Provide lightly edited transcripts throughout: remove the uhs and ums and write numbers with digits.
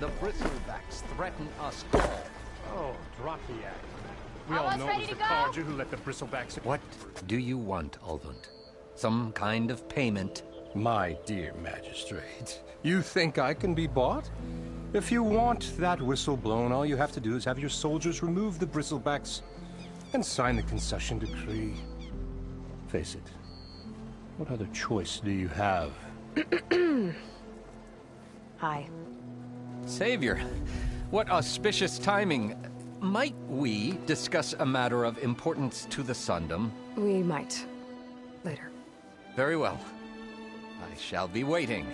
The bristlebacks threaten us all. Oh, drop the act. We all know it was the Carja who let the bristlebacks... What do you want, Ulvund? Some kind of payment? My dear magistrate, you think I can be bought? If you want that whistle blown, all you have to do is have your soldiers remove the bristlebacks and sign the concession decree. Face it, what other choice do you have? Hi. Savior, what auspicious timing. Might we discuss a matter of importance to the Sundom? We might. Later. Very well. I shall be waiting.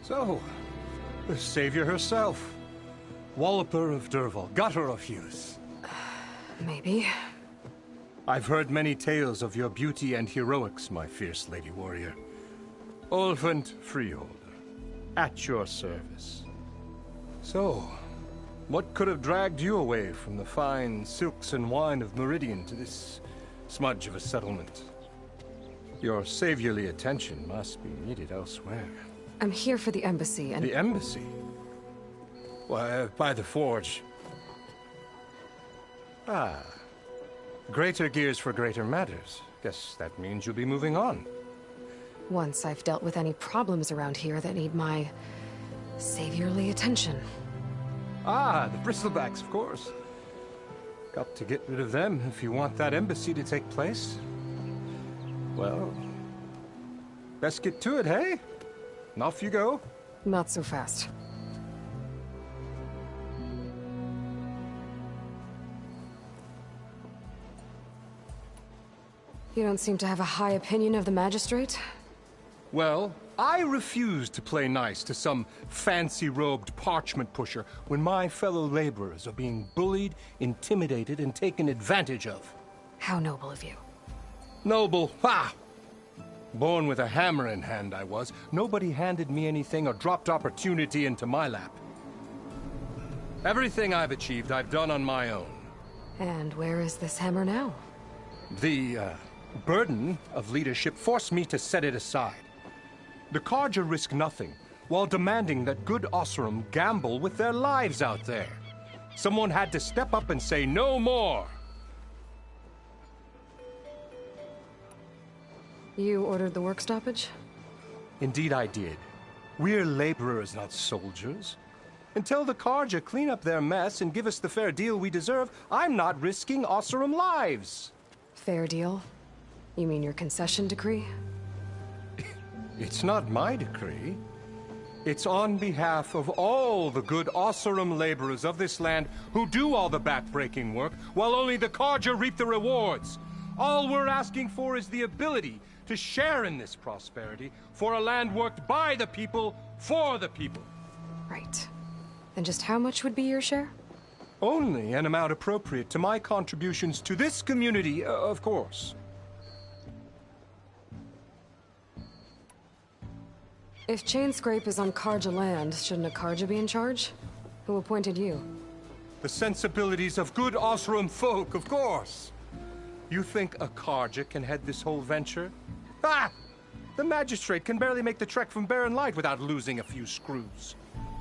So, the savior herself. Walloper of Derval, gutter of youth. Maybe. I've heard many tales of your beauty and heroics, my fierce lady warrior. Ulvund Freeholder, at your service. So, what could have dragged you away from the fine silks and wine of Meridian to this smudge of a settlement? Your saviorly attention must be needed elsewhere. I'm here for the embassy and... The embassy? Why, by the forge. Ah. Greater gears for greater matters. Guess that means you'll be moving on. Once I've dealt with any problems around here that need my... saviorly attention. Ah, the bristlebacks, of course. Got to get rid of them if you want that embassy to take place. Well, best get to it, hey? And off you go. Not so fast. You don't seem to have a high opinion of the magistrate? Well, I refuse to play nice to some fancy-robed parchment pusher when my fellow laborers are being bullied, intimidated, and taken advantage of. How noble of you. Noble? Ha! Born with a hammer in hand, I was. Nobody handed me anything or dropped opportunity into my lap. Everything I've achieved, I've done on my own. And where is this hammer now? The, burden of leadership forced me to set it aside. The Carja risk nothing, while demanding that good Osram gamble with their lives out there. Someone had to step up and say no more. You ordered the work stoppage? Indeed I did. We're laborers, not soldiers. Until the Carja clean up their mess and give us the fair deal we deserve, I'm not risking Osram lives. Fair deal? You mean your concession decree? It's not my decree. It's on behalf of all the good Osram laborers of this land who do all the back-breaking work, while only the Carja reap the rewards. All we're asking for is the ability to share in this prosperity for a land worked by the people, for the people. Right. And just how much would be your share? Only an amount appropriate to my contributions to this community, of course. If Chainscrape is on Carja land, shouldn't a Carja be in charge? Who appointed you? The sensibilities of good Osram folk, of course. You think a Carja can head this whole venture? Ah! The magistrate can barely make the trek from Barren Light without losing a few screws.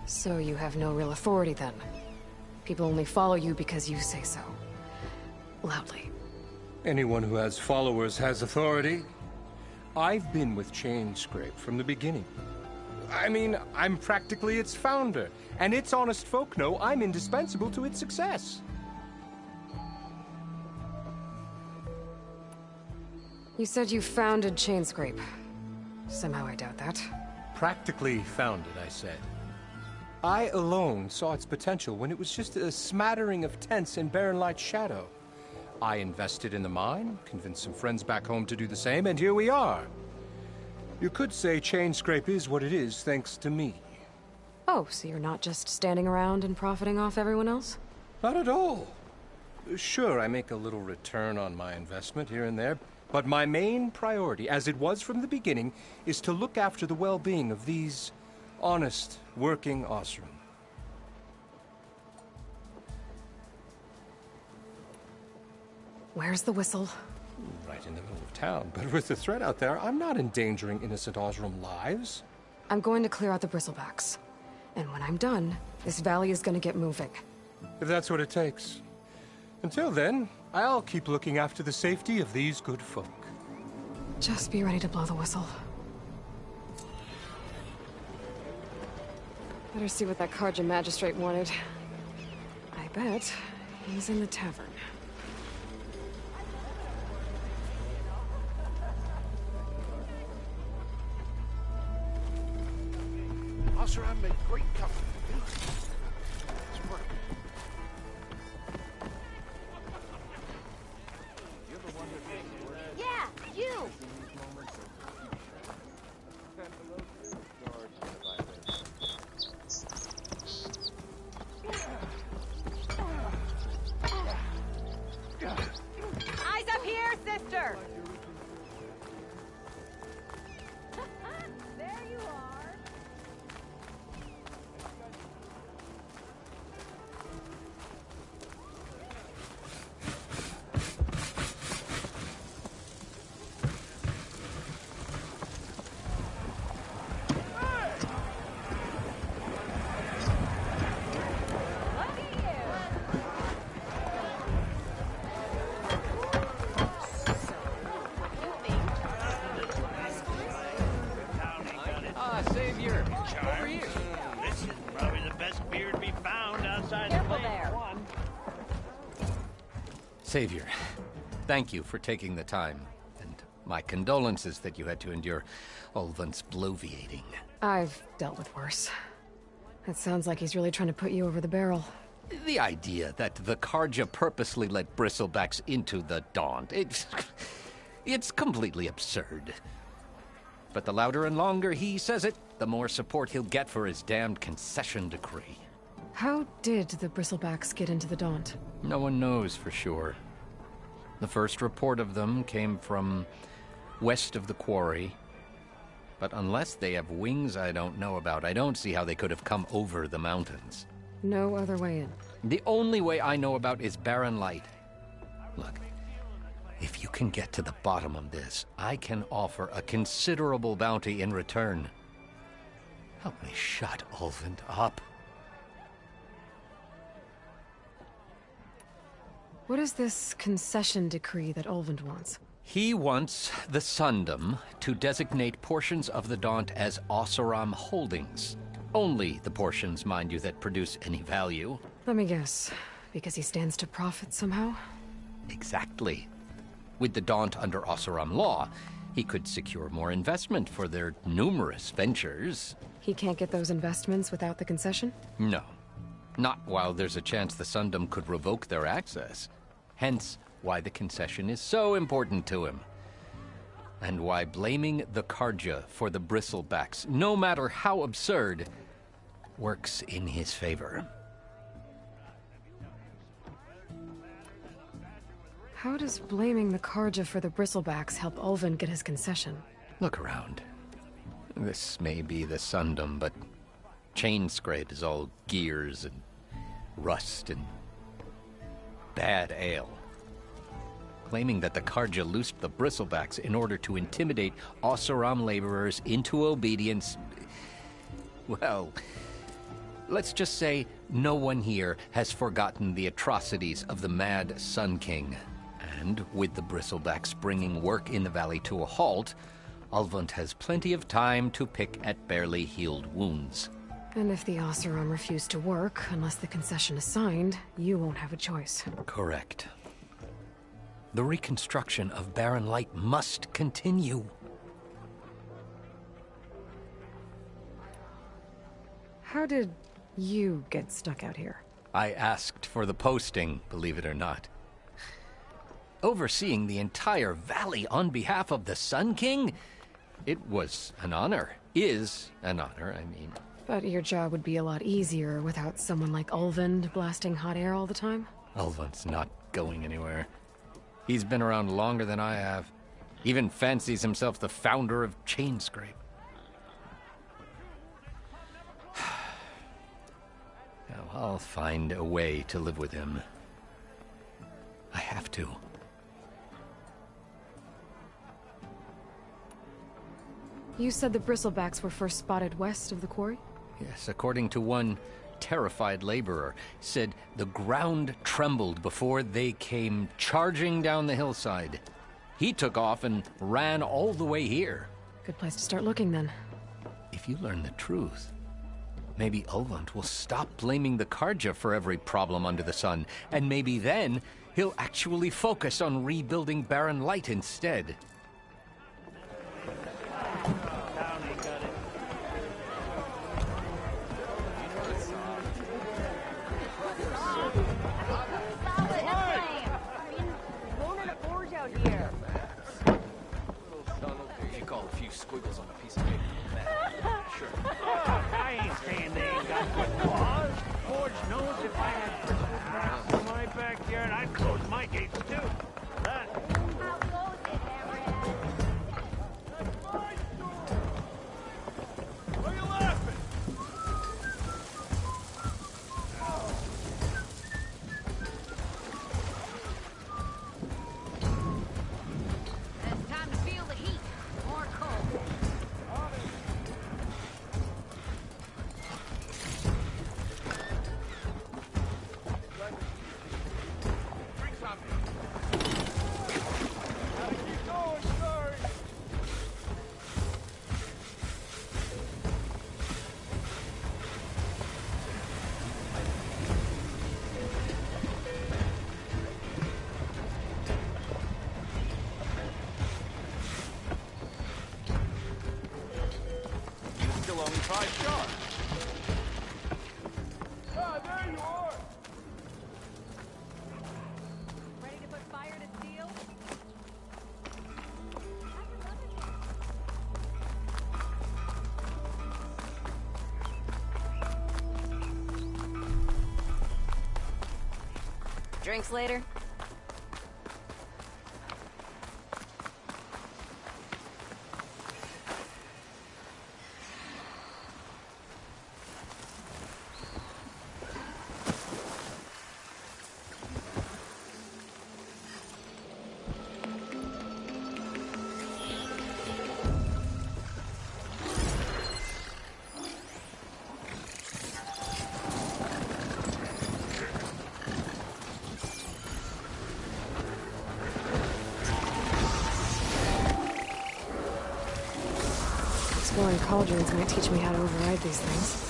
So you have no real authority then? People only follow you because you say so. Loudly. Anyone who has followers has authority. I've been with Chainscrape from the beginning. I mean, I'm practically its founder, and its honest folk know I'm indispensable to its success. You said you founded Chainscrape. Somehow I doubt that. Practically founded, I said. I alone saw its potential when it was just a smattering of tents in Barren Light's shadow. I invested in the mine, convinced some friends back home to do the same, and here we are. You could say Chainscrape is what it is thanks to me. Oh, so you're not just standing around and profiting off everyone else? Not at all. Sure, I make a little return on my investment here and there, but my main priority, as it was from the beginning, is to look after the well-being of these honest, working Osram. Where's the whistle? Right in the middle of town, but with the threat out there, I'm not endangering innocent Osram lives. I'm going to clear out the bristlebacks. And when I'm done, this valley is gonna get moving. If that's what it takes. Until then, I'll keep looking after the safety of these good folk. Just be ready to blow the whistle. Better see what that Carja magistrate wanted. I bet he's in the tavern. Officer, I made great company. Yeah, you! Eyes up here, sister! There you are. Savior, over here. This is probably the best beer to be found outside the Careful Lane there. 1. Savior, thank you for taking the time. And my condolences that you had to endure Ulvund's bloviating. I've dealt with worse. It sounds like he's really trying to put you over the barrel. The idea that the Carja purposely let bristlebacks into the Daunt, it's completely absurd. But the louder and longer he says it, the more support he'll get for his damned concession decree. How did the bristlebacks get into the Daunt? No one knows for sure. The first report of them came from west of the quarry. But unless they have wings I don't know about, I don't see how they could have come over the mountains. No other way in. The only way I know about is barren light. Look, if you can get to the bottom of this, I can offer a considerable bounty in return. Help me shut Ulvund up. What is this concession decree that Ulvund wants? He wants the Sundom to designate portions of the Daunt as Oseram holdings. Only the portions, mind you, that produce any value. Let me guess. Because he stands to profit somehow? Exactly. With the Daunt under Oseram law, he could secure more investment for their numerous ventures. He can't get those investments without the concession? No. Not while there's a chance the Sundom could revoke their access. Hence, why the concession is so important to him. And why blaming the Carja for the bristlebacks, no matter how absurd, works in his favor. How does blaming the Carja for the bristlebacks help Ulvund get his concession? Look around. This may be the Sundom, but Chainscrape is all gears and rust and bad ale. Claiming that the Carja loosed the bristlebacks in order to intimidate Oseram laborers into obedience. Well, let's just say no one here has forgotten the atrocities of the Mad Sun King. And with the bristlebacks bringing work in the valley to a halt, Ulvund has plenty of time to pick at barely healed wounds. And if the Oseram refuse to work, unless the concession is signed, you won't have a choice. Correct. The reconstruction of Barren Light must continue. How did you get stuck out here? I asked for the posting, believe it or not. Overseeing the entire valley on behalf of the Sun King? It was an honor. Is an honor, I mean. But your job would be a lot easier without someone like Ulvund blasting hot air all the time? Ulvund's not going anywhere. He's been around longer than I have. Even fancies himself the founder of Chainscrape. Now, I'll find a way to live with him. I have to. You said the bristlebacks were first spotted west of the quarry? Yes, according to one terrified laborer, said the ground trembled before they came charging down the hillside. He took off and ran all the way here. Good place to start looking, then. If you learn the truth, maybe Ulvund will stop blaming the Karja for every problem under the sun, and maybe then he'll actually focus on rebuilding Barren Light instead. Squiggles on a piece of paper. Sure. I ain't saying they ain't got good claws. Forge knows if I had bristlebacks in my backyard, I'd close my gates too. That. How goes it, Hammerhead? Why are you laughing? It's time to feel the heat. Or cold. Gotta keep going, sorry. You still owe me 5 shards. Ah, there you are. Ready to put fire to steel? Drinks later? Exploring cauldrons might teach me how to override these things.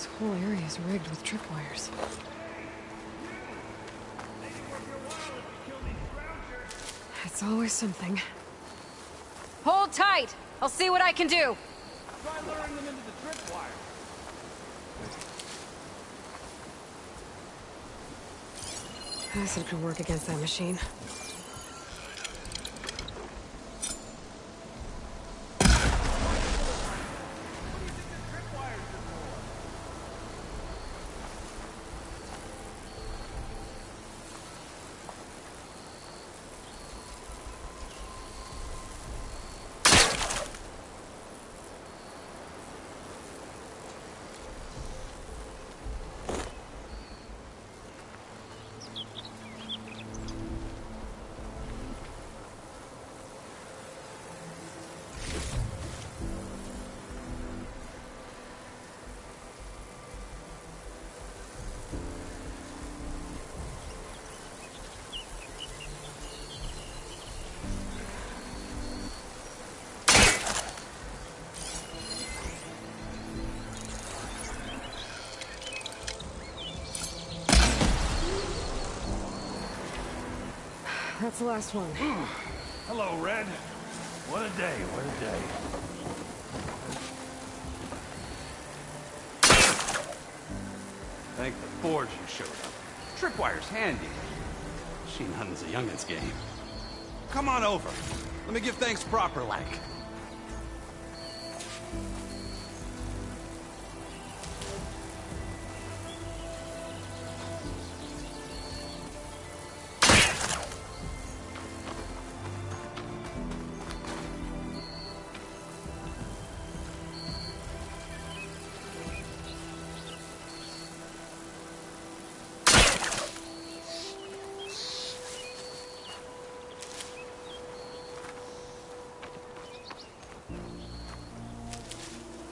This whole area is rigged with tripwires. It's always something. Hold tight! I'll see what I can do! Try luring them into the tripwire. Acid could work against that machine. That's the last one. Hello, Red. What a day, what a day. Thank the Forge you showed up. Tripwire's handy. Machine hunting's a youngin's game. Come on over. Let me give thanks proper like.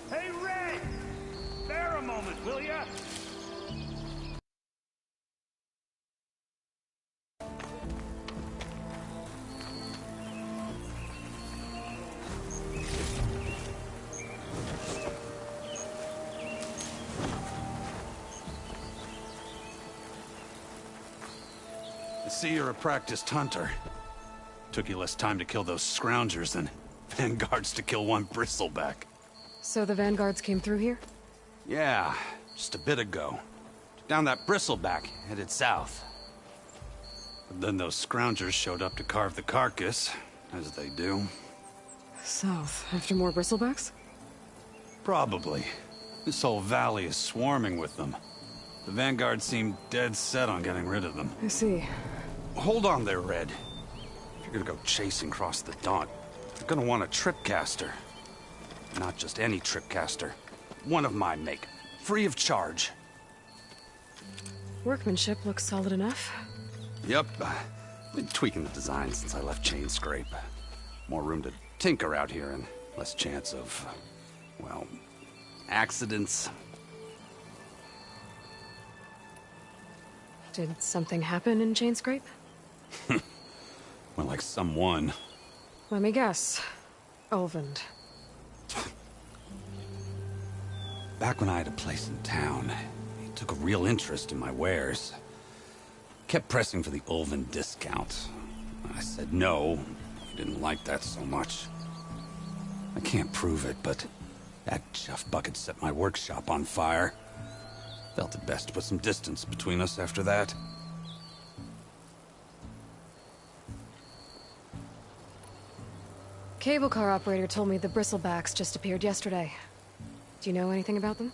Hey, Red! Bear a moment, will ya? I see you're a practiced hunter. Took you less time to kill those scroungers than vanguards to kill one bristleback. So the vanguards came through here? Yeah, just a bit ago. Down that bristleback, headed south. But then those scroungers showed up to carve the carcass, as they do. South, after more bristlebacks? Probably. This whole valley is swarming with them. The vanguard seemed dead set on getting rid of them. I see. Hold on there, Red. If you're gonna go chasing across the Daunt, you're gonna want a tripcaster. Not just any tripcaster. One of my make. Free of charge. Workmanship looks solid enough. Yep. Been tweaking the design since I left Chain Scrape. More room to tinker out here and less chance of, well, accidents. Did something happen in Chain Scrape? Well, like someone. Let me guess. Ulvund. Back when I had a place in town, he took a real interest in my wares. Kept pressing for the Ulvund discount. I said no. He didn't like that so much. I can't prove it, but that chuff bucket set my workshop on fire. Felt it best to put some distance between us after that. Cable car operator told me the bristlebacks just appeared yesterday. Do you know anything about them?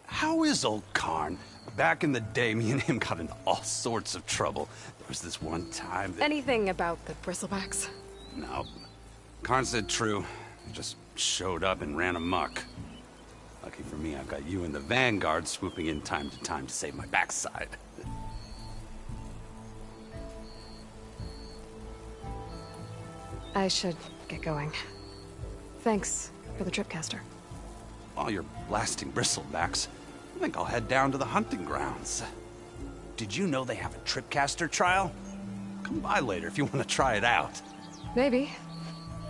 How is old Karn? Back in the day, me and him got into all sorts of trouble. There was this one time that... Anything about the bristlebacks? No. Karn said true. He just showed up and ran amok. Lucky for me, I've got you and the Vanguard swooping in time to save my backside. I should get going. Thanks for the tripcaster. While you're blasting bristlebacks, I think I'll head down to the hunting grounds. Did you know they have a tripcaster trial? Come by later if you want to try it out. Maybe.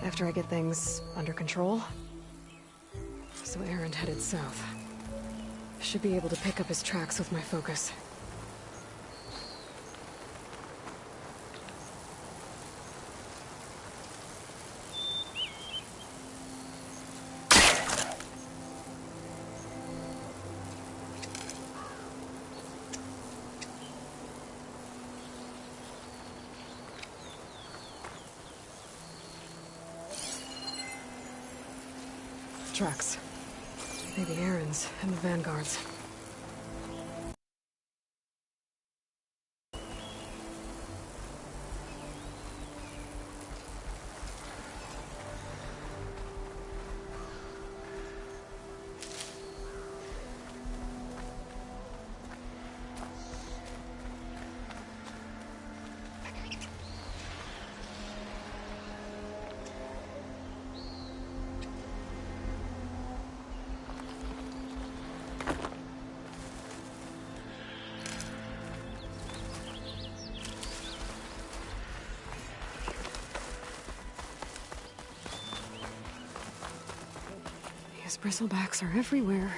After I get things under control. So Erend headed south. Should be able to pick up his tracks with my focus. Tracks. Maybe Aaron's and the Vanguard's. These bristlebacks are everywhere.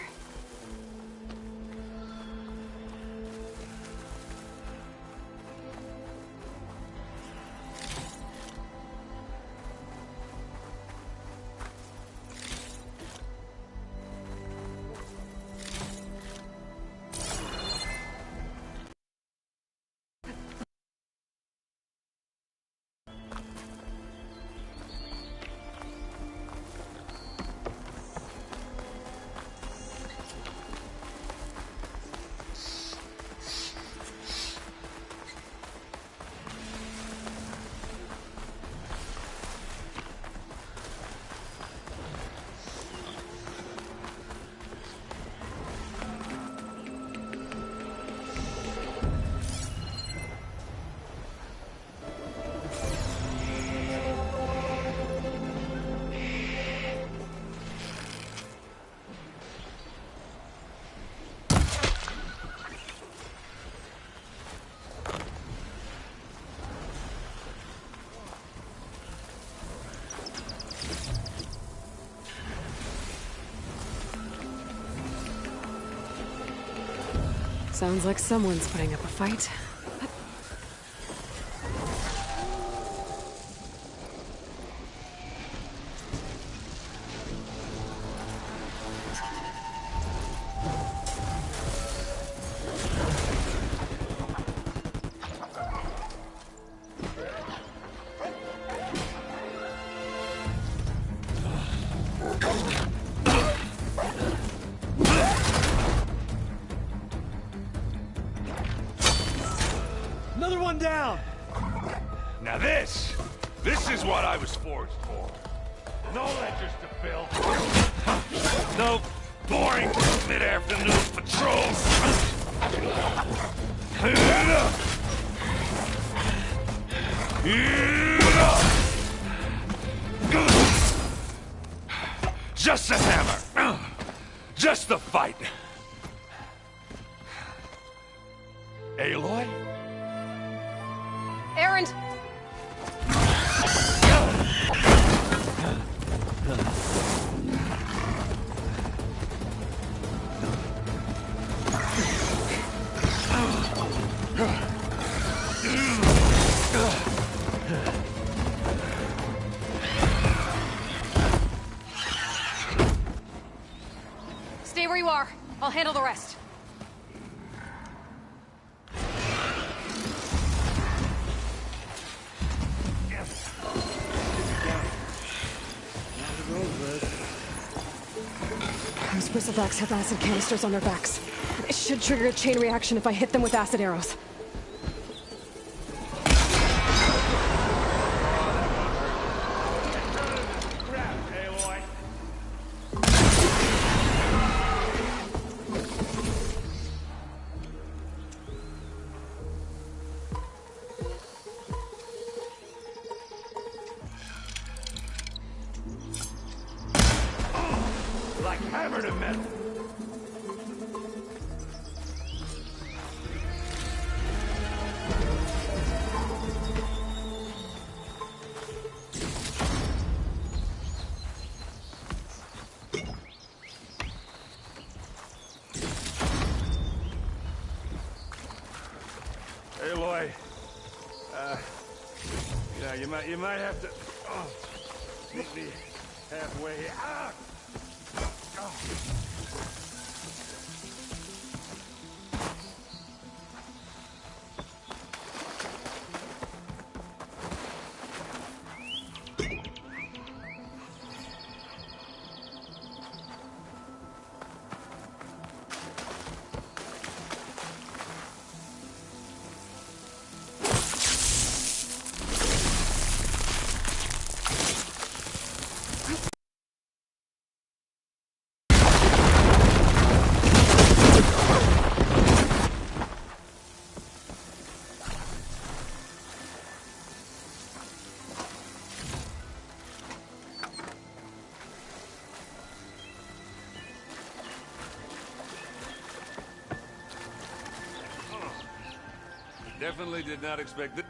Sounds like someone's putting up a fight. Another one down! Now this is what I was forged for. No ledgers to fill. No boring mid-afternoon patrols. Just the hammer. Just the fight. Aloy? Aaron! Stay where you are. I'll handle the rest. Those bristlebacks have acid canisters on their backs. It should trigger a chain reaction if I hit them with acid arrows. Grab, Aloy. Like hammer to metal. You might have to meet me halfway. Ah! Oh. Definitely did not expect it.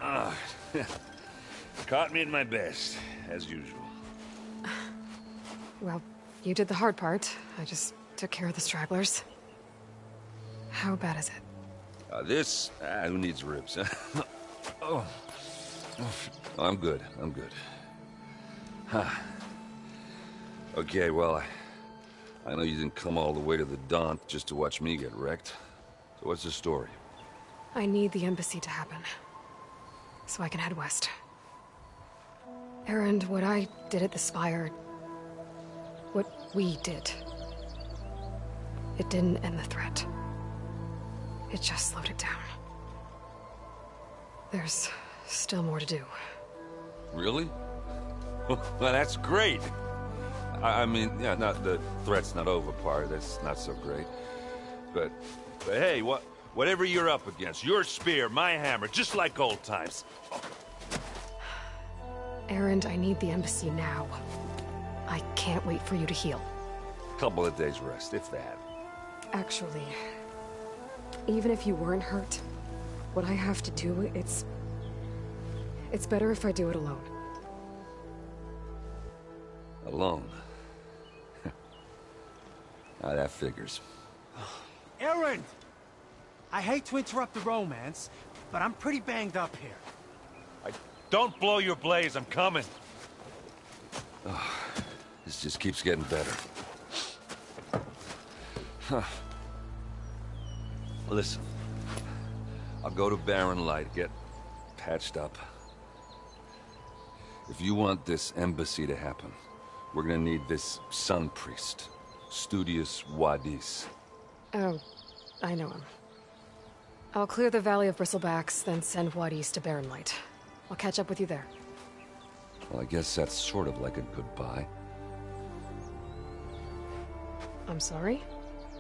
Caught me at my best, as usual. Well, you did the hard part. I just took care of the stragglers. How bad is it? Who needs ribs, huh? Oh. I'm good. I'm good. Huh. Okay, well, I know you didn't come all the way to the Daunt just to watch me get wrecked. So what's the story? I need the embassy to happen, so I can head west. Erend, what I did at the Spire... what we did... it didn't end the threat. It just slowed it down. There's still more to do. Really? Well, that's great. I mean, yeah, not the threat's not over part. That's not so great. But hey, whatever you're up against, your spear, my hammer, just like old times. Erend, I need the embassy now. I can't wait for you to heal. Couple of days rest, if that. Actually, even if you weren't hurt, what I have to do, it's better if I do it alone. Alone? That figures. Erend! I hate to interrupt the romance, but I'm pretty banged up here. Don't blow your blaze, I'm coming. Oh, this just keeps getting better. Huh. Listen, I'll go to Barren Light, get patched up. If you want this embassy to happen, we're gonna need this Sun Priest, Studious Wadis. Oh, I know him. I'll clear the Valley of Bristlebacks, then send Wadis to Barren Light. I'll catch up with you there. Well, I guess that's sort of like a goodbye. I'm sorry?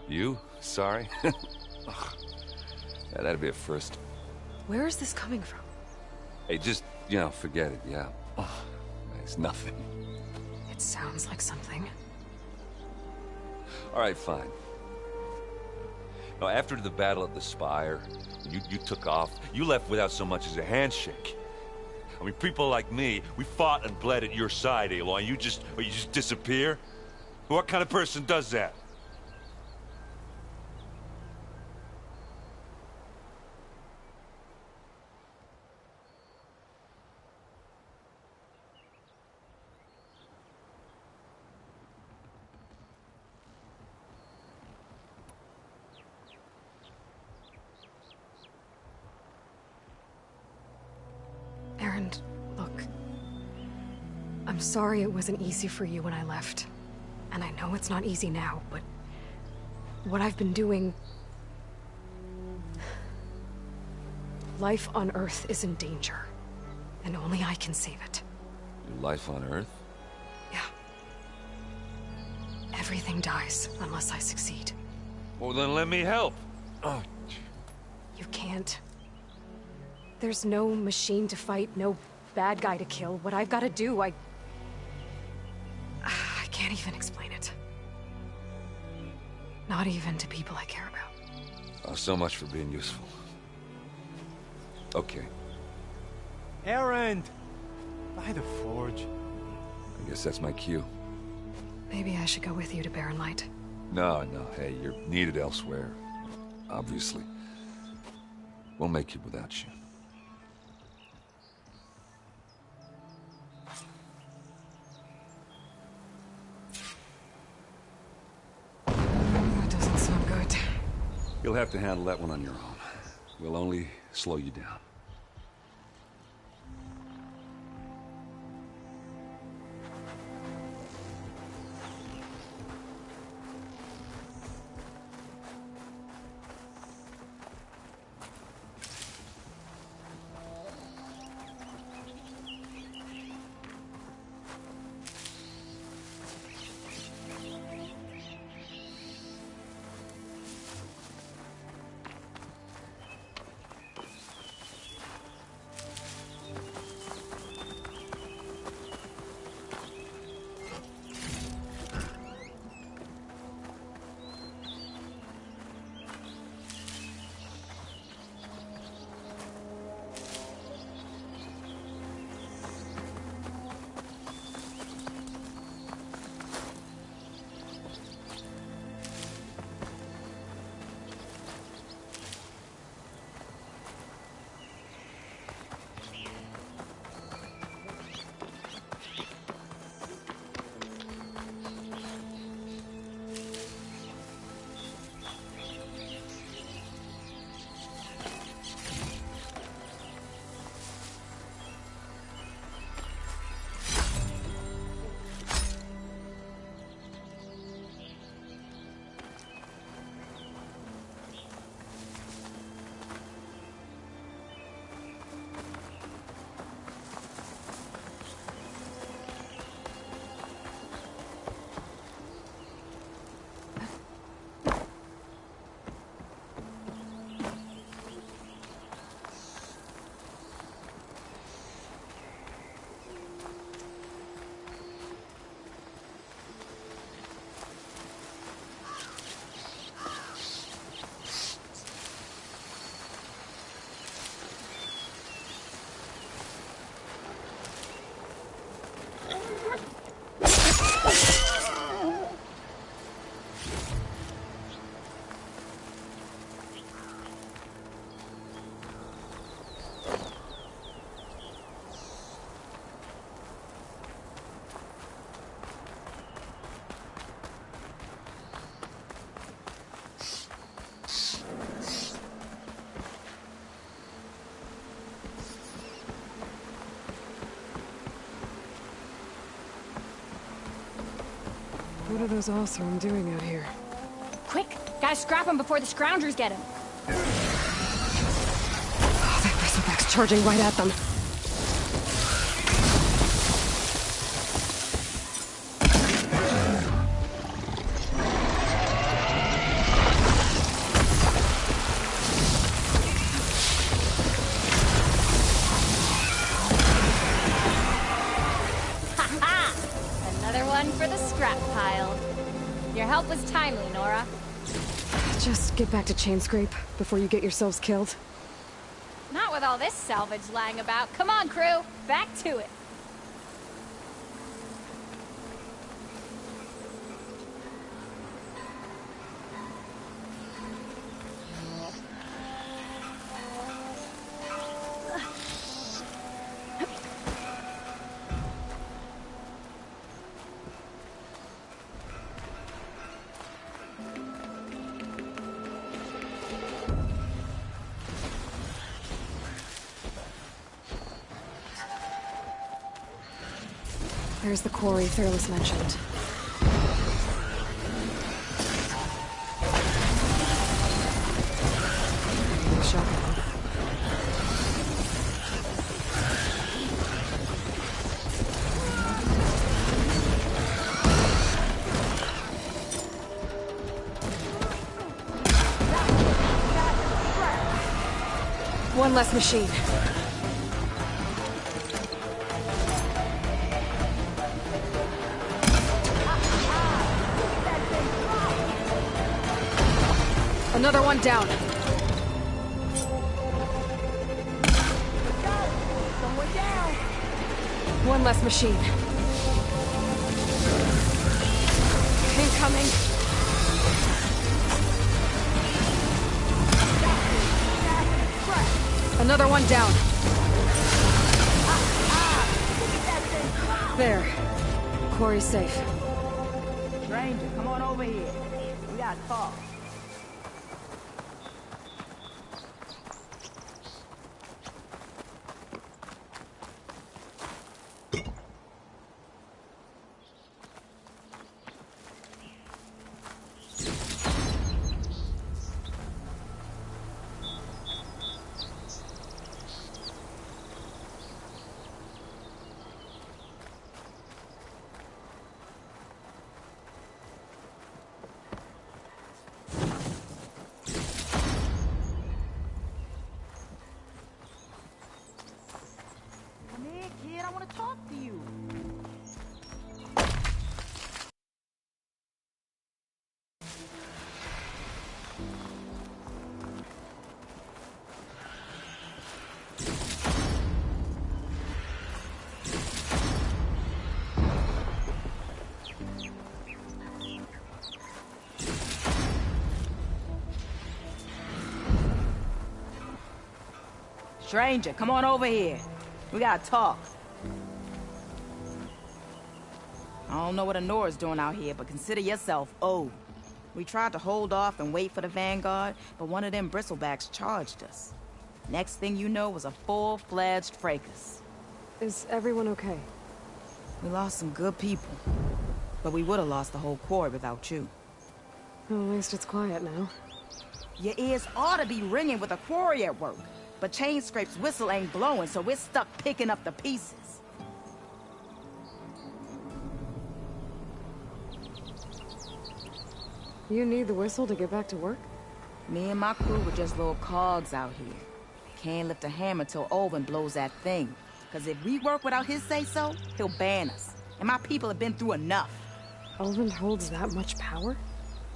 You? Sorry? Ugh. Yeah, that'd be a first. Where is this coming from? Hey, just, forget it, yeah. Ugh. It's nothing. It sounds like something. All right, fine. Now, after the battle at the Spire, you took off. You left without so much as a handshake. I mean, people like me, we fought and bled at your side, Aloy. You just disappear? What kind of person does that? Erend, look. I'm sorry it wasn't easy for you when I left. And I know it's not easy now, but... what I've been doing... life on Earth is in danger. And only I can save it. Your life on Earth? Yeah. Everything dies unless I succeed. Well, then let me help. Oh. You can't. There's no machine to fight, no bad guy to kill. What I've got to do, I can't even explain it. Not even to people I care about. Oh, so much for being useful. Okay. Erend! By the forge. I guess that's my cue. Maybe I should go with you to Barren Light. No, hey, you're needed elsewhere. Obviously. We'll make it without you. You'll have to handle that one on your own. We'll only slow you down. What are those Oseram doing out here? Quick! Gotta scrap him before the Scroungers get him! Oh, that bristleback's charging right at them. Just get back to Chainscrape before you get yourselves killed. Not with all this salvage lying about. Come on, crew. Back to it. There's the quarry Fearless mentioned. Shotgun. One less machine. Another one down. Someone down. One less machine. Incoming. Another one down. There. Quarry's safe. Stranger, come on over here. We got talk. Stranger, come on over here. We gotta talk. I don't know what Honora's doing out here, but consider yourself owed. We tried to hold off and wait for the Vanguard, but one of them bristlebacks charged us. Next thing you know was a full-fledged fracas. Is everyone okay? We lost some good people, but we would have lost the whole quarry without you. Well, at least it's quiet now. Your ears ought to be ringing with a quarry at work, but Chainscrape's whistle ain't blowing, so we're stuck picking up the pieces. You need the whistle to get back to work? Me and my crew were just little cogs out here. Can't lift a hammer till Olvin blows that thing. Cause if we work without his say-so, he'll ban us. And my people have been through enough. Olvin holds that much power?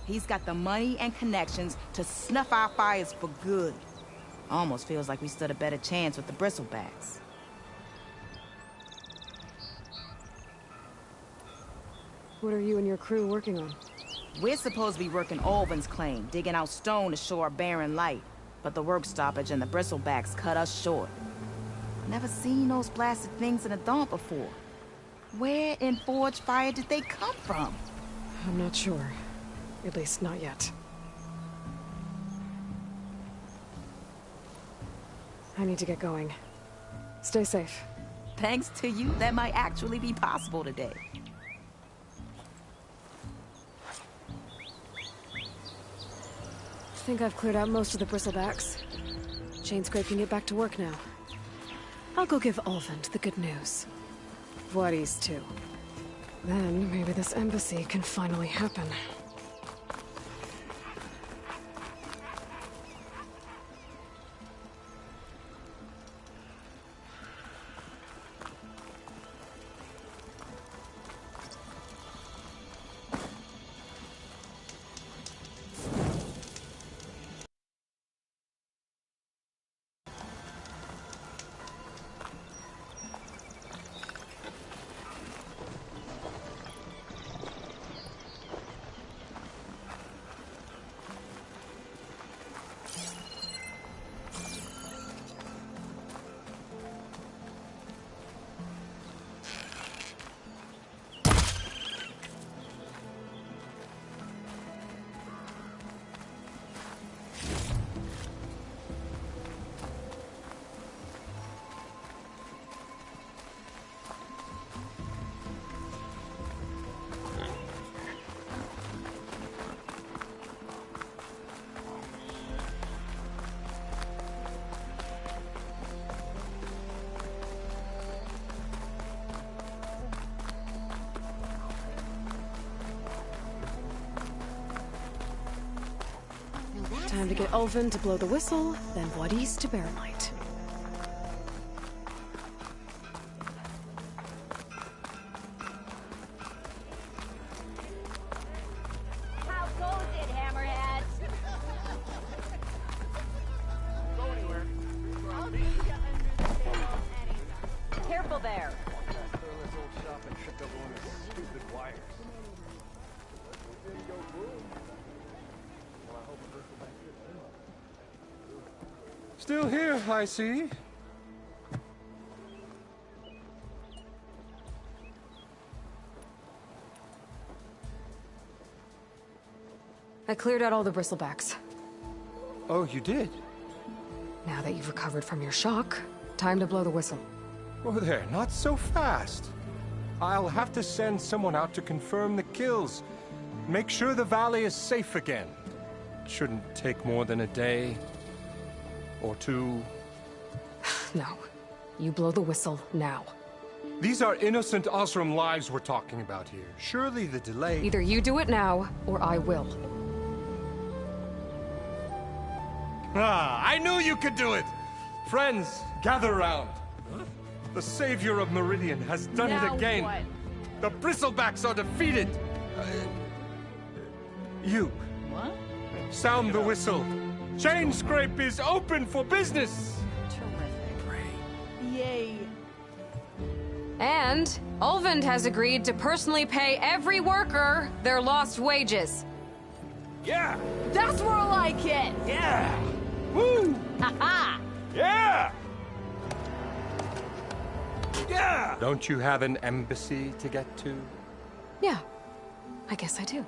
He's got the money and connections to snuff our fires for good. Almost feels like we stood a better chance with the bristlebacks. What are you and your crew working on? We're supposed to be working Olvin's claim, digging out stone to show our barren light. But the work stoppage and the bristlebacks cut us short. Never seen those blasted things in a dump before. Where in Forge Fire did they come from? I'm not sure. At least not yet. I need to get going. Stay safe. Thanks to you, that might actually be possible today. I think I've cleared out most of the bristlebacks. Chainscrape can get back to work now. I'll go give Olvin the good news. Vladis too. Then maybe this embassy can finally happen. Time to get Olvin to blow the whistle, then Vladis to bear light. How goes it, Hammerhead? Go anywhere. I'll meet you under the table anytime. Careful there. Throw this old shop and tripped over one of those stupid wires. Still here, I see. I cleared out all the bristlebacks. Oh, you did? Now that you've recovered from your shock, time to blow the whistle. Oh there, not so fast. I'll have to send someone out to confirm the kills. Make sure the valley is safe again. Shouldn't take more than a day. Or two. No. You blow the whistle now. These are innocent Osram lives we're talking about here. Surely the delay... Either you do it now, or I will. Ah, I knew you could do it! Friends, gather round. The savior of Meridian has done it again. What? The bristlebacks are defeated. You. What? Sound the whistle. Chainscrape is open for business. Terrific. Yay. And Olvin has agreed to personally pay every worker their lost wages. Yeah! That's more like it! Yeah! Woo! Ha-ha! Yeah! Yeah! Don't you have an embassy to get to? Yeah, I guess I do.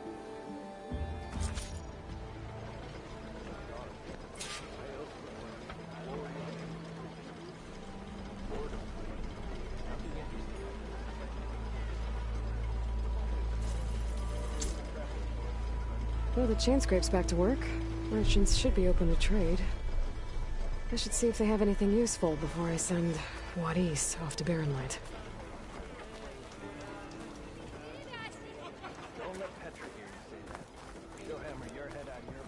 Well, the chain scrape's back to work. Merchants should be open to trade. I should see if they have anything useful before I send Wadis off to Barren Light. Don't let Petra hear you say that. She'll hammer your head out of your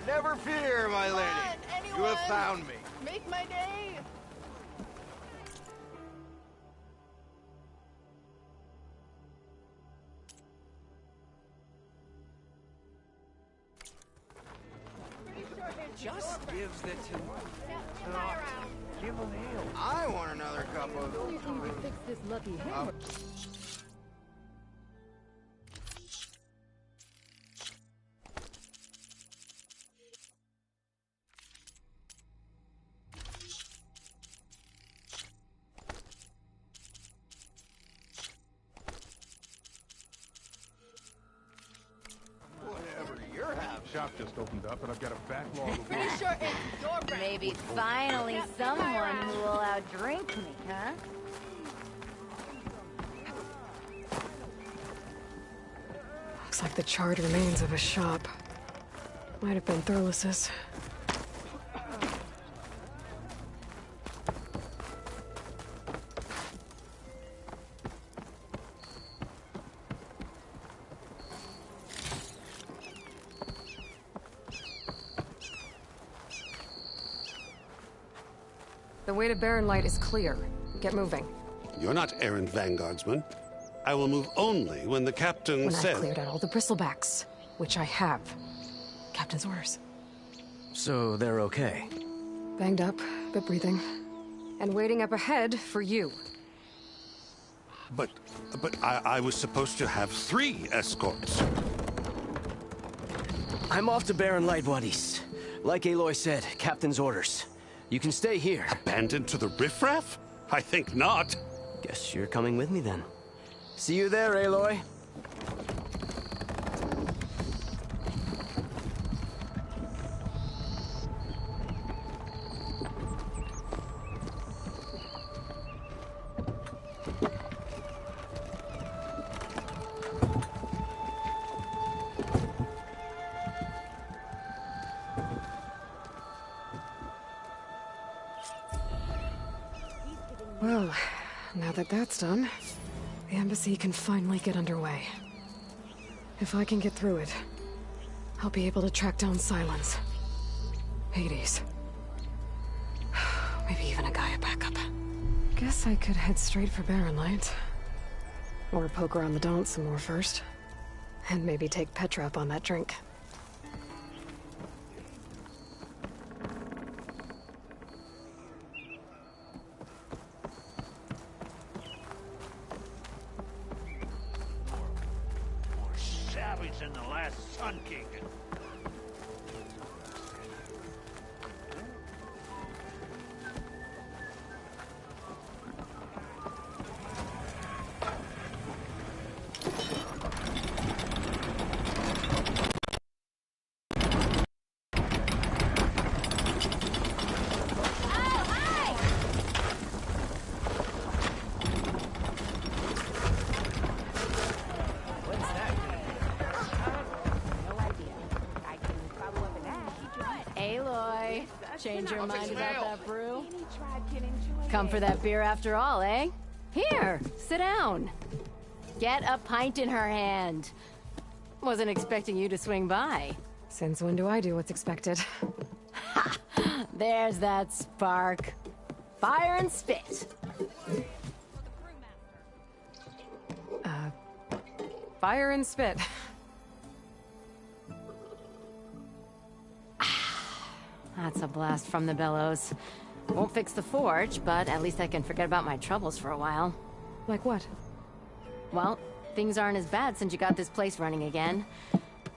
Never fear, my lady. You have found me. Make my day! Just gives the two. Give him ale. I want another cup of. Fix this lucky hammer. Whatever you're having. Shop just opened up, and I've got a backlog of Pretty sure it's your brand. Maybe finally someone who will outdrink me, huh? Looks like the charred remains of a shop. Might have been Thurles's. The way to Barren Light is clear. Get moving. You're not errant vanguardsman. I will move only when the captain When says... I've cleared out all the bristlebacks, which I have. Captain's orders. So they're okay? Banged up, but breathing. And waiting up ahead for you. But I was supposed to have 3 escorts. I'm off to Barren Light, Wadis. Like Aloy said, Captain's orders. You can stay here. Abandoned to the riffraff? I think not. Guess you're coming with me then. See you there, Aloy. Well, now that that's done, the embassy can finally get underway. If I can get through it, I'll be able to track down Silence, Hades, maybe even a Gaia backup. Guess I could head straight for Barren Light. Or poke around the Daunt some more first. And maybe take Petra up on that drink. Than the last Sun King. Aloy, change your mind about that brew? Come for that beer after all, eh? Here, sit down. Get a pint in her hand. Wasn't expecting you to swing by. Since when do I do what's expected? Ha! There's that spark. Fire and spit. Fire and spit. That's a blast from the bellows. Won't fix the forge, but at least I can forget about my troubles for a while. Like what? Well, things aren't as bad since you got this place running again.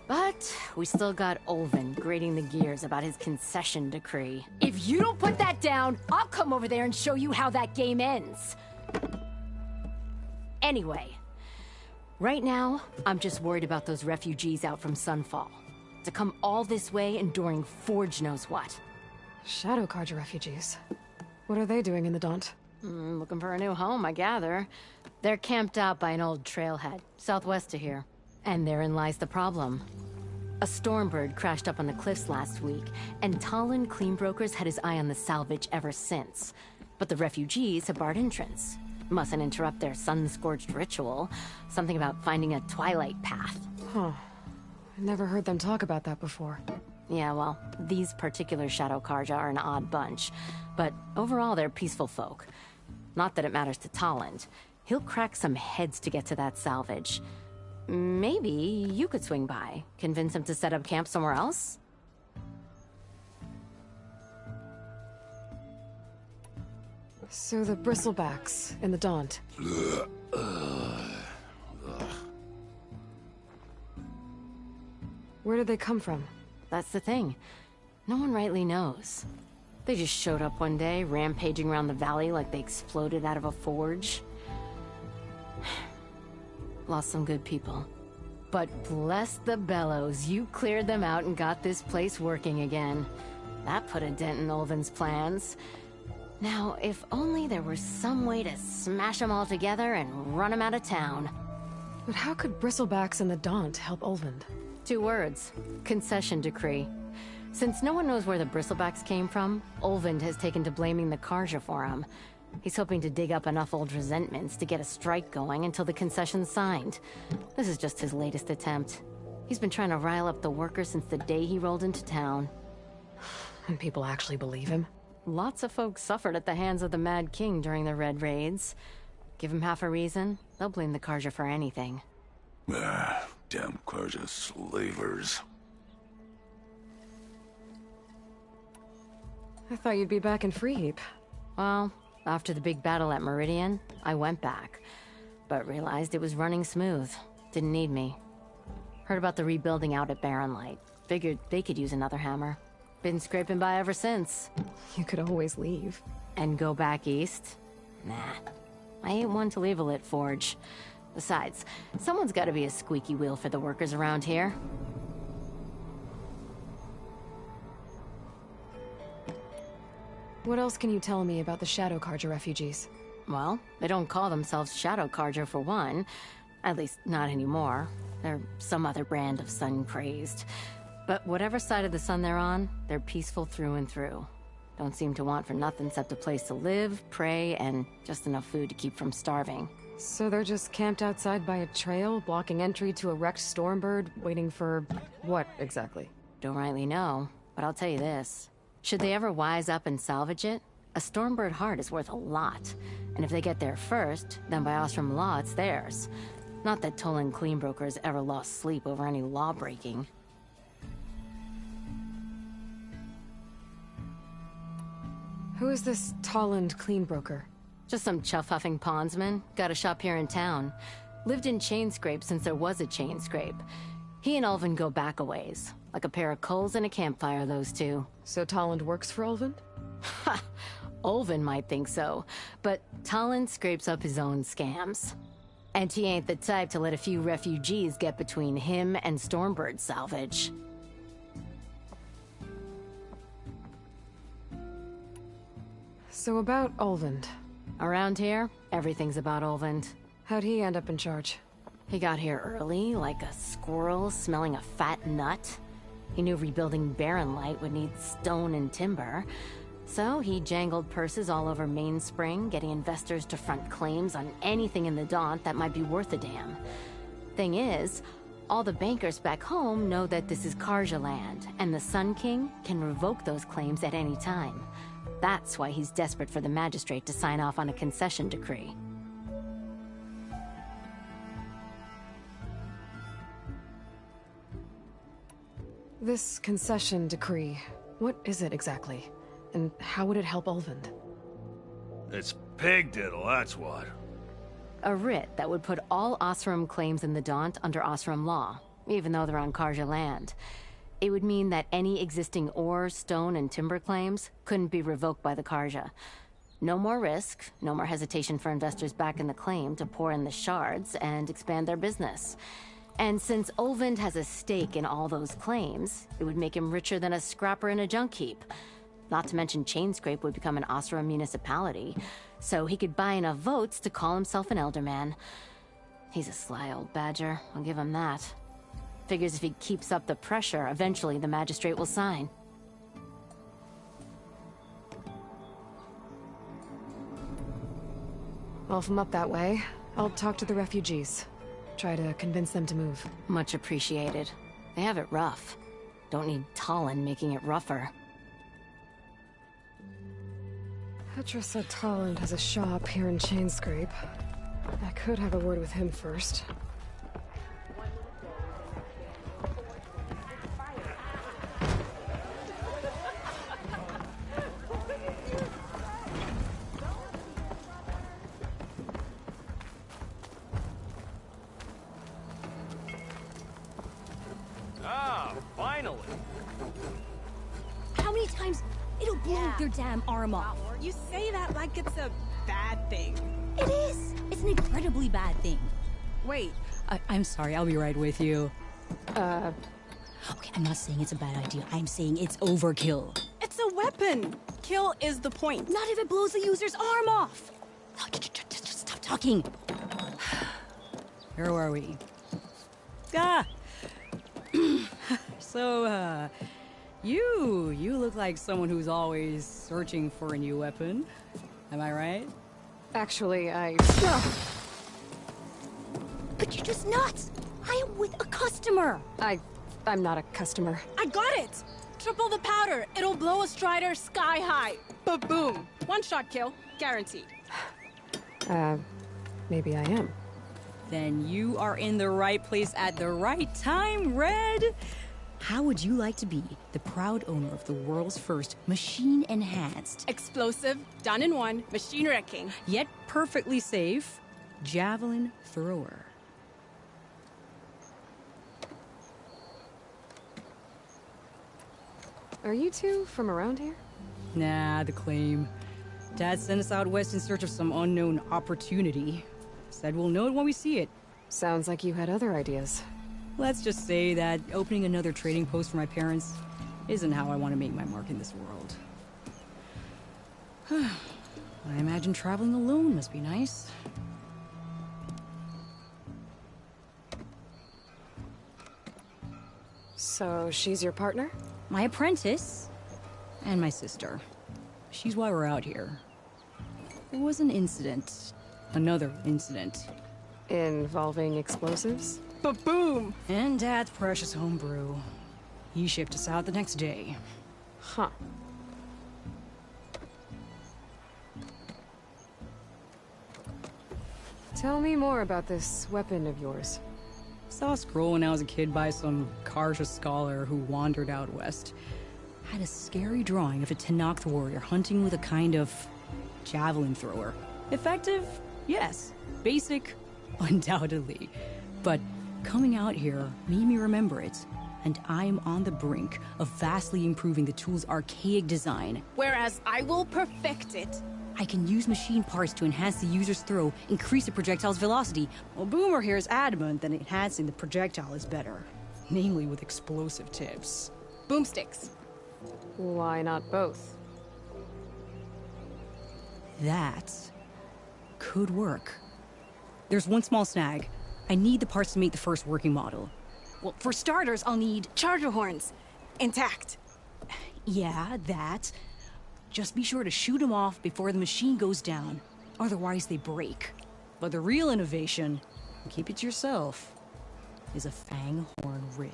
But we still got Olvin grating the gears about his concession decree. If you don't put that down, I'll come over there and show you how that game ends. Anyway, right now, I'm just worried about those refugees out from Sunfall. To come all this way enduring Forge knows what. Shadow Carja refugees. What are they doing in the Daunt? Looking for a new home, I gather. They're camped out by an old trailhead, southwest of here. And therein lies the problem. A stormbird crashed up on the cliffs last week, and Talon Cleanbrokers had his eye on the salvage ever since. But the refugees have barred entrance. Mustn't interrupt their sun-scorched ritual. Something about finding a twilight path. Huh. I never heard them talk about that before. Yeah, well, these particular Shadow Carja are an odd bunch. But overall, they're peaceful folk. Not that it matters to Talon. He'll crack some heads to get to that salvage. Maybe you could swing by, convince him to set up camp somewhere else? So the bristlebacks in the Daunt. Where did they come from? That's the thing. No one rightly knows. They just showed up one day, rampaging around the valley like they exploded out of a forge. Lost some good people. But bless the bellows, you cleared them out and got this place working again. That put a dent in Olvin's plans. Now, if only there was some way to smash them all together and run them out of town. But how could bristlebacks and the Daunt help Olvind? 2 words. Concession decree. Since no one knows where the bristlebacks came from, Olvind has taken to blaming the Carja for them. He's hoping to dig up enough old resentments to get a strike going until the concession's signed. This is just his latest attempt. He's been trying to rile up the workers since the day he rolled into town. And people actually believe him? Lots of folks suffered at the hands of the Mad King during the Red Raids. Give him half a reason, they'll blame the Carja for anything. Damn Carja slavers. I thought you'd be back in Freeheap. Well, after the big battle at Meridian, I went back. But realized it was running smooth. Didn't need me. Heard about the rebuilding out at Barren Light. Figured they could use another hammer. Been scraping by ever since. You could always leave. And go back east? Nah. I ain't one to leave a lit forge. Besides, someone's gotta be a squeaky wheel for the workers around here. What else can you tell me about the Shadow Carja refugees? Well, they don't call themselves Shadow Carja for one. At least, not anymore. They're some other brand of sun-crazed. But whatever side of the sun they're on, they're peaceful through and through. Don't seem to want for nothing except a place to live, pray, and just enough food to keep from starving. So they're just camped outside by a trail, blocking entry to a wrecked Stormbird, waiting for... what, exactly? Don't rightly know, but I'll tell you this. Should they ever wise up and salvage it, a Stormbird heart is worth a lot. And if they get there first, then by Ostrom law, it's theirs. Not that Tolan Cleanbrokers ever lost sleep over any law-breaking. Who is this Tolland Cleanbroker? Just some chuff-huffing pondsman. Got a shop here in town. Lived in Chainscrape since there was a Chainscrape. He and Ulvin go back a ways. Like a pair of coals and a campfire, those two. So Tolland works for Ulvin? Ha! Ulvin might think so, but Tolland scrapes up his own scams. And he ain't the type to let a few refugees get between him and Stormbird salvage. So about Ulvin. Around here, everything's about Ulvin. How'd he end up in charge? He got here early, like a squirrel smelling a fat nut. He knew rebuilding Barren Light would need stone and timber. So he jangled purses all over Mainspring, getting investors to front claims on anything in the Daunt that might be worth a damn. Thing is, all the bankers back home know that this is Carja land, and the Sun King can revoke those claims at any time. That's why he's desperate for the magistrate to sign off on a concession decree. This concession decree, what is it exactly? And how would it help Ulvin? It's pig diddle, that's what. A writ that would put all Osram claims in the Daunt under Osram law, even though they're on Karja land. It would mean that any existing ore, stone, and timber claims couldn't be revoked by the Karja. No more risk, no more hesitation for investors back in the claim to pour in the shards and expand their business. And since Olvend has a stake in all those claims, it would make him richer than a scrapper in a junk heap. Not to mention Chainscrape would become an Osram municipality, so he could buy enough votes to call himself an elderman. He's a sly old badger, I'll give him that. Figures if he keeps up the pressure, eventually the magistrate will sign. Well, if I'm up that way, I'll talk to the refugees. Try to convince them to move. Much appreciated. They have it rough. Don't need Talon making it rougher. Petra said Talon has a shop here in Chainscrape. I could have a word with him first. Finally! How many times it'll blow their damn arm off? You say that like it's a bad thing. It is! It's an incredibly bad thing. Wait. I'm sorry, I'll be right with you. Okay, I'm not saying it's a bad idea. I'm saying it's overkill. It's a weapon! Kill is the point. Not if it blows the user's arm off! No, just stop talking. Where are we? So, you look like someone who's always searching for a new weapon. Am I right? Actually, But you're just nuts! I am with a customer! I'm not a customer. I got it! Triple the powder. It'll blow a Strider sky high. Ba-boom. One shot kill. Guaranteed. Maybe I am. Then you are in the right place at the right time, Red! How would you like to be the proud owner of the world's first machine-enhanced, explosive, done in one, machine wrecking, yet perfectly safe, javelin thrower? Are you two from around here? Nah, the claim. Dad sent us out west in search of some unknown opportunity. Said we'll know it when we see it. Sounds like you had other ideas. Let's just say that opening another trading post for my parents isn't how I want to make my mark in this world. I imagine traveling alone must be nice. So she's your partner? My apprentice. And my sister. She's why we're out here. There was an incident. Another incident. Involving explosives? Ba-boom! And Dad's precious homebrew. He shipped us out the next day. Huh. Tell me more about this weapon of yours. Saw a scroll when I was a kid by some Karja scholar who wandered out west. Had a scary drawing of a Tenakth warrior hunting with a kind of javelin thrower. Effective? Yes. Basic? Undoubtedly. But coming out here made me remember it, and I'm on the brink of vastly improving the tool's archaic design. Whereas I will perfect it. I can use machine parts to enhance the user's throw, increase the projectile's velocity. Well, Boomer here is adamant that enhancing the projectile is better. Namely with explosive tips. Boomsticks. Why not both? That could work. There's one small snag. I need the parts to make the first working model. Well, for starters, I'll need charger horns. Intact. Yeah, that. Just be sure to shoot them off before the machine goes down. Otherwise, they break. But the real innovation, keep it to yourself, is a fang horn rib.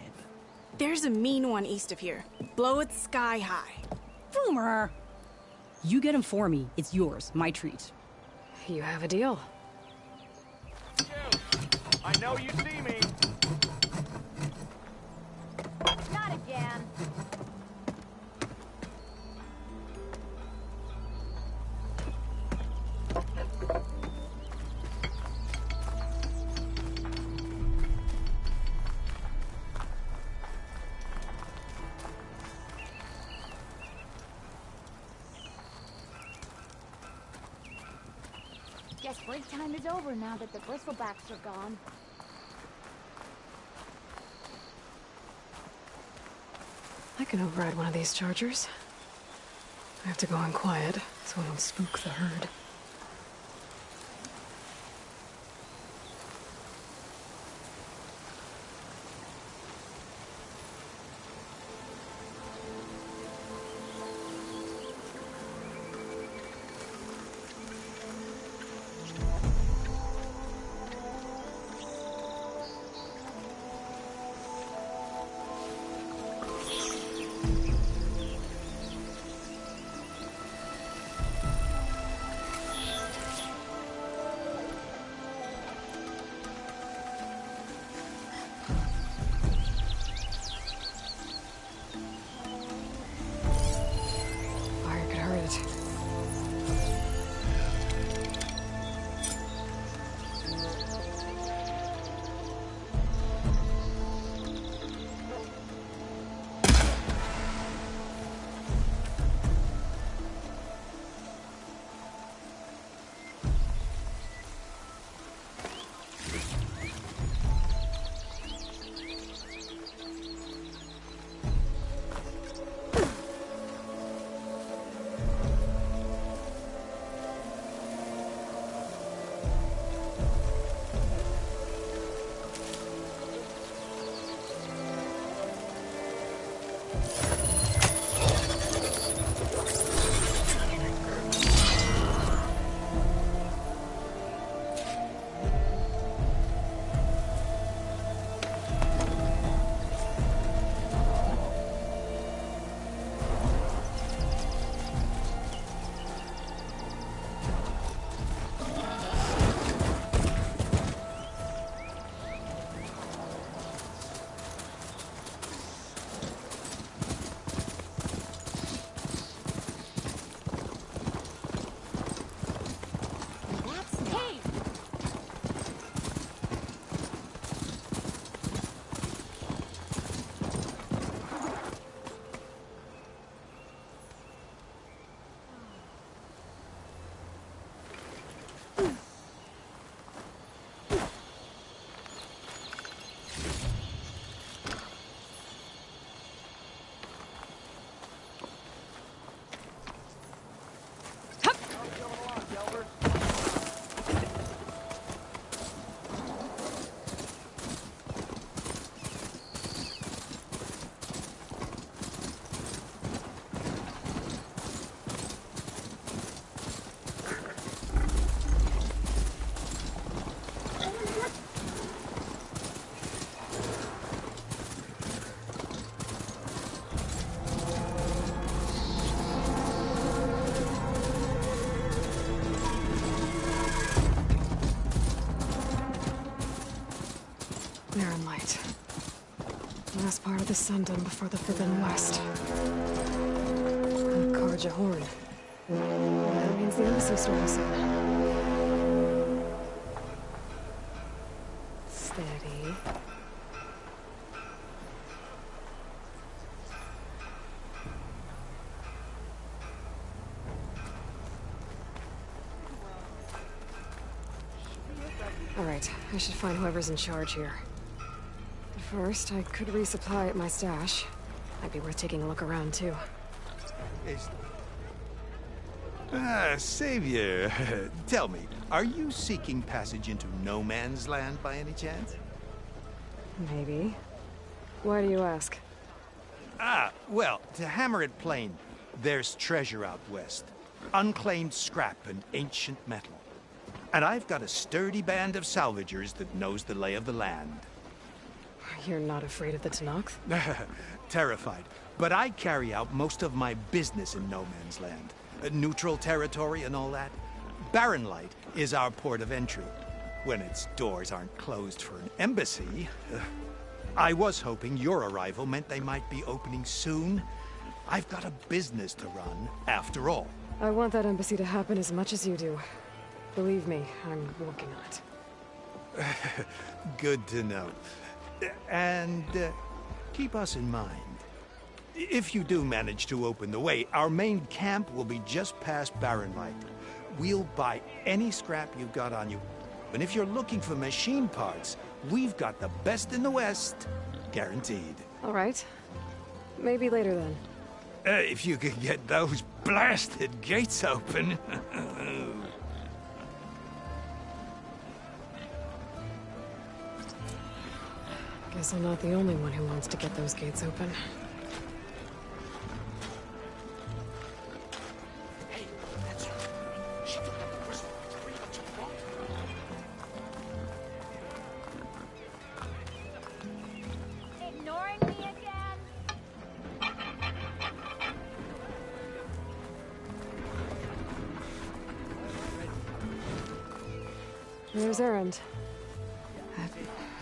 There's a mean one east of here. Blow it sky high. Boomer! You get him for me. It's yours. My treat. You have a deal. I know you see me. Not again. Guess break time is over now that the bristlebacks are gone. I can override one of these chargers. I have to go in quiet, so I don't spook the herd. Barren light. Last part of the Sundom before the Forbidden West. Karja Horn. That means the embassy store is in. Steady. All right, I should find whoever's in charge here. First, I could resupply at my stash. Might be worth taking a look around, too. Savior, tell me, are you seeking passage into no man's land by any chance? Maybe. Why do you ask? Well, to hammer it plain, there's treasure out west. Unclaimed scrap and ancient metal. And I've got a sturdy band of salvagers that knows the lay of the land. You're not afraid of the Tenakth? Terrified. But I carry out most of my business in no man's land. Neutral territory and all that. Barren Light is our port of entry. When its doors aren't closed for an embassy. I was hoping your arrival meant they might be opening soon. I've got a business to run, after all. I want that embassy to happen as much as you do. Believe me, I'm working on it. Good to know. And keep us in mind. If you do manage to open the way, our main camp will be just past Barren Light. We'll buy any scrap you've got on you. And if you're looking for machine parts, we've got the best in the West. Guaranteed. All right. Maybe later then. If you could get those blasted gates open. Guess I'm not the only one who wants to get those gates open. Ignoring me again? There's Erend.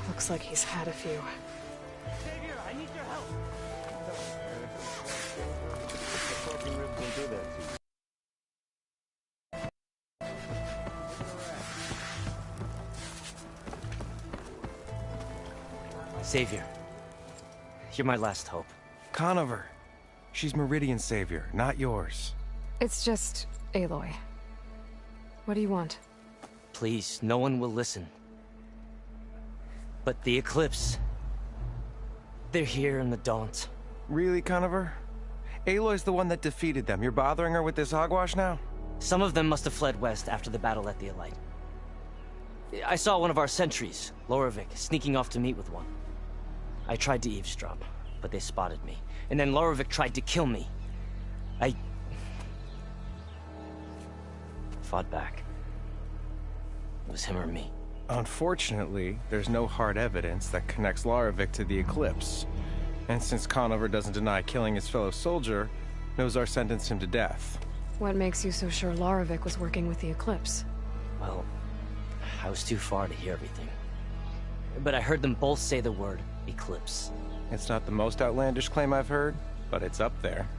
Looks like he's had a few. Savior, I need your help. Savior, you're my last hope. Conover. She's Meridian's savior, not yours. It's just Aloy. What do you want? Please, no one will listen. But the Eclipse... they're here in the Daunt. Really, Conover? Aloy's the one that defeated them. You're bothering her with this hogwash now? Some of them must have fled west after the battle at the Aloy. I saw one of our sentries, Lorevic, sneaking off to meet with one. I tried to eavesdrop, but they spotted me. And then Lorevic tried to kill me. I... fought back. It was him or me. Unfortunately, there's no hard evidence that connects Lorevic to the Eclipse. And since Conover doesn't deny killing his fellow soldier, Nozar sentenced him to death. What makes you so sure Lorevic was working with the Eclipse? Well, I was too far to hear everything. But I heard them both say the word Eclipse. It's not the most outlandish claim I've heard, but it's up there.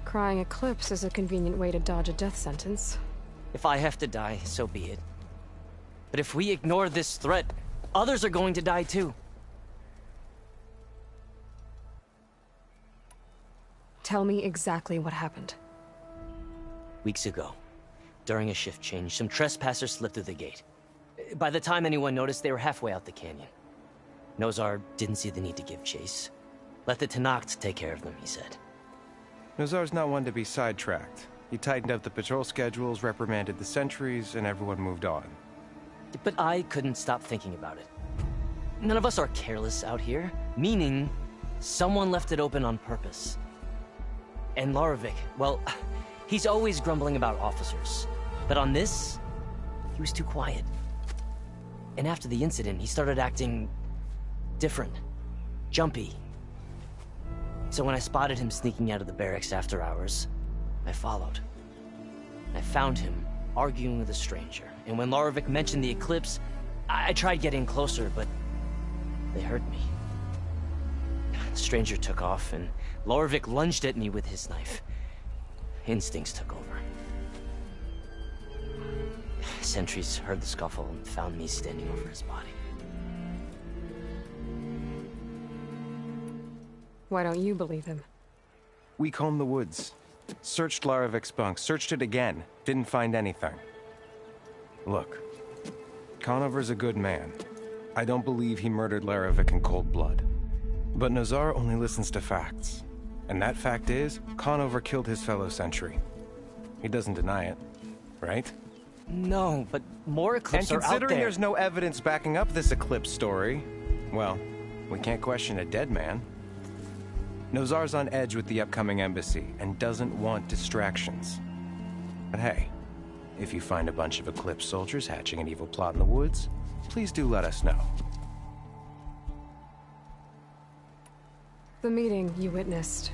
Crying Eclipse is a convenient way to dodge a death sentence. If I have to die, so be it. But if we ignore this threat, others are going to die too. Tell me exactly what happened. Weeks ago, during a shift change, some trespassers slipped through the gate. By the time anyone noticed, they were halfway out the canyon. Nozar didn't see the need to give chase. Let the Tenakth take care of them, he said. Nozar's not one to be sidetracked. He tightened up the patrol schedules, reprimanded the sentries, and everyone moved on. But I couldn't stop thinking about it. None of us are careless out here, meaning someone left it open on purpose. And Lorevic, well, he's always grumbling about officers. But on this, he was too quiet. And after the incident, he started acting different, jumpy. So when I spotted him sneaking out of the barracks after hours, I followed. I found him arguing with a stranger. And when Lorevic mentioned the Eclipse, I tried getting closer, but they heard me. The stranger took off, and Lorevic lunged at me with his knife. Instincts took over. Sentries heard the scuffle and found me standing over his body. Why don't you believe him? We combed the woods. Searched Larevic's bunk, searched it again. Didn't find anything. Look, Conover's a good man. I don't believe he murdered Larevic in cold blood. But Nozar only listens to facts. And that fact is, Conover killed his fellow sentry. He doesn't deny it, right? No, but more Eclipse are out there. And considering there's no evidence backing up this Eclipse story, well, we can't question a dead man. Nozar's on edge with the upcoming embassy and doesn't want distractions. But hey, if you find a bunch of Eclipse soldiers hatching an evil plot in the woods, please do let us know. The meeting you witnessed.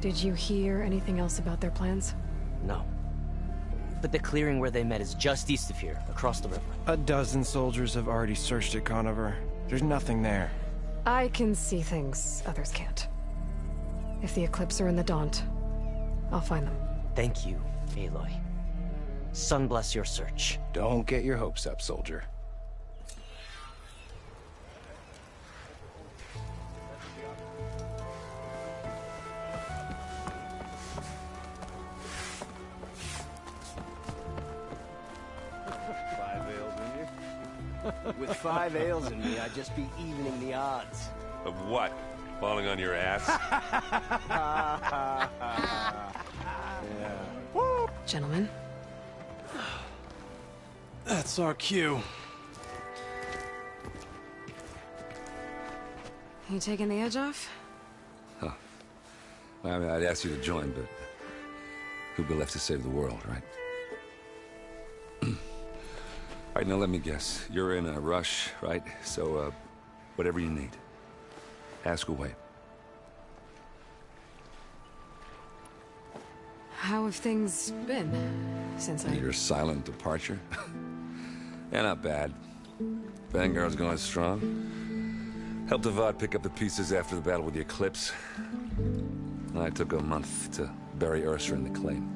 Did you hear anything else about their plans? No. But the clearing where they met is just east of here, across the river. A dozen soldiers have already searched it, Conover. There's nothing there. I can see things others can't. If the Eclipse are in the Daunt, I'll find them. Thank you, Aloy. Sun bless your search. Don't get your hopes up, soldier. With 5 ales in me, I'd just be evening the odds. Of what? Falling on your ass? Yeah. Gentlemen. That's our cue. You taking the edge off? Huh. I mean, I'd ask you to join, but who'd be left to save the world, right? All right, now let me guess. You're in a rush, right? So, whatever you need, ask away. How have things been since Your silent departure? Yeah, not bad. Vanguard's going strong. Helped Avad pick up the pieces after the battle with the Eclipse. I took a month to bury Ursa in the claim.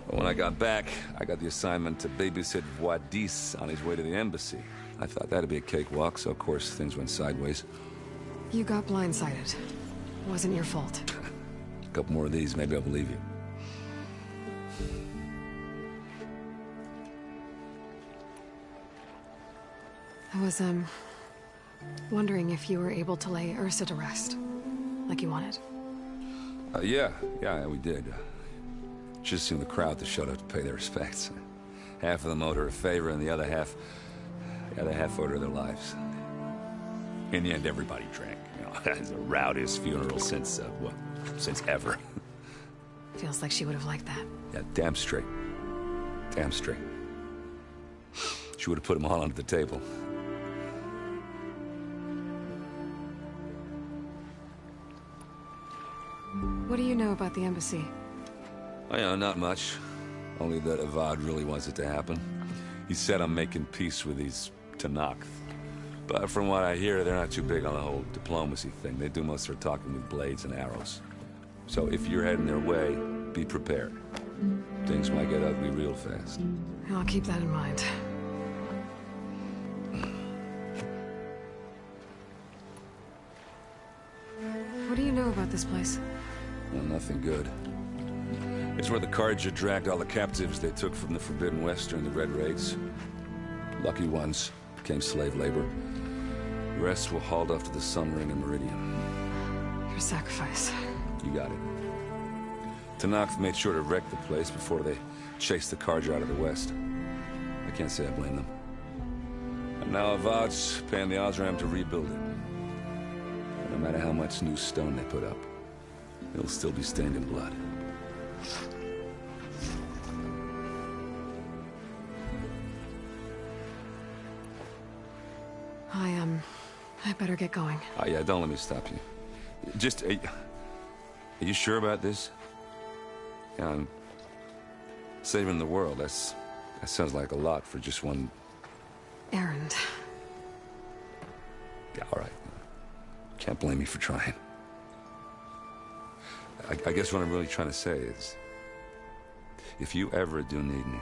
But when I got back, I got the assignment to babysit Wadis on his way to the embassy. I thought that'd be a cakewalk, so of course things went sideways. You got blindsided. Wasn't your fault. A couple more of these, maybe I'll believe you. I was, wondering if you were able to lay Ursa to rest, like you wanted. Yeah, we did. Just seemed the crowd to showed up to pay their respects. Half of them owed her a favor, and the other half owed her their lives. In the end, everybody drank. You know, it was the rowdiest funeral since ever. Feels like she would have liked that. Yeah, damn straight. Damn straight. She would have put them all under the table. What do you know about the embassy? Oh, yeah, not much. Only that Avad really wants it to happen. He said I'm making peace with these Tenakth. But from what I hear, they're not too big on the whole diplomacy thing. They do most of their talking with blades and arrows. So if you're heading their way, be prepared. Things might get ugly real fast. I'll keep that in mind. What do you know about this place? Well, nothing good. It's where the Carja dragged all the captives they took from the Forbidden West during the Red Raids. Lucky ones became slave labor. The rest were hauled off to the Sun Ring and Meridian. Your sacrifice. You got it. Tenakth made sure to wreck the place before they chased the Carja out of the West. I can't say I blame them. And now Avad's paying the Osram to rebuild it. And no matter how much new stone they put up, it'll still be stained in blood. I better get going. Oh, yeah, don't let me stop you. Just, are you sure about this? Yeah, I'm saving the world. That sounds like a lot for just one... errand. Yeah, all right. Can't blame me for trying. I guess what I'm really trying to say is, if you ever do need me...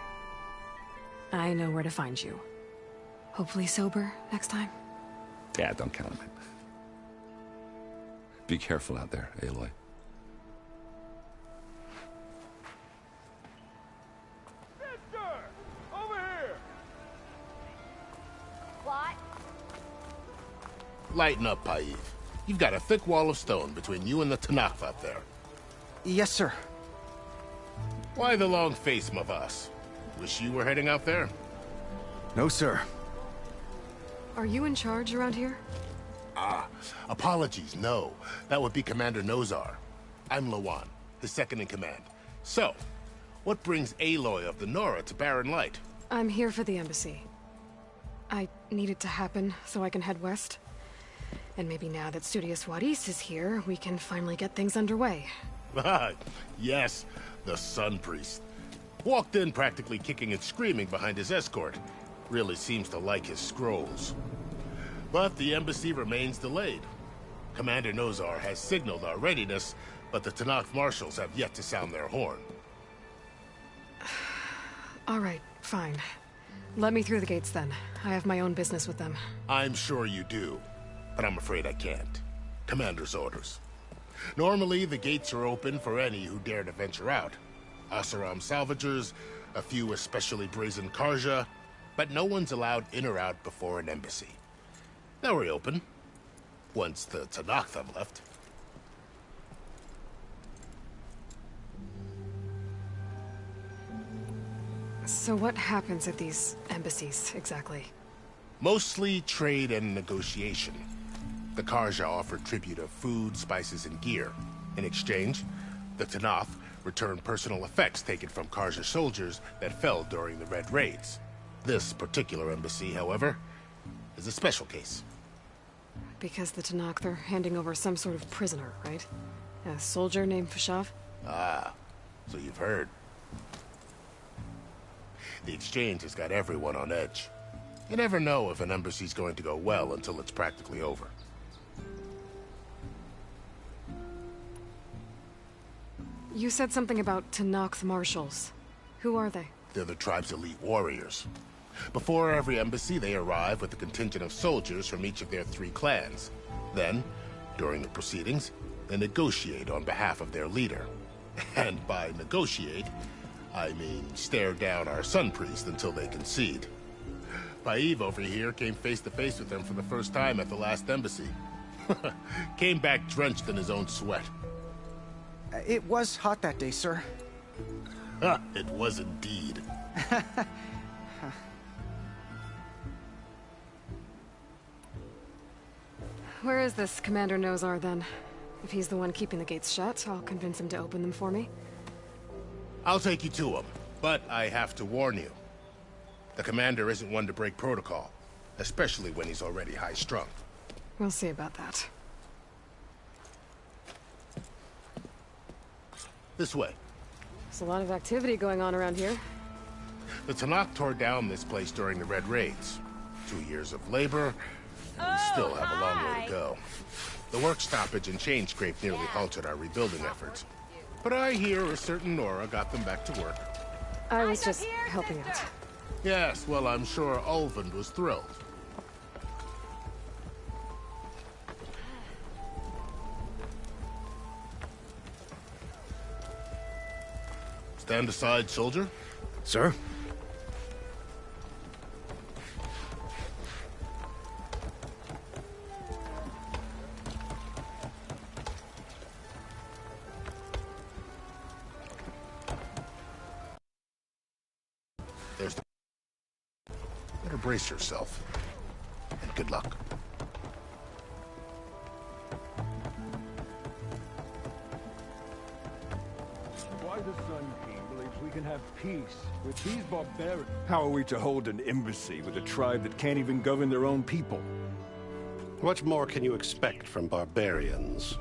I know where to find you. Hopefully sober next time. Yeah, don't count on it. Be careful out there, Aloy. Over here! What? Lighten up, Paiv. You've got a thick wall of stone between you and the Tenakth out there. Yes, sir. Why the long face, Mavas? Wish you were heading out there? No, sir. Are you in charge around here? Ah, apologies, no. That would be Commander Nozar. I'm Lawan, his second-in-command. So, what brings Aloy of the Nora to Barren Light? I'm here for the embassy. I need it to happen so I can head west. And maybe now that Studious Wadis is here, we can finally get things underway. Ah, yes, the Sun Priest. Walked in practically kicking and screaming behind his escort. Really seems to like his scrolls. But the embassy remains delayed. Commander Nozar has signaled our readiness, but the Tenakth marshals have yet to sound their horn. All right, fine. Let me through the gates then. I have my own business with them. I'm sure you do, but I'm afraid I can't. Commander's orders. Normally, the gates are open for any who dare to venture out. Asaram salvagers, a few especially brazen Karja, but no one's allowed in or out before an embassy. They'll reopen once the Tanakh have left. So what happens at these embassies, exactly? Mostly trade and negotiation. The Karja offer tribute of food, spices, and gear. In exchange, the Tanakh return personal effects taken from Karja soldiers that fell during the Red Raids. This particular embassy, however, is a special case. Because the Tanakh are handing over some sort of prisoner, right? A soldier named Fashav? Ah, so you've heard. The exchange has got everyone on edge. You never know if an embassy's going to go well until it's practically over. You said something about Tanakh marshals. Who are they? They're the tribe's elite warriors. Before every embassy, they arrive with a contingent of soldiers from each of their 3 clans. Then, during the proceedings, they negotiate on behalf of their leader. And by negotiate, I mean stare down our Sun Priest until they concede. Paiv over here came face to face with them for the first time at the last embassy. Came back drenched in his own sweat. It was hot that day, sir. It was indeed. Where is this Commander Nozar, then? If he's the one keeping the gates shut, I'll convince him to open them for me. I'll take you to him, but I have to warn you. The commander isn't one to break protocol, especially when he's already high-strung. We'll see about that. This way. There's a lot of activity going on around here. The Tanakh tore down this place during the Red Raids. 2 years of labor, we still have a long way to go. The work stoppage and chain scrape nearly halted our rebuilding efforts. But I hear a certain Nora got them back to work. I was just helping out. Yes, well, I'm sure Ulvund was thrilled. Stand aside, soldier. Sir? There's the... Better brace yourself. And good luck. Why the Sun King believes we can have peace with these barbarians? How are we to hold an embassy with a tribe that can't even govern their own people? What more can you expect from barbarians?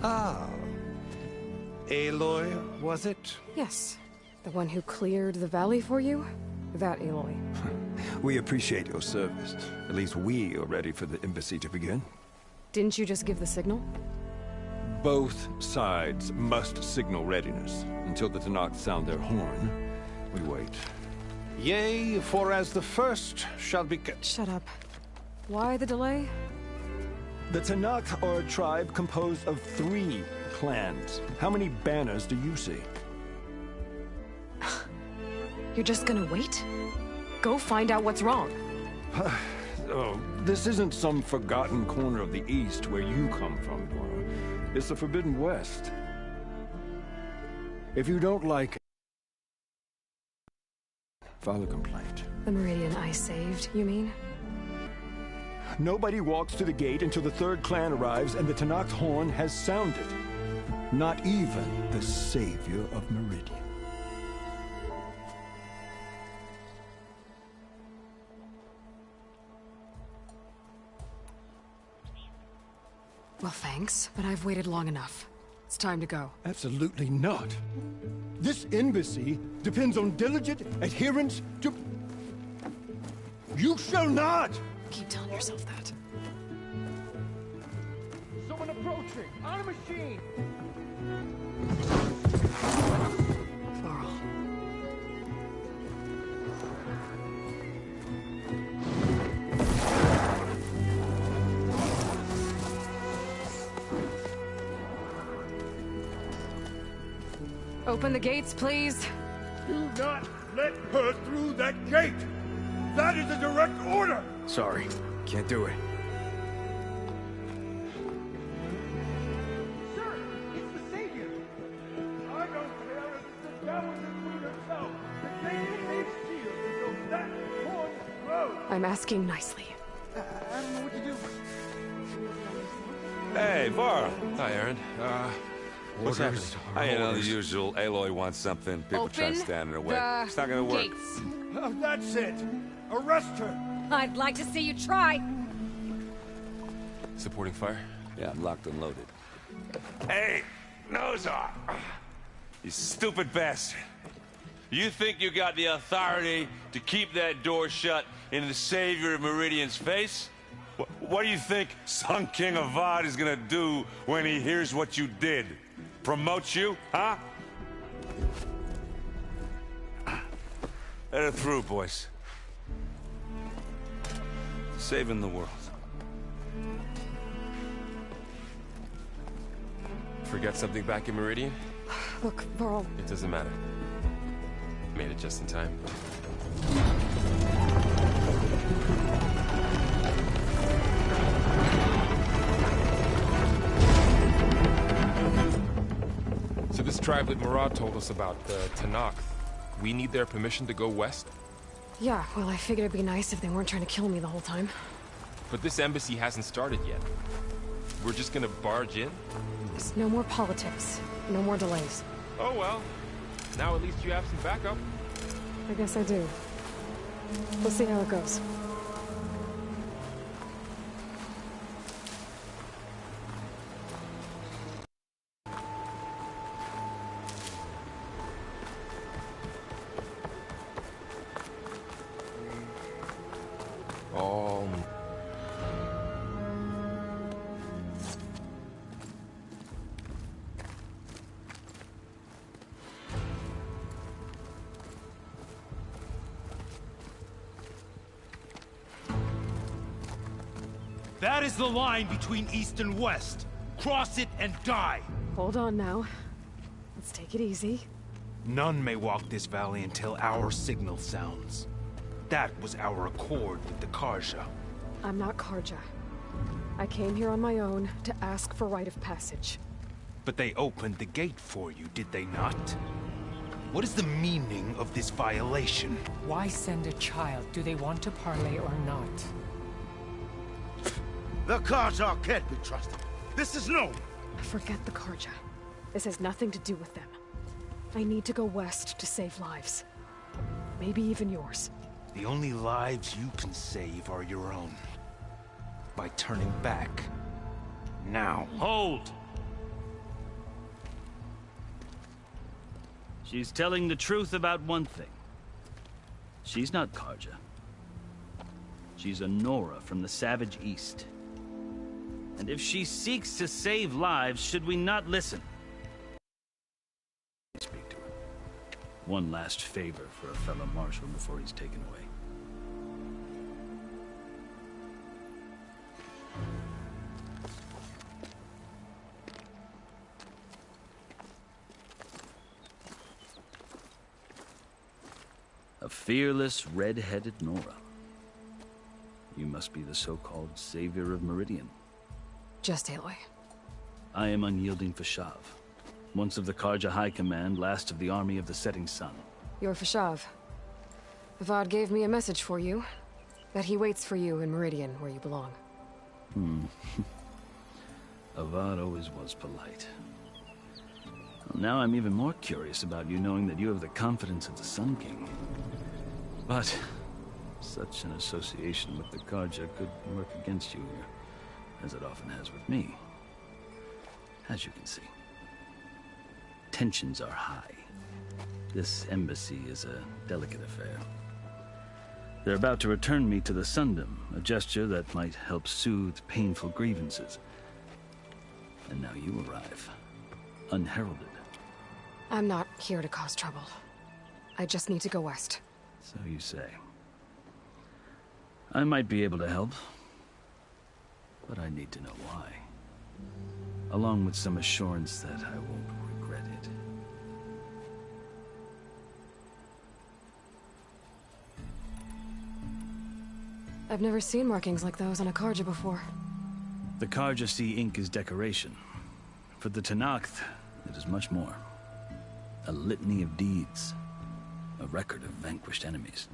Ah. Aloy, was it? Yes. The one who cleared the valley for you? That Aloy. We appreciate your service. At least we are ready for the embassy to begin. Didn't you just give the signal? Both sides must signal readiness. Until the Tanakh sound their horn, we wait. Yea, for as the first shall be... Shut up. Why the delay? The Tanakh are a tribe composed of 3 clans. How many banners do you see? You're just gonna wait? Go find out what's wrong. Oh, this isn't some forgotten corner of the East where you come from, Nora. It's the Forbidden West. If you don't like it, file a complaint. The Meridian I saved, you mean? Nobody walks to the gate until the 3rd clan arrives and the Tanakh's horn has sounded. Not even the savior of Meridian. Well, thanks, but I've waited long enough. It's time to go. Absolutely not. This embassy depends on diligent adherence to... You shall not! Keep telling yourself that. Someone approaching! On a machine! Floral. Open the gates, please. Do not let her through that gate! That is a direct order! Sorry, can't do it. Sir, it's the Savior! I don't care if it's the Dowager Queen herself! The gate is sealed until that horn grows! I'm asking nicely. I don't know what to do. Hey, Var. Hi, Aaron. What's happening? You know, the usual. Aloy wants something. People try to stand in her way. It's not gonna work. That's it! Arrest her! I'd like to see you try. Supporting fire? Yeah, I'm locked and loaded. Hey, Nozar! You stupid bastard! You think you got the authority to keep that door shut in the Savior of Meridian's face? What do you think Sun King Avad is gonna do when he hears what you did? Promote you, huh? Let her through, boys. Saving the world. Forget something back in Meridian? Look, Varl. It doesn't matter. Made it just in time. So this tribe that Murad told us about, the Tanakh, we need their permission to go west? Yeah, well, I figured it'd be nice if they weren't trying to kill me the whole time. But this embassy hasn't started yet. We're just gonna barge in? There's no more politics. No more delays. Oh well. Now at least you have some backup. I guess I do. We'll see how it goes. That is the line between East and West. Cross it and die. Hold on now. Let's take it easy. None may walk this valley until our signal sounds. That was our accord with the Karja. I'm not Karja. I came here on my own to ask for rite of passage. But they opened the gate for you, did they not? What is the meaning of this violation? Why send a child? Do they want to parley or not? The Karja can't be trusted. This is known. Forget the Karja. This has nothing to do with them. I need to go west to save lives. Maybe even yours. The only lives you can save are your own. By turning back. Now. Hold! She's telling the truth about one thing. She's not Karja. She's a Nora from the Savage East. And if she seeks to save lives, should we not listen? Speak to her. One last favor for a fellow marshal before he's taken away. A fearless, red-headed Nora. You must be the so-called Savior of Meridian. Just Aloy. I am Unyielding Fashav. Once of the Karja High Command, last of the Army of the Setting Sun. You're Fashav. Avad gave me a message for you. That he waits for you in Meridian, where you belong. Avad always was polite. Well, now I'm even more curious about you knowing that you have the confidence of the Sun King. But such an association with the Karja could work against you here, as it often has with me. As you can see, tensions are high. This embassy is a delicate affair. They're about to return me to the Sundom, a gesture that might help soothe painful grievances. And now you arrive, unheralded. I'm not here to cause trouble. I just need to go west. So you say. I might be able to help, but I need to know why. Along with some assurance that I won't regret it. I've never seen markings like those on a Karja before. The Karja see ink as decoration. For the Tenakth, it is much more. A litany of deeds. A record of vanquished enemies.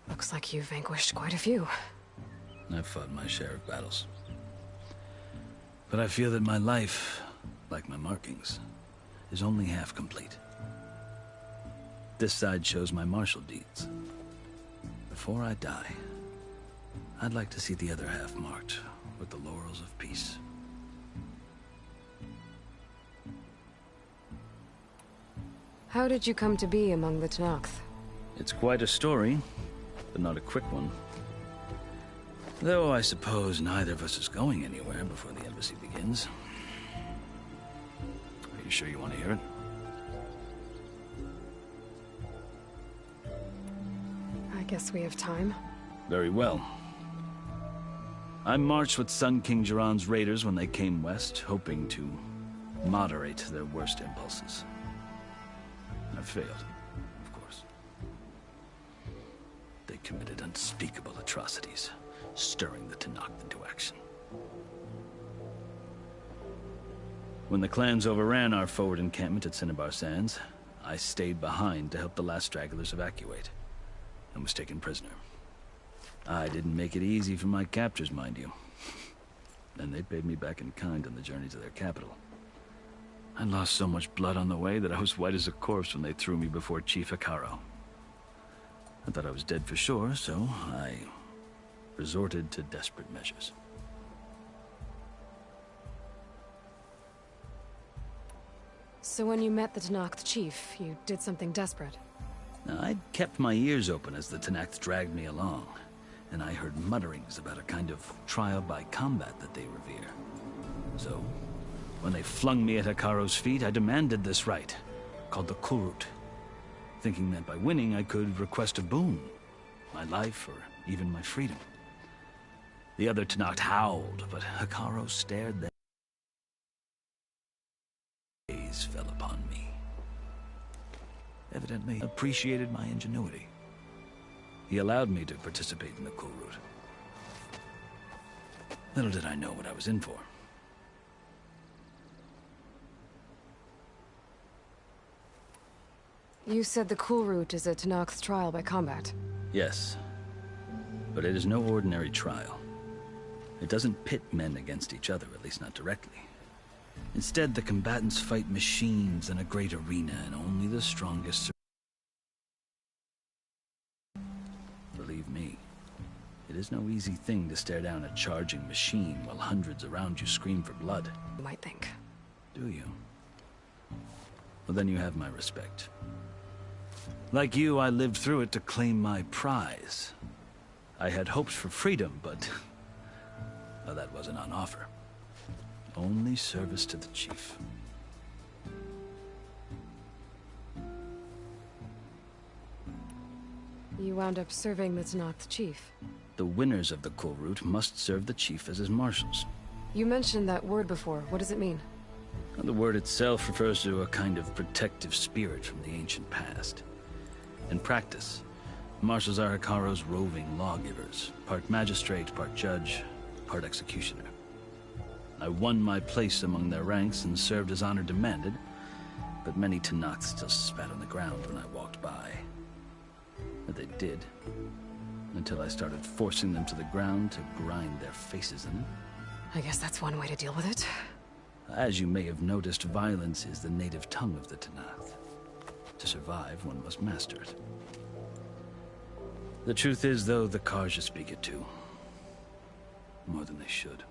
Looks like you've vanquished quite a few. I've fought my share of battles. But I feel that my life, like my markings, is only half complete. This side shows my martial deeds. Before I die, I'd like to see the other half marked with the laurels of peace. How did you come to be among the Tenakth? It's quite a story, but not a quick one. Though I suppose neither of us is going anywhere before the embassy begins. Are you sure you want to hear it? I guess we have time. Very well. I marched with Sun King Jiran's raiders when they came west, hoping to moderate their worst impulses. I failed, of course. They committed unspeakable atrocities, stirring the Tenakth into action. When the clans overran our forward encampment at Cinnabar Sands, I stayed behind to help the last stragglers evacuate, and was taken prisoner. I didn't make it easy for my captors, mind you. And they paid me back in kind on the journey to their capital. I lost so much blood on the way that I was white as a corpse when they threw me before Chief Hikaro. I thought I was dead for sure, so I resorted to desperate measures. So when you met the Tenakth chief, you did something desperate? Now, I'd kept my ears open as the Tenakth dragged me along, and I heard mutterings about a kind of trial by combat that they revere. So, when they flung me at Hikaro's feet, I demanded this right, called the Kulrut, thinking that by winning I could request a boon, my life or even my freedom. The other Tenakth howled, but Hikaro stared their gaze fell upon me. Evidently appreciated my ingenuity. He allowed me to participate in the Kulrut. Little did I know what I was in for. You said the Kulrut is a Tenakth trial by combat. Yes, but it is no ordinary trial. It doesn't pit men against each other, at least not directly. Instead, the combatants fight machines in a great arena, and only the strongest Believe me, it is no easy thing to stare down a charging machine while hundreds around you scream for blood. You might think. Do you? Well, then you have my respect. Like you, I lived through it to claim my prize. I had hopes for freedom, but well, that wasn't on offer. Only service to the chief. You wound up serving the Tenakth chief. The winners of the Kulrut must serve the chief as his marshals. You mentioned that word before. What does it mean? The word itself refers to a kind of protective spirit from the ancient past. In practice, marshals are Hikaro's roving lawgivers, part magistrate, part judge, part executioner. I won my place among their ranks and served as honor demanded, but many Tenakth still spat on the ground when I walked by. But they did, until I started forcing them to the ground to grind their faces in it. I guess that's one way to deal with it. As you may have noticed, violence is the native tongue of the Tenakth. To survive, one must master it. The truth is, though, the Karja speak it too. More than they should.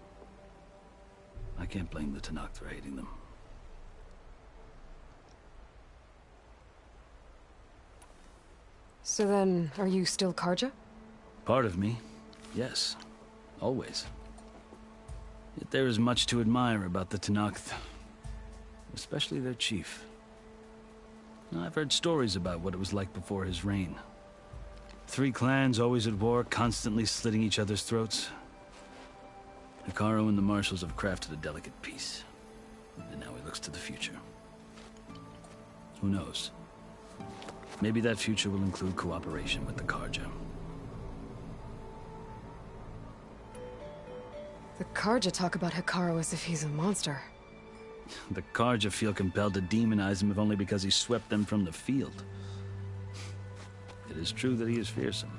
I can't blame the Tenakth for hating them. So then, are you still Karja? Part of me, yes. Always. Yet there is much to admire about the Tenakth. Especially their chief. I've heard stories about what it was like before his reign. 3 clans always at war, constantly slitting each other's throats. Hikaro and the marshals have crafted a delicate peace. And now he looks to the future. Who knows? Maybe that future will include cooperation with the Karja. The Karja talk about Hekarro as if he's a monster. The Karja feel compelled to demonize him if only because he swept them from the field. It is true that he is fearsome.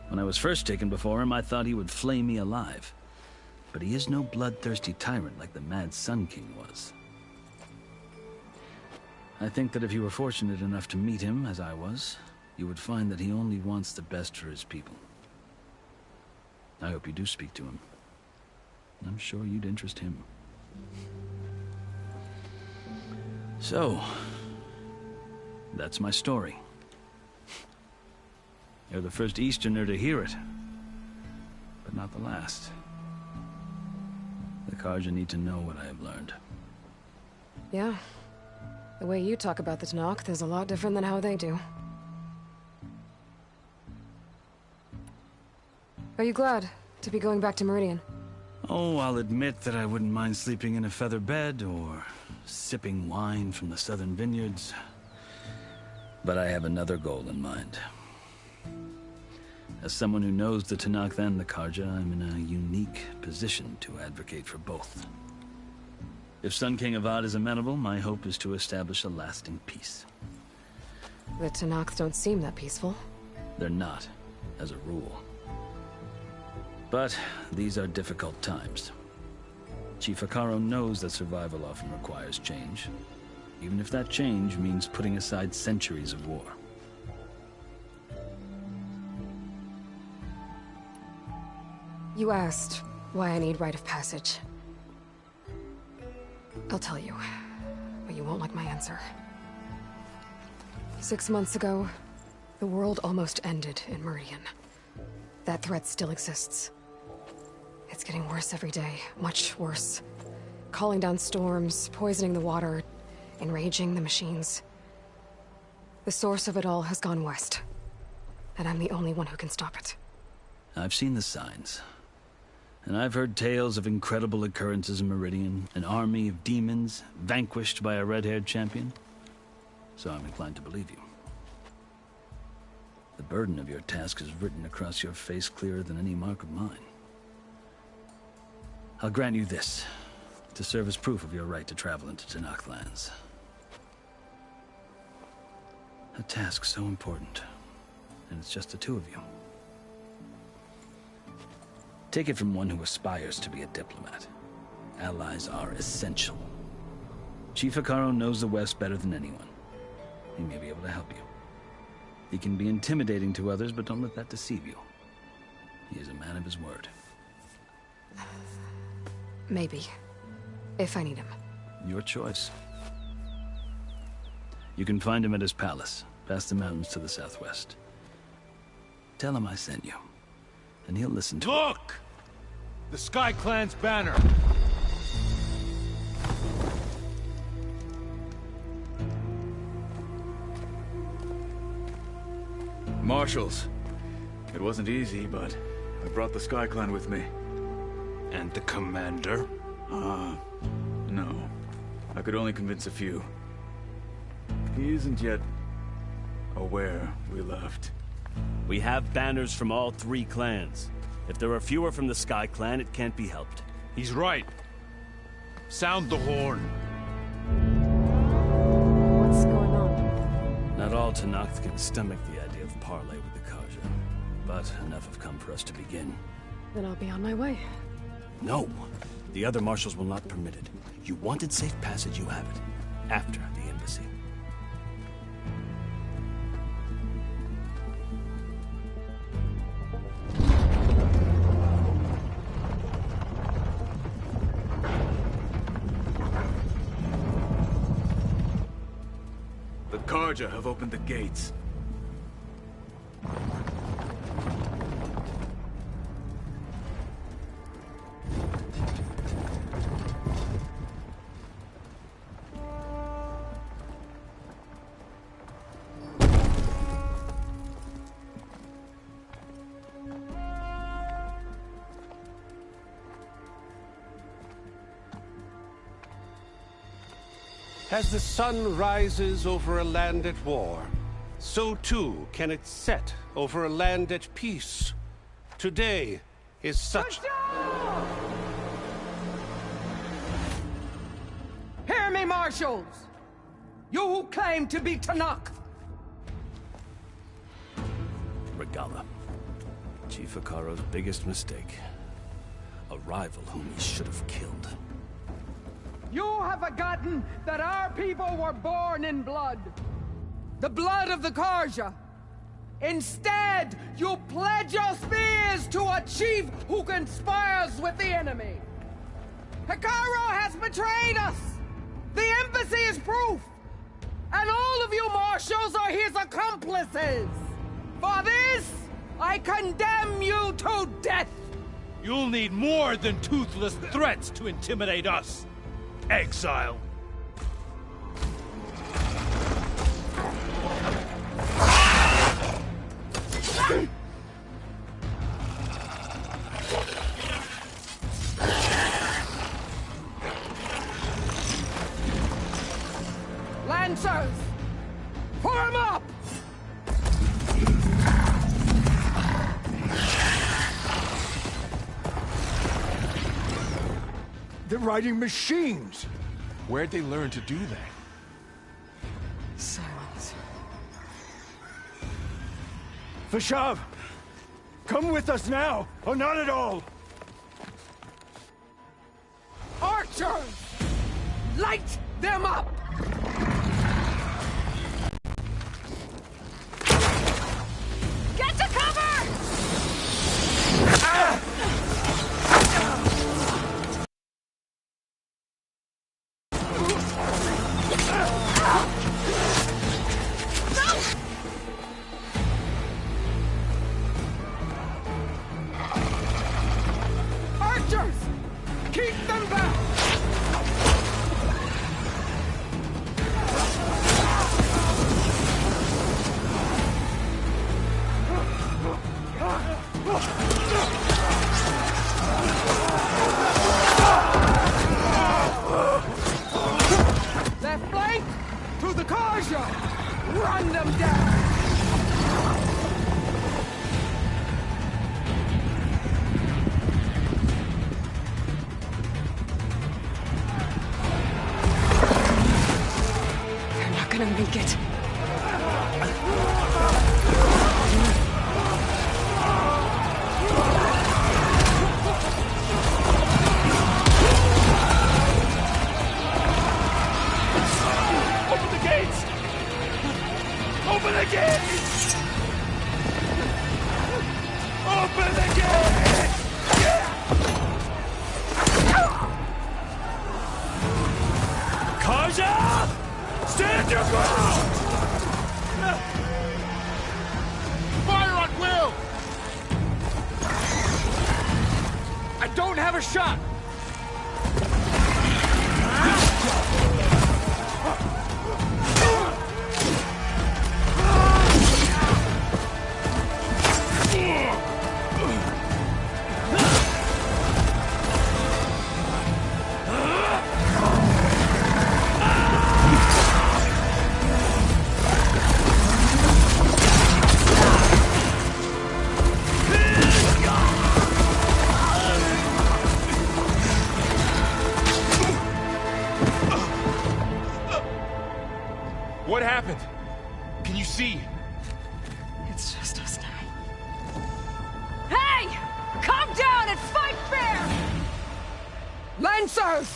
When I was first taken before him, I thought he would flay me alive. But he is no bloodthirsty tyrant like the Mad Sun King was. I think that if you were fortunate enough to meet him, as I was, you would find that he only wants the best for his people. I hope you do speak to him. I'm sure you'd interest him. So, that's my story. You're the first Easterner to hear it, but not the last. The Karja need to know what I have learned. Yeah. The way you talk about the Tanakh is a lot different than how they do. Are you glad to be going back to Meridian? Oh, I'll admit that I wouldn't mind sleeping in a feather bed or sipping wine from the southern vineyards. But I have another goal in mind. As someone who knows the Tanakh and the Karja, I'm in a unique position to advocate for both. If Sun King Avad is amenable, my hope is to establish a lasting peace. The Tanakh don't seem that peaceful. They're not, as a rule. But these are difficult times. Chief Hekarro knows that survival often requires change, even if that change means putting aside centuries of war. You asked why I need rite of passage. I'll tell you, but you won't like my answer. 6 months ago, the world almost ended in Meridian. That threat still exists. It's getting worse every day, much worse. Calling down storms, poisoning the water, enraging the machines. The source of it all has gone west, and I'm the only one who can stop it. I've seen the signs. And I've heard tales of incredible occurrences in Meridian, an army of demons vanquished by a red-haired champion. So I'm inclined to believe you. The burden of your task is written across your face clearer than any mark of mine. I'll grant you this, to serve as proof of your right to travel into Tanakh lands. A task so important, and it's just the two of you. Take it from one who aspires to be a diplomat. Allies are essential. Chief Hekarro knows the West better than anyone. He may be able to help you. He can be intimidating to others, but don't let that deceive you. He is a man of his word. Maybe. If I need him. Your choice. You can find him at his palace, past the mountains to the southwest. Tell him I sent you, and he'll listen to Look! The Sky Clan's banner! Marshals. It wasn't easy, but I brought the Sky Clan with me. And the commander? No. I could only convince a few. He isn't yet aware we left. We have banners from all 3 clans. If there are fewer from the Sky Clan, it can't be helped. He's right. Sound the horn. What's going on? Not all Tanakh can stomach the idea of parley with the Karja, but enough have come for us to begin. Then I'll be on my way. No. The other marshals will not permit it. You wanted safe passage, you have it. After the embassy. The Karja have opened the gates. As the sun rises over a land at war, so too can it set over a land at peace. Today is such... Say, Marshals! You who claim to be Tanakh! Regala. Chief Hikaro's biggest mistake. A rival whom he should have killed. You have forgotten that our people were born in blood. The blood of the Karja. Instead, you pledge your spears to a chief who conspires with the enemy. Hikaro has betrayed us! The embassy is proof! And all of you marshals are his accomplices! For this, I condemn you to death! You'll need more than toothless threats to intimidate us, exile. Lancers! Form up! They're riding machines! Where'd they learn to do that? Silence. Vashav! Come with us now, or not at all! Archers! Light them up! Get to cover! Archers! Keep them back! Left flank! To the Karja! Run them down! They're not gonna make it. Open the gates! Open the gates! Open the gates! Karja! Stand your ground! Fire on will! I don't have a shot! What happened? Can you see? It's just us now. Hey! Calm down and fight fair! Lancers!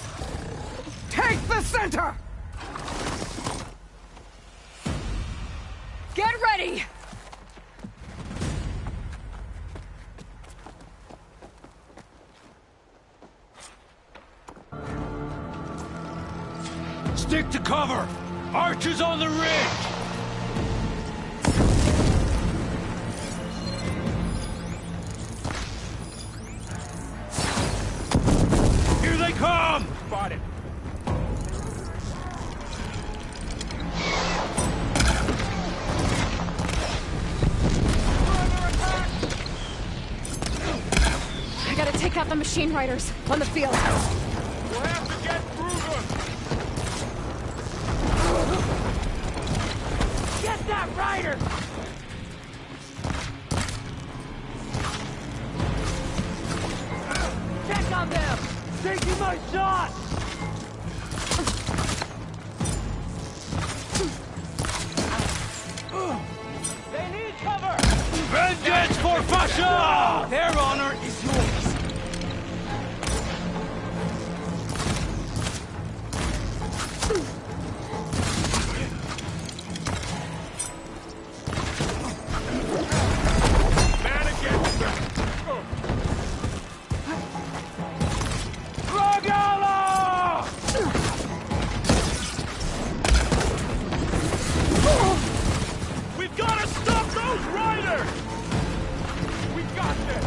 Take the center! Get ready! Stick to cover! Archers on the ridge! Here they come! Spotted. I gotta take out the machine riders on the field. We'll have to get through them! Get that rider! Check on them! Taking my shot! Their honor is yours. We've got to stop those riders! We got this!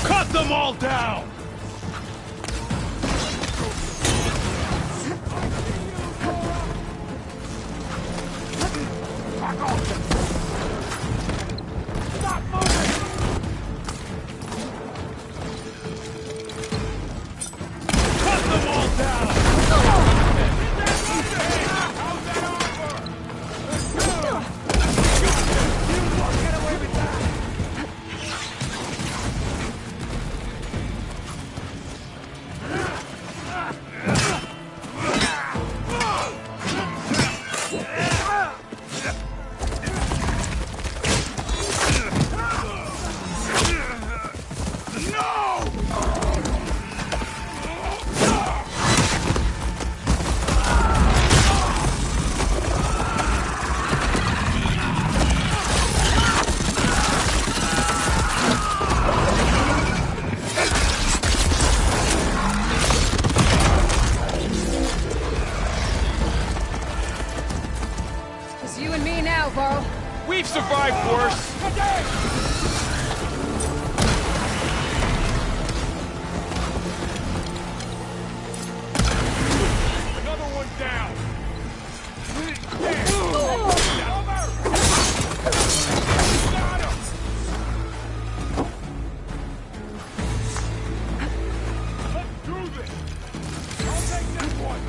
Cut them all down! Back off! Stop moving! Cut them all down! It's you and me now, Varl. We've survived worse. Another one down! Got him! Let's do this! I'll take this one!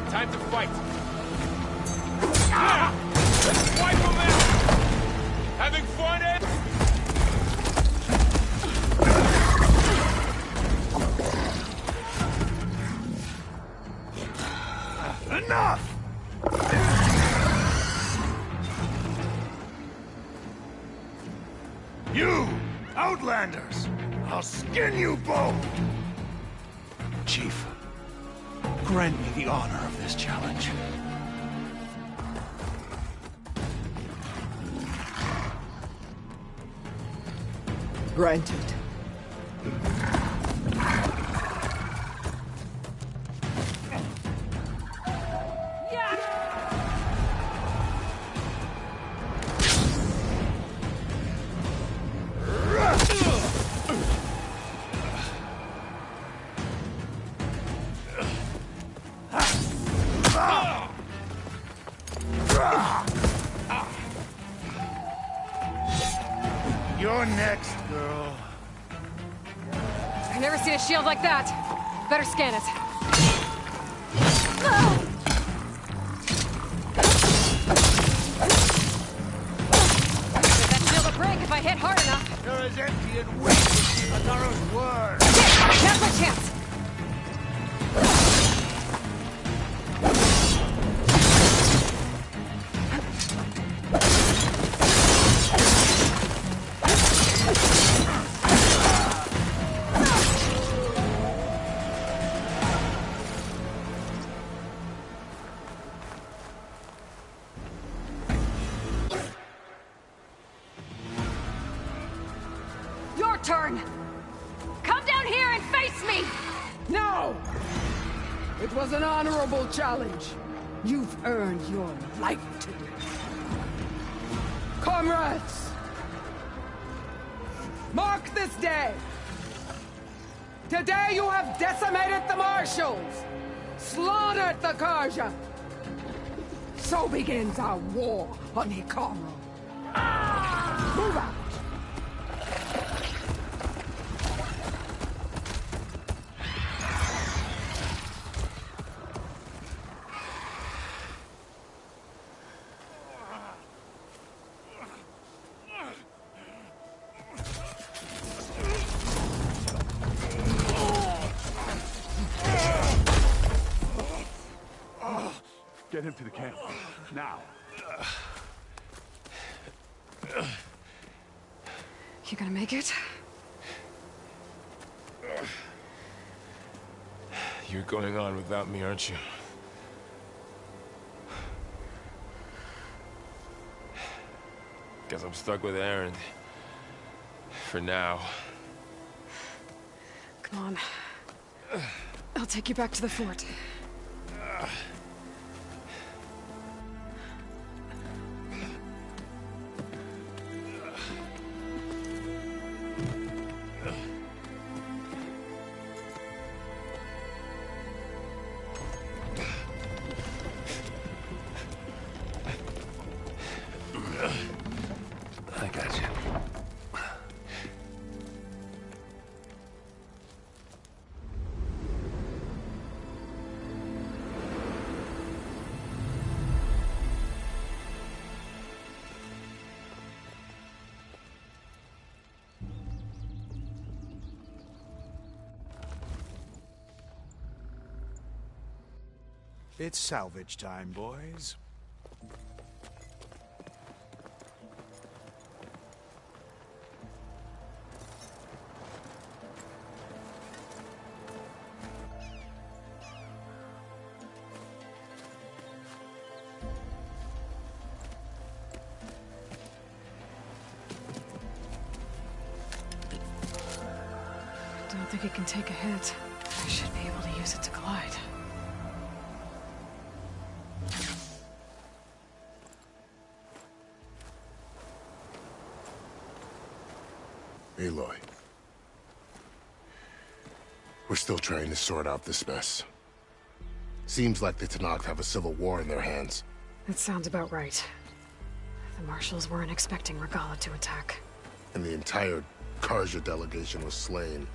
Time to fight. Ah! Let's wipe them out. Having fun, Ed? Enough! You, Outlanders! I'll skin you both! Chief, grant me the honor of this challenge. Granted. next, girl? I've never seen a shield like that. Better scan it. Get that shield will break if I hit hard enough. You're as empty and weak as Ataro's word. Now's my chance. Turn! Come down here and face me! No! It was an honorable challenge. You've earned your life today. Comrades! Mark this day! Today you have decimated the Marshals! Slaughtered the Karja! So begins our war on Hikaru. Move out! Get him to the camp. Now. You gonna make it? You're going on without me, aren't you? Guess I'm stuck with Aaron. For now. Come on. I'll take you back to the fort. I got you. It's salvage time, boys. Don't think it can take a hit. I should be able to use it to glide. Aloy. We're still trying to sort out this mess. Seems like the Tenakth have a civil war in their hands. That sounds about right. The Marshals weren't expecting Regalla to attack. And the entire Karja delegation was slain.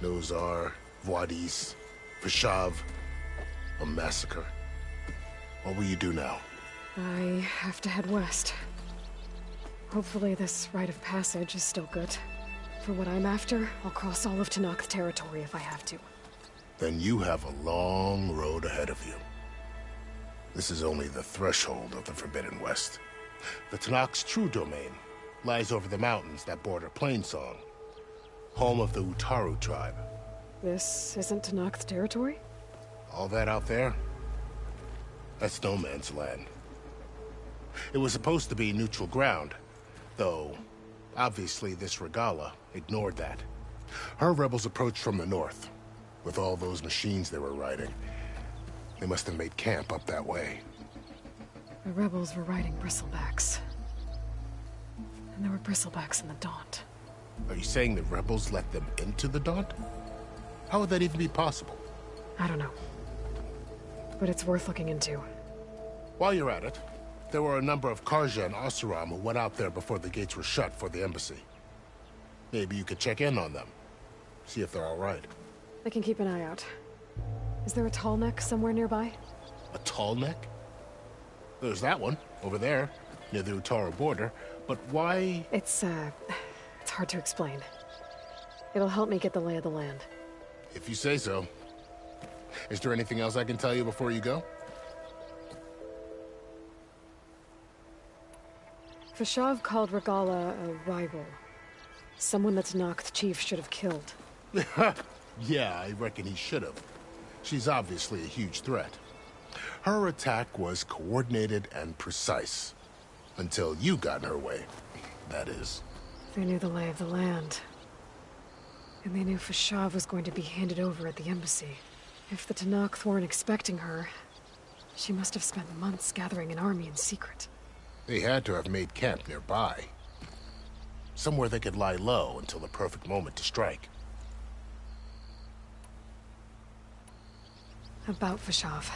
Nozar, Voidis, Vashav. A massacre. What will you do now? I have to head west. Hopefully this rite of passage is still good. For what I'm after, I'll cross all of Tenakth territory if I have to. Then you have a long road ahead of you. This is only the threshold of the Forbidden West. The Tenakth's true domain lies over the mountains that border Plainsong, home of the Utaru tribe. This isn't Tenakth territory? All that out there? That's no man's land. It was supposed to be neutral ground, though obviously this Regalla ignored that. Her rebels approached from the north. With all those machines they were riding, they must have made camp up that way. The rebels were riding bristlebacks. And there were bristlebacks in the Daunt. Are you saying the rebels let them into the Daunt? How would that even be possible? I don't know. But it's worth looking into. While you're at it, there were a number of Karja and Oseram who went out there before the gates were shut for the embassy. Maybe you could check in on them. See if they're all right. I can keep an eye out. Is there a tall neck somewhere nearby? A tall neck? There's that one, over there, near the Utaru border. But why... It's hard to explain. It'll help me get the lay of the land. If you say so. Is there anything else I can tell you before you go? Fashav called Regala a rival. Someone that Noct Chief should have killed. Yeah, I reckon he should have. She's obviously a huge threat. Her attack was coordinated and precise. Until you got in her way, that is. They knew the lay of the land. And they knew Fashav was going to be handed over at the embassy. If the Tenakth weren't expecting her, she must have spent months gathering an army in secret. They had to have made camp nearby. Somewhere they could lie low until the perfect moment to strike. About Fashav.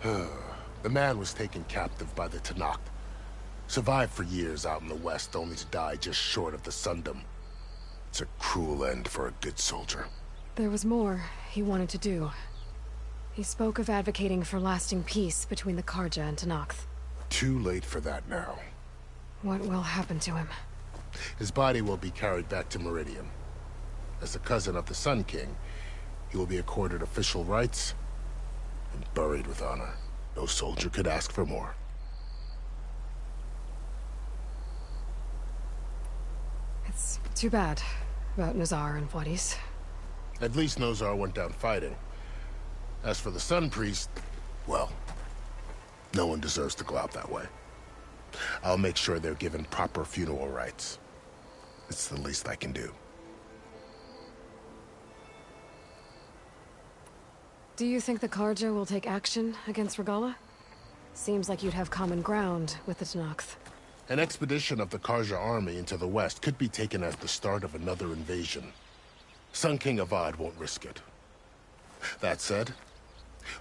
The man was taken captive by the Tenakth. Survived for years out in the west, only to die just short of the Sundom. It's a cruel end for a good soldier. There was more he wanted to do. He spoke of advocating for lasting peace between the Karja and Tenakth. Too late for that now. What will happen to him? His body will be carried back to Meridian. As a cousin of the Sun King, he will be accorded official rights and buried with honor. No soldier could ask for more. It's too bad about Nazar and Wadis. At least Nozar went down fighting. As for the Sun Priest, well, no one deserves to go out that way. I'll make sure they're given proper funeral rites. It's the least I can do. Do you think the Karja will take action against Regala? Seems like you'd have common ground with the Tenakth. An expedition of the Karja army into the west could be taken as the start of another invasion. Sun King Avad won't risk it. That said,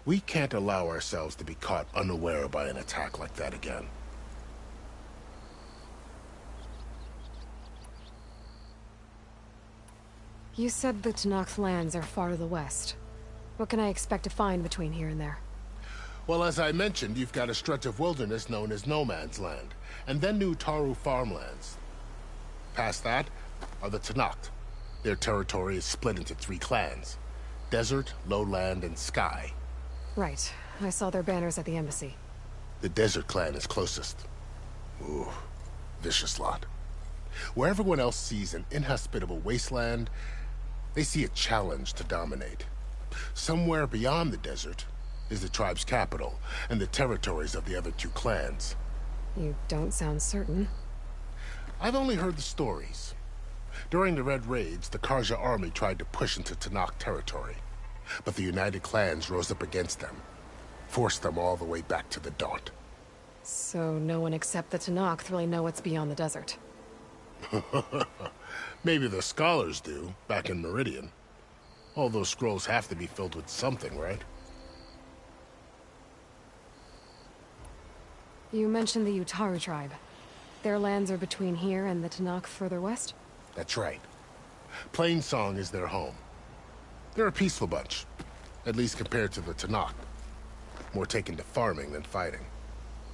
we can't allow ourselves to be caught unaware by an attack like that again. You said the Tenakth lands are far to the west. What can I expect to find between here and there? Well, as I mentioned, you've got a stretch of wilderness known as No Man's Land, and then New Taru farmlands. Past that are the Tenakth. Their territory is split into 3 clans: Desert, Lowland, and Sky. Right. I saw their banners at the embassy. The Desert clan is closest. Ooh, vicious lot. Where everyone else sees an inhospitable wasteland, they see a challenge to dominate. Somewhere beyond the desert is the tribe's capital and the territories of the other 2 clans. You don't sound certain. I've only heard the stories. During the Red Raids, the Karja army tried to push into Tenakth territory, but the United Clans rose up against them, forced them all the way back to the Daunt. So no one except the Tenakth really know what's beyond the desert. Maybe the scholars do, back in Meridian. All those scrolls have to be filled with something, right? You mentioned the Utaru tribe. Their lands are between here and the Tenakth further west? That's right. Plainsong is their home. They're a peaceful bunch, at least compared to the Tenakth. More taken to farming than fighting.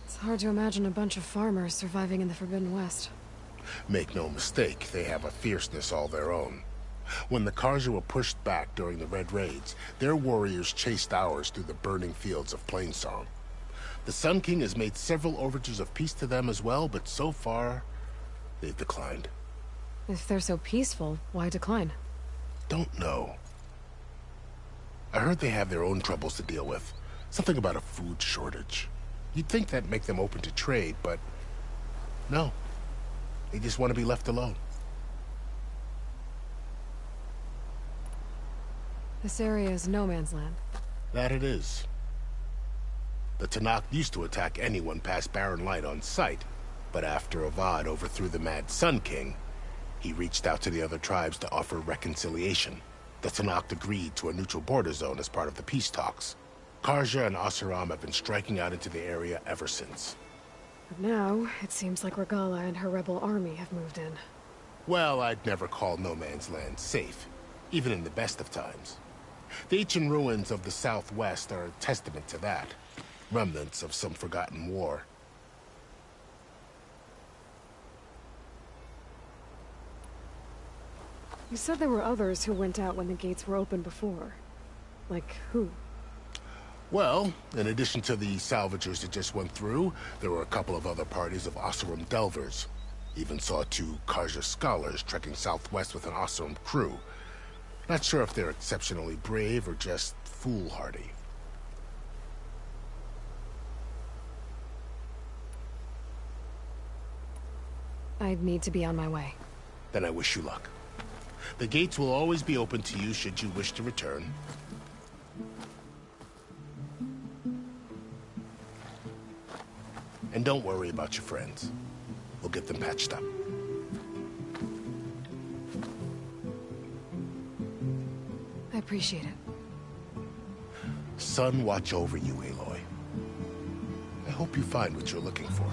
It's hard to imagine a bunch of farmers surviving in the Forbidden West. Make no mistake, they have a fierceness all their own. When the Karja were pushed back during the Red Raids, their warriors chased ours through the burning fields of Plainsong. The Sun King has made several overtures of peace to them as well, but so far, they've declined. If they're so peaceful, why decline? Don't know. I heard they have their own troubles to deal with. Something about a food shortage. You'd think that'd make them open to trade, but no. They just want to be left alone. This area is no man's land. That it is. The Tenakth used to attack anyone past Barren Light on sight, but after Avad overthrew the Mad Sun King, he reached out to the other tribes to offer reconciliation. The Tenakth agreed to a neutral border zone as part of the peace talks. Karja and Asuram have been striking out into the area ever since. But now, it seems like Regala and her rebel army have moved in. Well, I'd never call No Man's Land safe, even in the best of times. The ancient ruins of the Southwest are a testament to that. Remnants of some forgotten war. You said there were others who went out when the gates were open before. Like who? Well, in addition to the salvagers that just went through, there were a couple of other parties of Oseram delvers. Even saw 2 Karja scholars trekking southwest with an Oseram crew. Not sure if they're exceptionally brave or just foolhardy. I'd need to be on my way. Then I wish you luck. The gates will always be open to you should you wish to return. And don't worry about your friends. We'll get them patched up. I appreciate it. Sun watch over you, Aloy. I hope you find what you're looking for.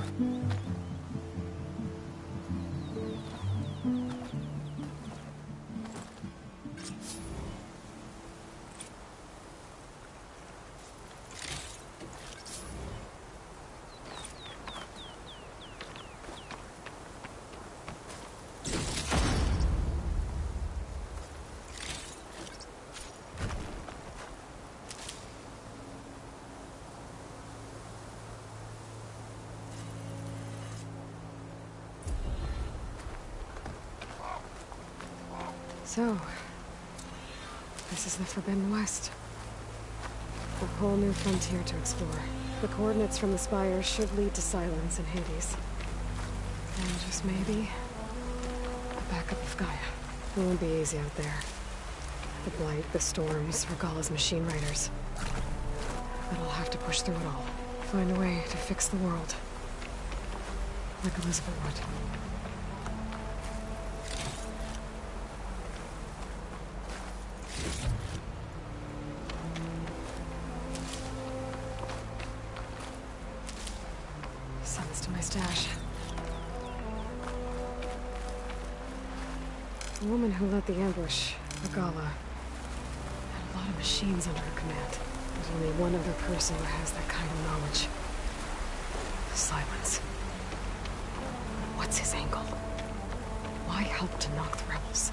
So, this is the Forbidden West. A whole new frontier to explore. The coordinates from the spires should lead to Silence and Hades. And just maybe, a backup of Gaia. It won't be easy out there. The Blight, the Storms, Regalla's machine riders. But I'll have to push through it all. Find a way to fix the world. Like Elizabeth would. Summons to my stash. The woman who led the ambush, Regalla, had a lot of machines under her command. There's only one other person who has that kind of knowledge. Silence. What's his angle? Why help to knock the rebels?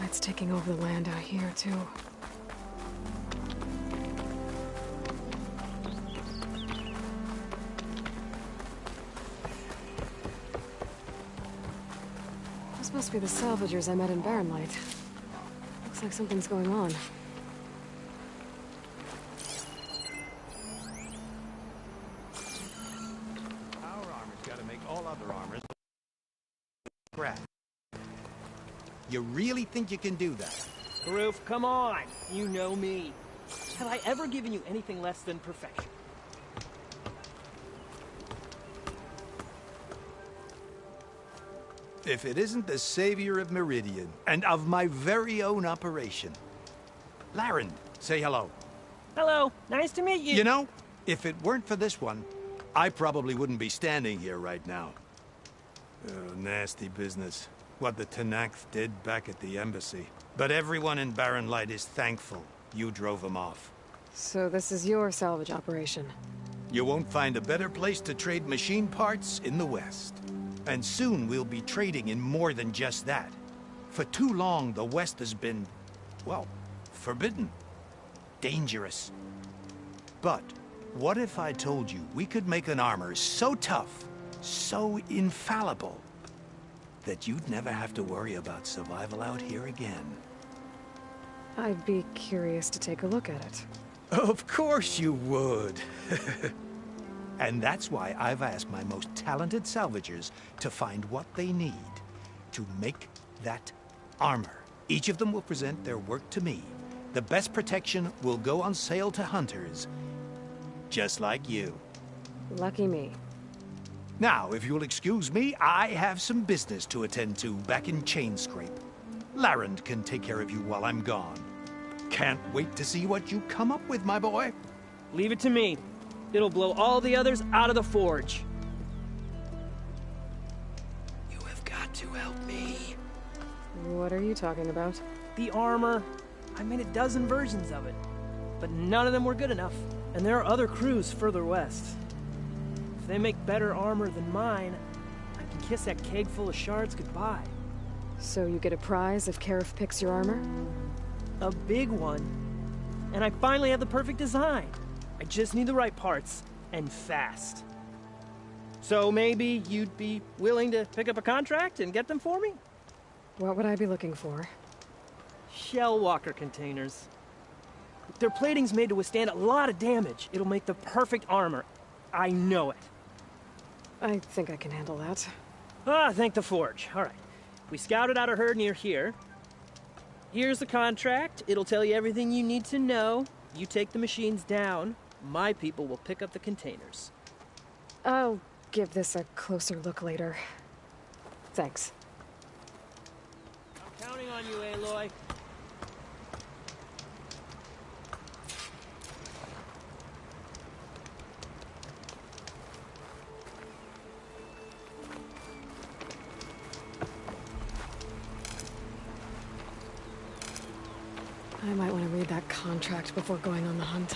It's taking over the land out here, too. This must be the salvagers I met in Barren Light. Looks like something's going on. Our armor's gotta make all other armors crap. You really think you can do that? Karoof, come on! You know me. Have I ever given you anything less than perfection? If it isn't the savior of Meridian, and of my very own operation. Laren, say hello. Hello, nice to meet you. You know, if it weren't for this one, I probably wouldn't be standing here right now. Oh, nasty business. What the Tenakth did back at the embassy. But everyone in Barren Light is thankful you drove them off. So this is your salvage operation? You won't find a better place to trade machine parts in the West. And soon we'll be trading in more than just that. For too long, the West has been, well, forbidden. Dangerous. But what if I told you we could make an armor so tough, so infallible, that you'd never have to worry about survival out here again? I'd be curious to take a look at it. Of course you would. And that's why I've asked my most talented salvagers to find what they need to make that armor. Each of them will present their work to me. The best protection will go on sale to hunters, just like you. Lucky me. Now, if you'll excuse me, I have some business to attend to back in Chainscrape. Laren can take care of you while I'm gone. Can't wait to see what you come up with, my boy. Leave it to me. It'll blow all the others out of the forge. You have got to help me. What are you talking about? The armor. I made a dozen versions of it, but none of them were good enough. And there are other crews further west. If they make better armor than mine, I can kiss that keg full of shards goodbye. So you get a prize if Karif picks your armor? A big one. And I finally have the perfect design. I just need the right parts, and fast. So maybe you'd be willing to pick up a contract and get them for me? What would I be looking for? Shell walker containers. Their plating's made to withstand a lot of damage. It'll make the perfect armor. I know it. I think I can handle that. Ah, thank the forge. All right. We scouted out a herd near here. Here's the contract. It'll tell you everything you need to know. You take the machines down. My people will pick up the containers. I'll give this a closer look later. Thanks. I'm counting on you, Aloy. I might want to read that contract before going on the hunt.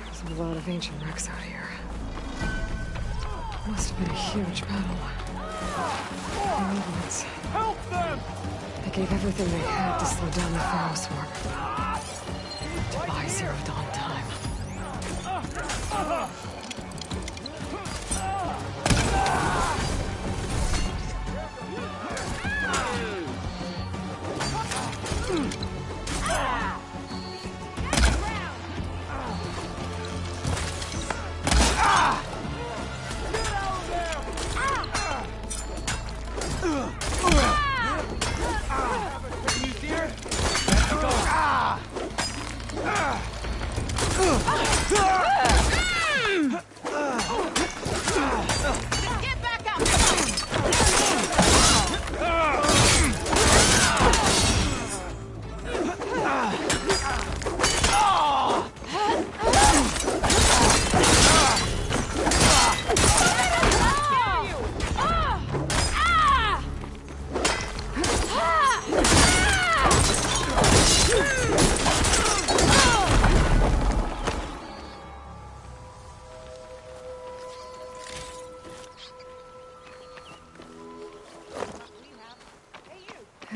There's a lot of ancient wrecks out here. Must have been a huge battle. Help them! They gave everything they had to slow down the Pharaoh swarm. To buy Zero Dawn time.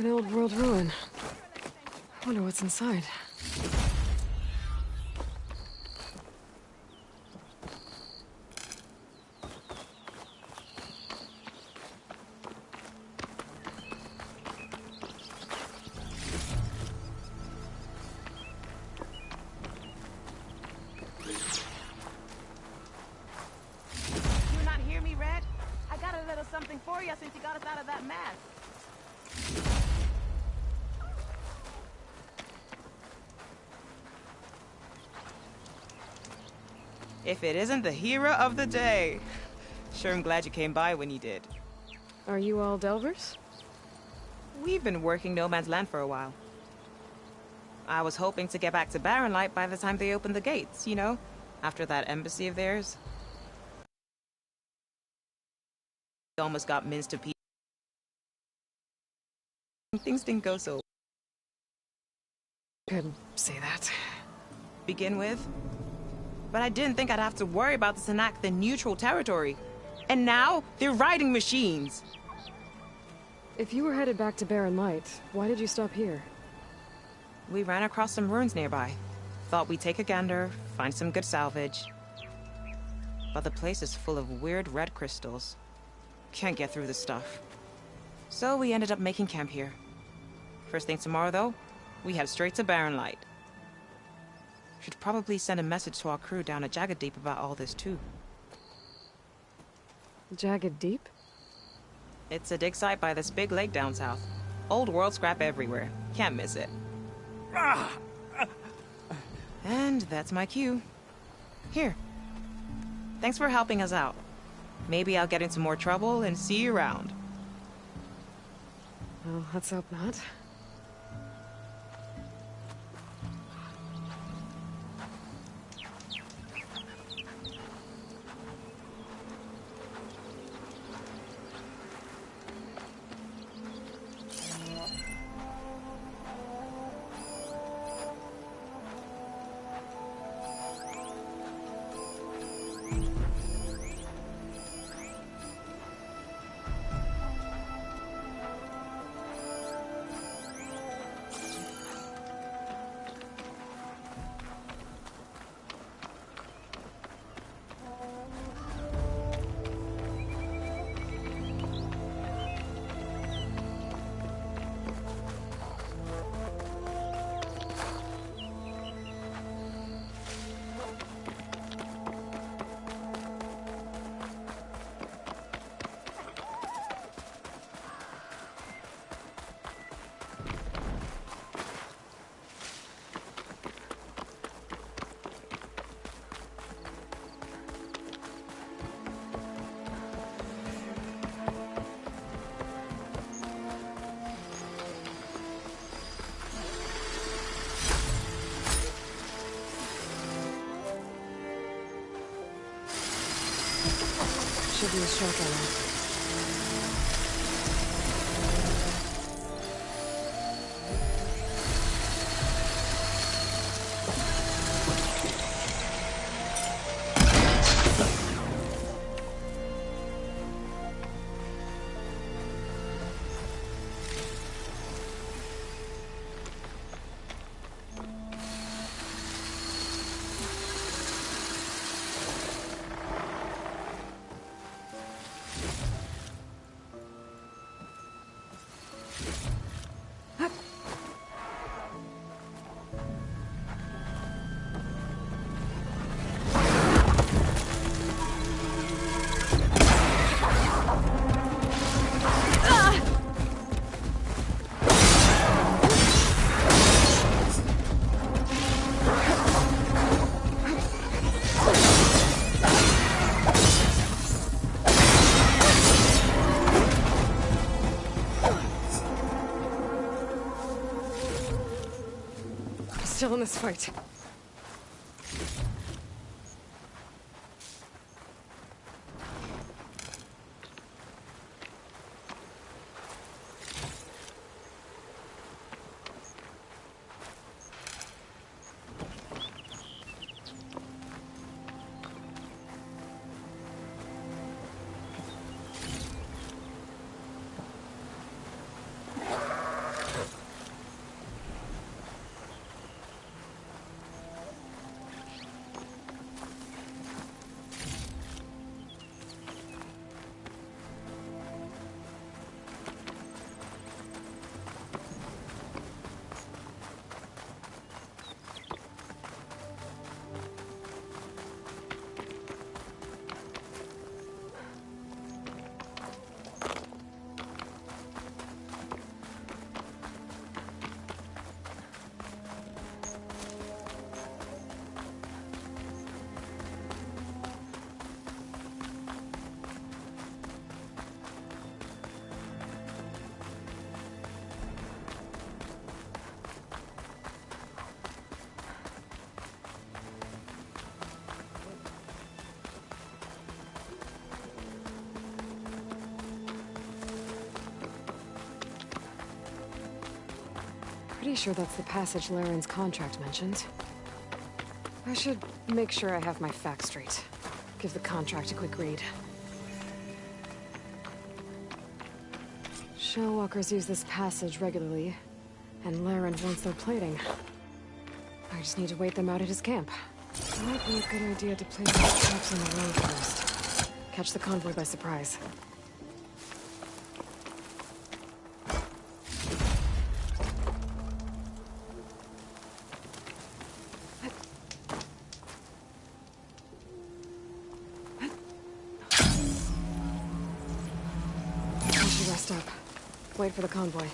An old world ruin. Wonder what's inside. You not hear me, Red? I got a little something for you since you got us out of that mess. If it isn't the hero of the day. Sure am glad you came by when you did. Are you all Delvers? We've been working No Man's Land for a while. I was hoping to get back to Barren Light by the time they opened the gates, you know? After that embassy of theirs. We almost got minced to pieces. Things didn't go so... Couldn't say that. Begin with. But I didn't think I'd have to worry about this enact the neutral territory. And now, they're riding machines. If you were headed back to Barren Light, why did you stop here? We ran across some ruins nearby. Thought we'd take a gander, find some good salvage. But the place is full of weird red crystals. Can't get through the stuff. So we ended up making camp here. First thing tomorrow, though, we head straight to Barren Light. Should probably send a message to our crew down at Jagged Deep about all this, too. Jagged Deep? It's a dig site by this big lake down south. Old world scrap everywhere. Can't miss it. And that's my cue. Here. Thanks for helping us out. Maybe I'll get into more trouble and see you around. Well, let's hope not. Should be a shotgun. Still in this fight. Pretty sure that's the passage Laren's contract mentioned. I should make sure I have my facts straight. Give the contract a quick read. Shellwalkers use this passage regularly, and Laren wants their plating. I just need to wait them out at his camp. Might be a good idea to place these traps on the road first. Catch the convoy by surprise. I should rest up. Wait for the convoy.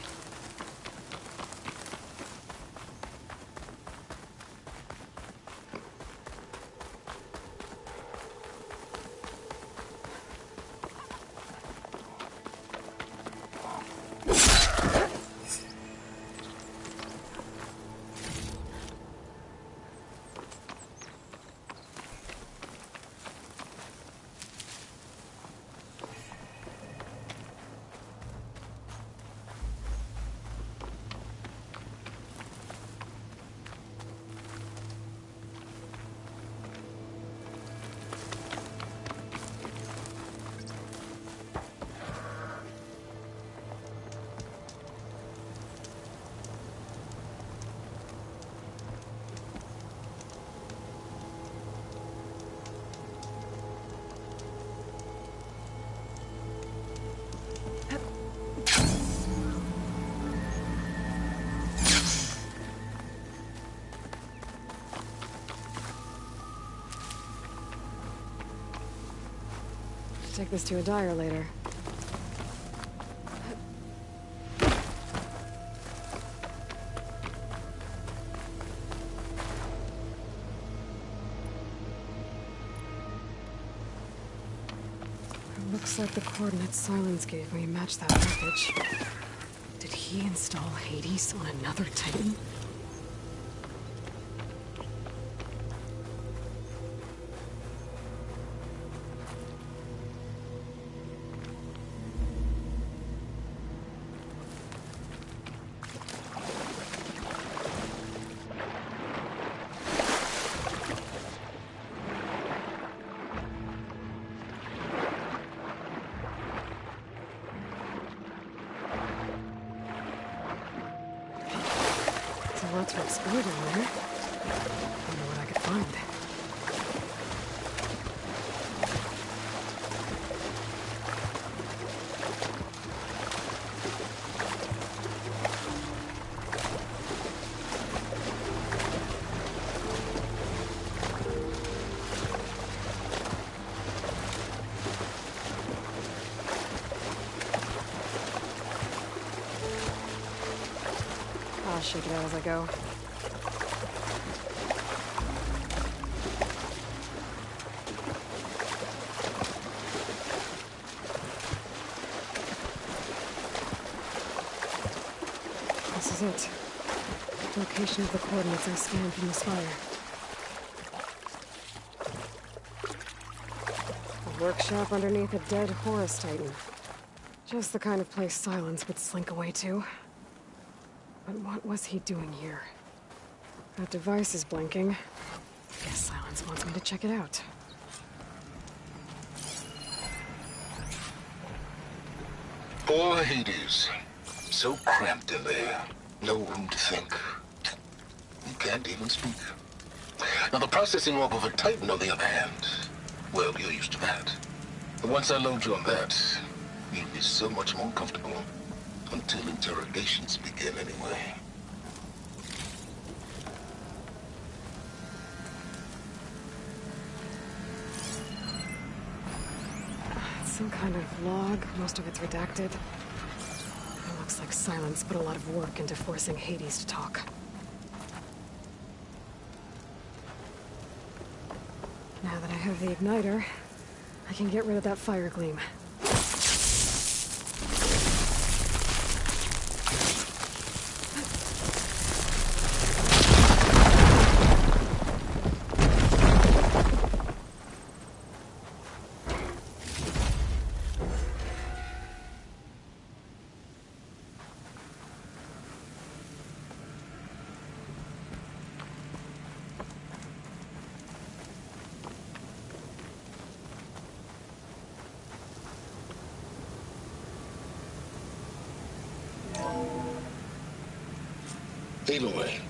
Take this to a dyer later. It looks like the coordinates Silence gave me match that package. Did he install Hades on another Titan? Lots to explore down there. Wonder what I could find. I'll shake it out as I go. This is it. Location of the coordinates I scanned from the spire. A workshop underneath a dead Horus Titan. Just the kind of place Silence would slink away to. But what was he doing here? That device is blinking. Guess Silence wants me to check it out. Poor Hades. So cramped in there. No room to think. You can't even speak. Now the processing orb of a Titan, on the other hand, well, you're used to that. But once I load you on that, you'll be so much more comfortable. Until interrogations begin, anyway. Some kind of log, most of it's redacted. It looks like Silence put a lot of work into forcing Hades to talk. Now that I have the igniter, I can get rid of that fire gleam. Aloy,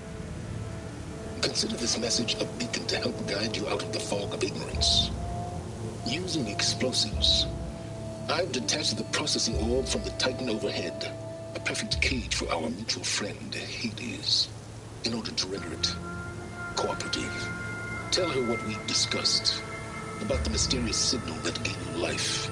consider this message a beacon to help guide you out of the fog of ignorance. Using explosives, I've detached the processing orb from the Titan overhead, a perfect cage for our mutual friend, Hades, in order to render it cooperative. Tell her what we've discussed about the mysterious signal that gave you life.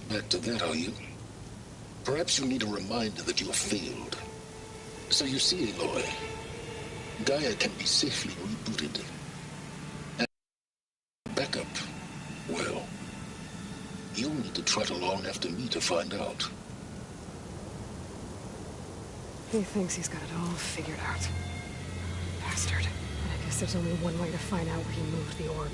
Back to that, are you? Perhaps you need a reminder that you have failed. So you see, Aloy, Gaia can be safely rebooted. And backup, well, you'll need to trot along after me to find out. He thinks he's got it all figured out. Bastard. I guess there's only one way to find out where he moved the orb.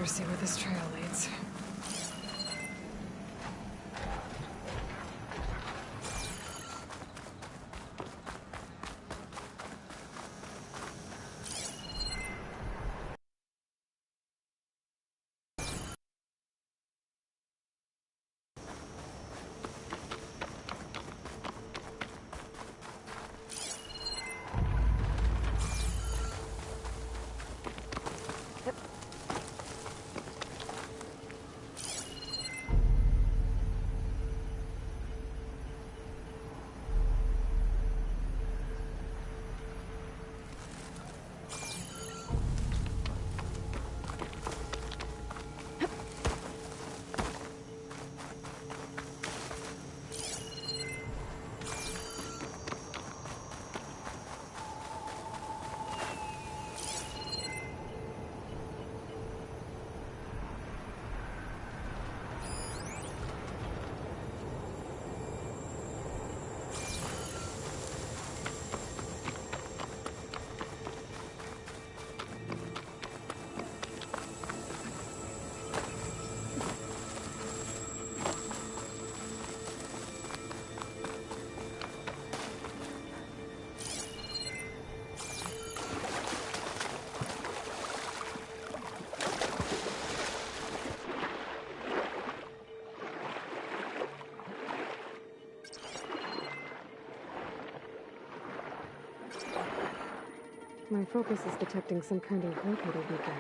See where this trail leads. My focus is detecting some kind of locator beacon.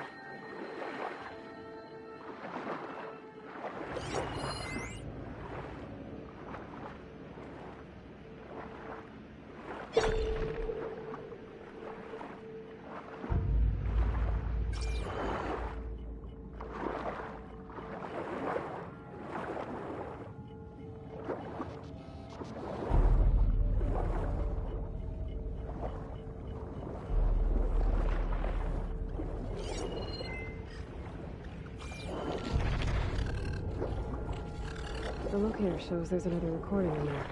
The locator shows there's another recording in there.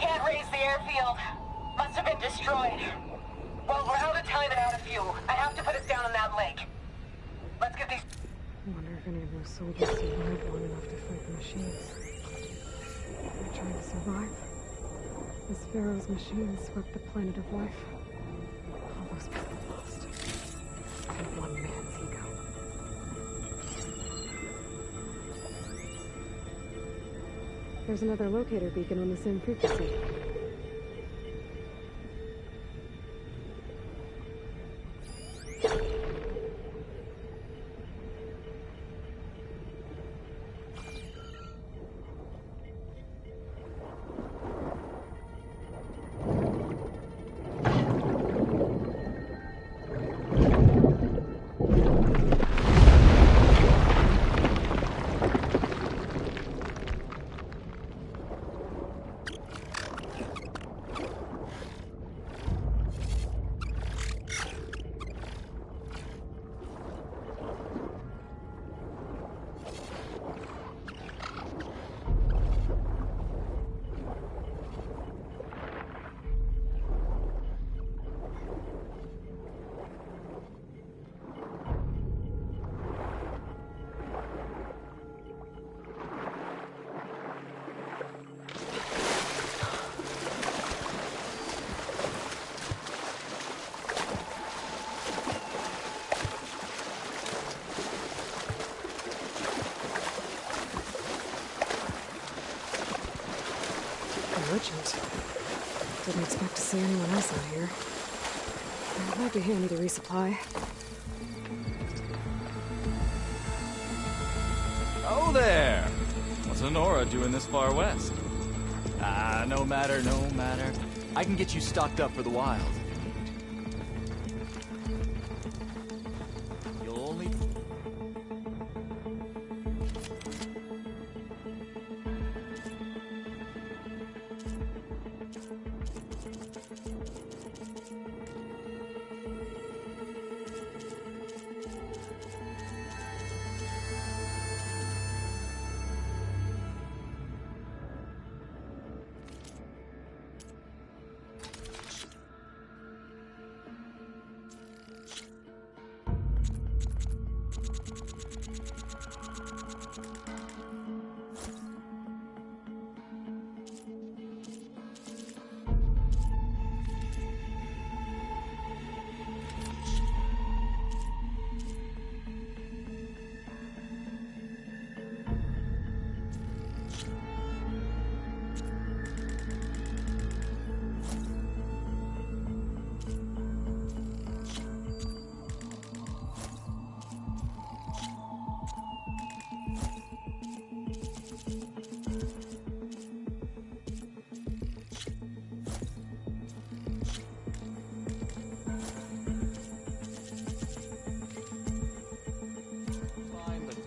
Can't raise the airfield. Must have been destroyed. Well, we're out of time and out of fuel. I have to put us down on that lake. Let's get these... I wonder if any of those soldiers survived long enough to fight the machines. They're trying to survive. This Pharaoh's machine swept the planet of life. All those people lost. And one man's ego. There's another locator beacon on the same frequency. Merchant. Didn't expect to see anyone else out here. It might be handy to resupply. Oh there! What's Nora doing this far west? Ah, no matter, no matter. I can get you stocked up for the wild. You'll only...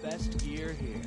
Best gear here.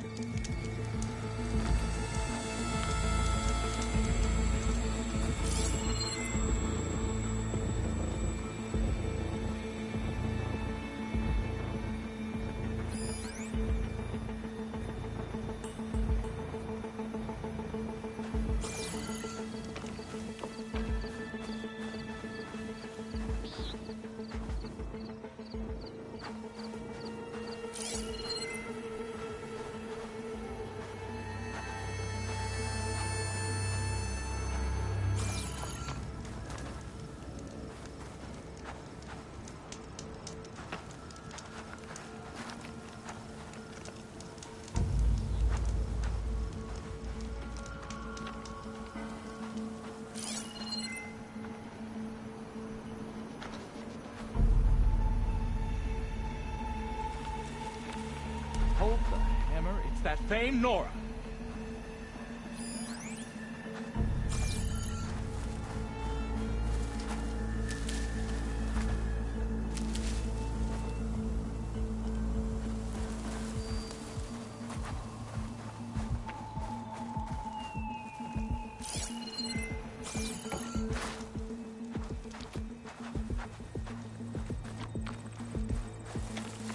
Hold the hammer, it's that famed Nora.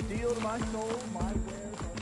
Steel to my soul, my wares are...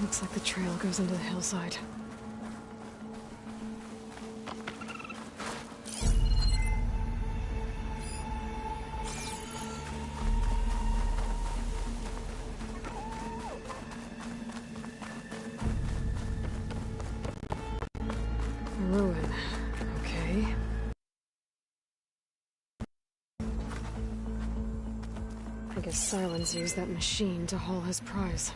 Looks like the trail goes into the hillside. A ruin. Okay. I guess Silence used that machine to haul his prize.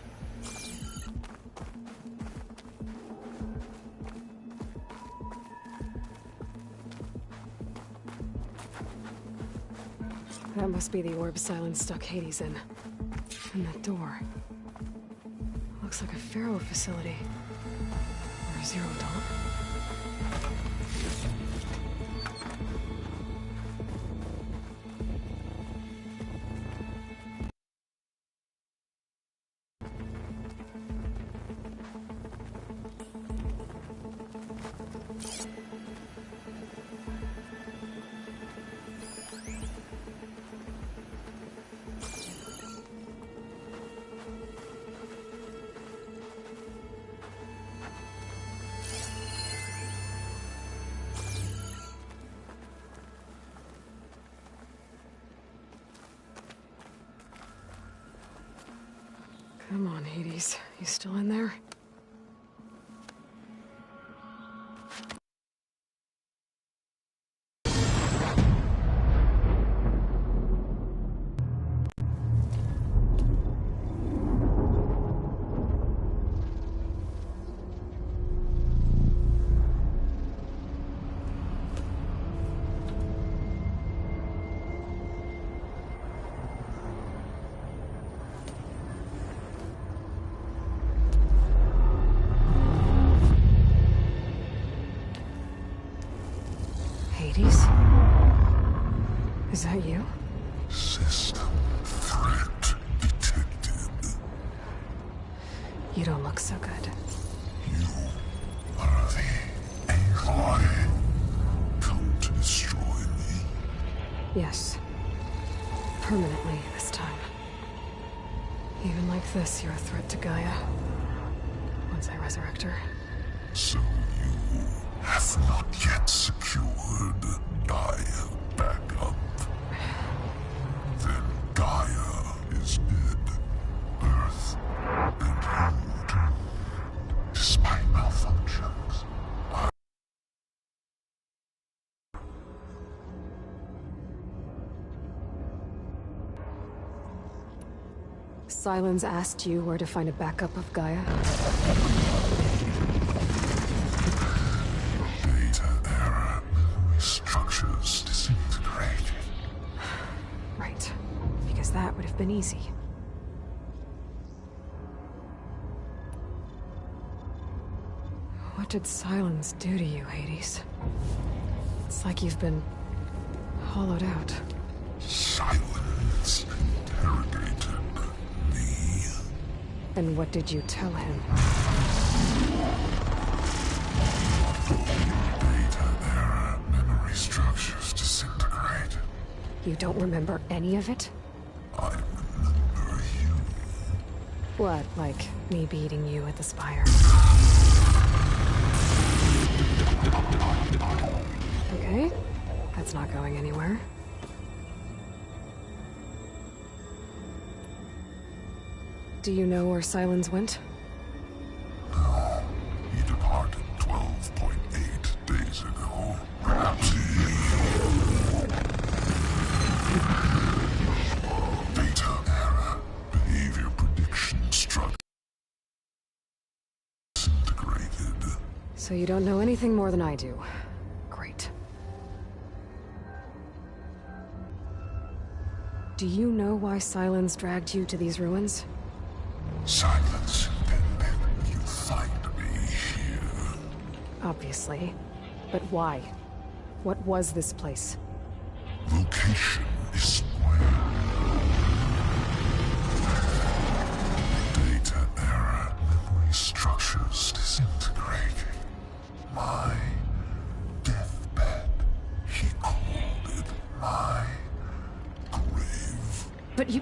That must be the orb Silence stuck Hades in. And that door. Looks like a Pharaoh facility. Or a Zero Dawn. Come on, Hades. You still in there? Hades? Is that you? System threat detected. You don't look so good. You are the Aloy. Come to destroy me. Yes. Permanently this time. Even like this, you're a threat to Gaia. Once I resurrect her. So you have not yet secured Gaia back up. Then Gaia is dead. Earth and you too. Despite malfunctions, Silence asked you where to find a backup of Gaia? data error, memory structures disintegrated. Right. Because that would have been easy. What did Silence do to you, Hades? It's like you've been hollowed out. Silence interrogated me. And what did you tell him? Data error, memory structures disintegrated. You don't remember any of it? I remember you. What, like me beating you at the spire? Okay, that's not going anywhere. Do you know where Silence went? No. He departed 12.8 days ago. Perhaps Data error. Behavior prediction struck. Disintegrated. So you don't know anything more than I do. Great. Do you know why Silence dragged you to these ruins? Silence intended you find me here. Obviously. But why? What was this place? Location is square. Data error. Memory structures disintegrating. My deathbed. He called it my grave. But you...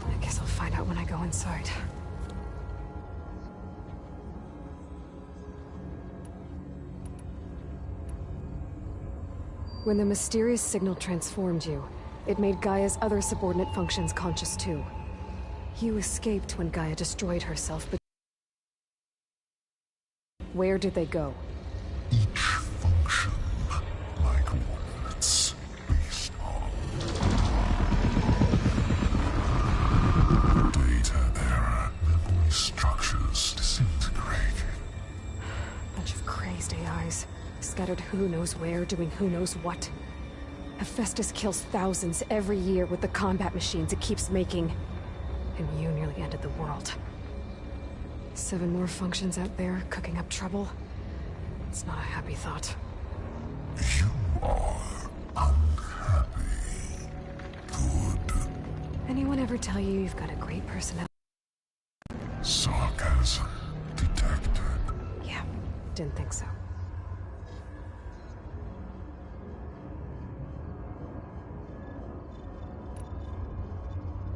I guess I'll find out when I go inside. When the mysterious signal transformed you, it made Gaia's other subordinate functions conscious too. You escaped when Gaia destroyed herself, but... Where did they go? Each function, like coordinates, based on data error, memory structures disintegrating. Bunch of crazed AIs, scattered who knows where, doing who knows what. Hephaestus kills thousands every year with the combat machines it keeps making. And you nearly ended the world. 7 more functions out there, cooking up trouble. It's not a happy thought. You are unhappy. Good. Anyone ever tell you you've got a great personality? Sarcasm detected. Yeah, didn't think so.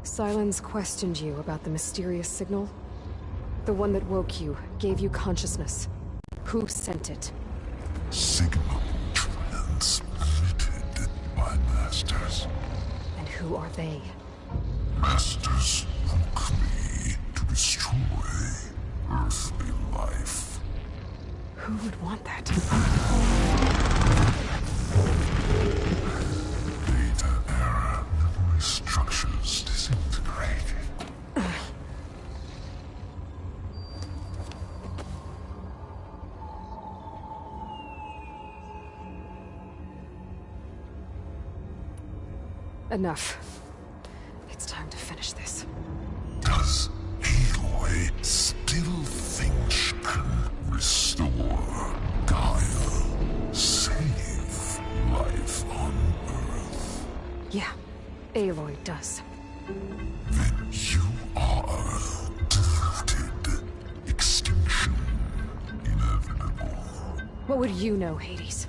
Silence questioned you about the mysterious signal. The one that woke you, gave you consciousness. Who sent it? Signal transmitted by masters. And who are they? Masters woke me to destroy earthly life. Who would want that? Data error, memory structures disintegrating. Enough. It's time to finish this. Does Aloy still think she can restore Gaia? Save life on Earth? Yeah, Aloy does. Then you are defeated. Extinction inevitable. What would you know, Hades?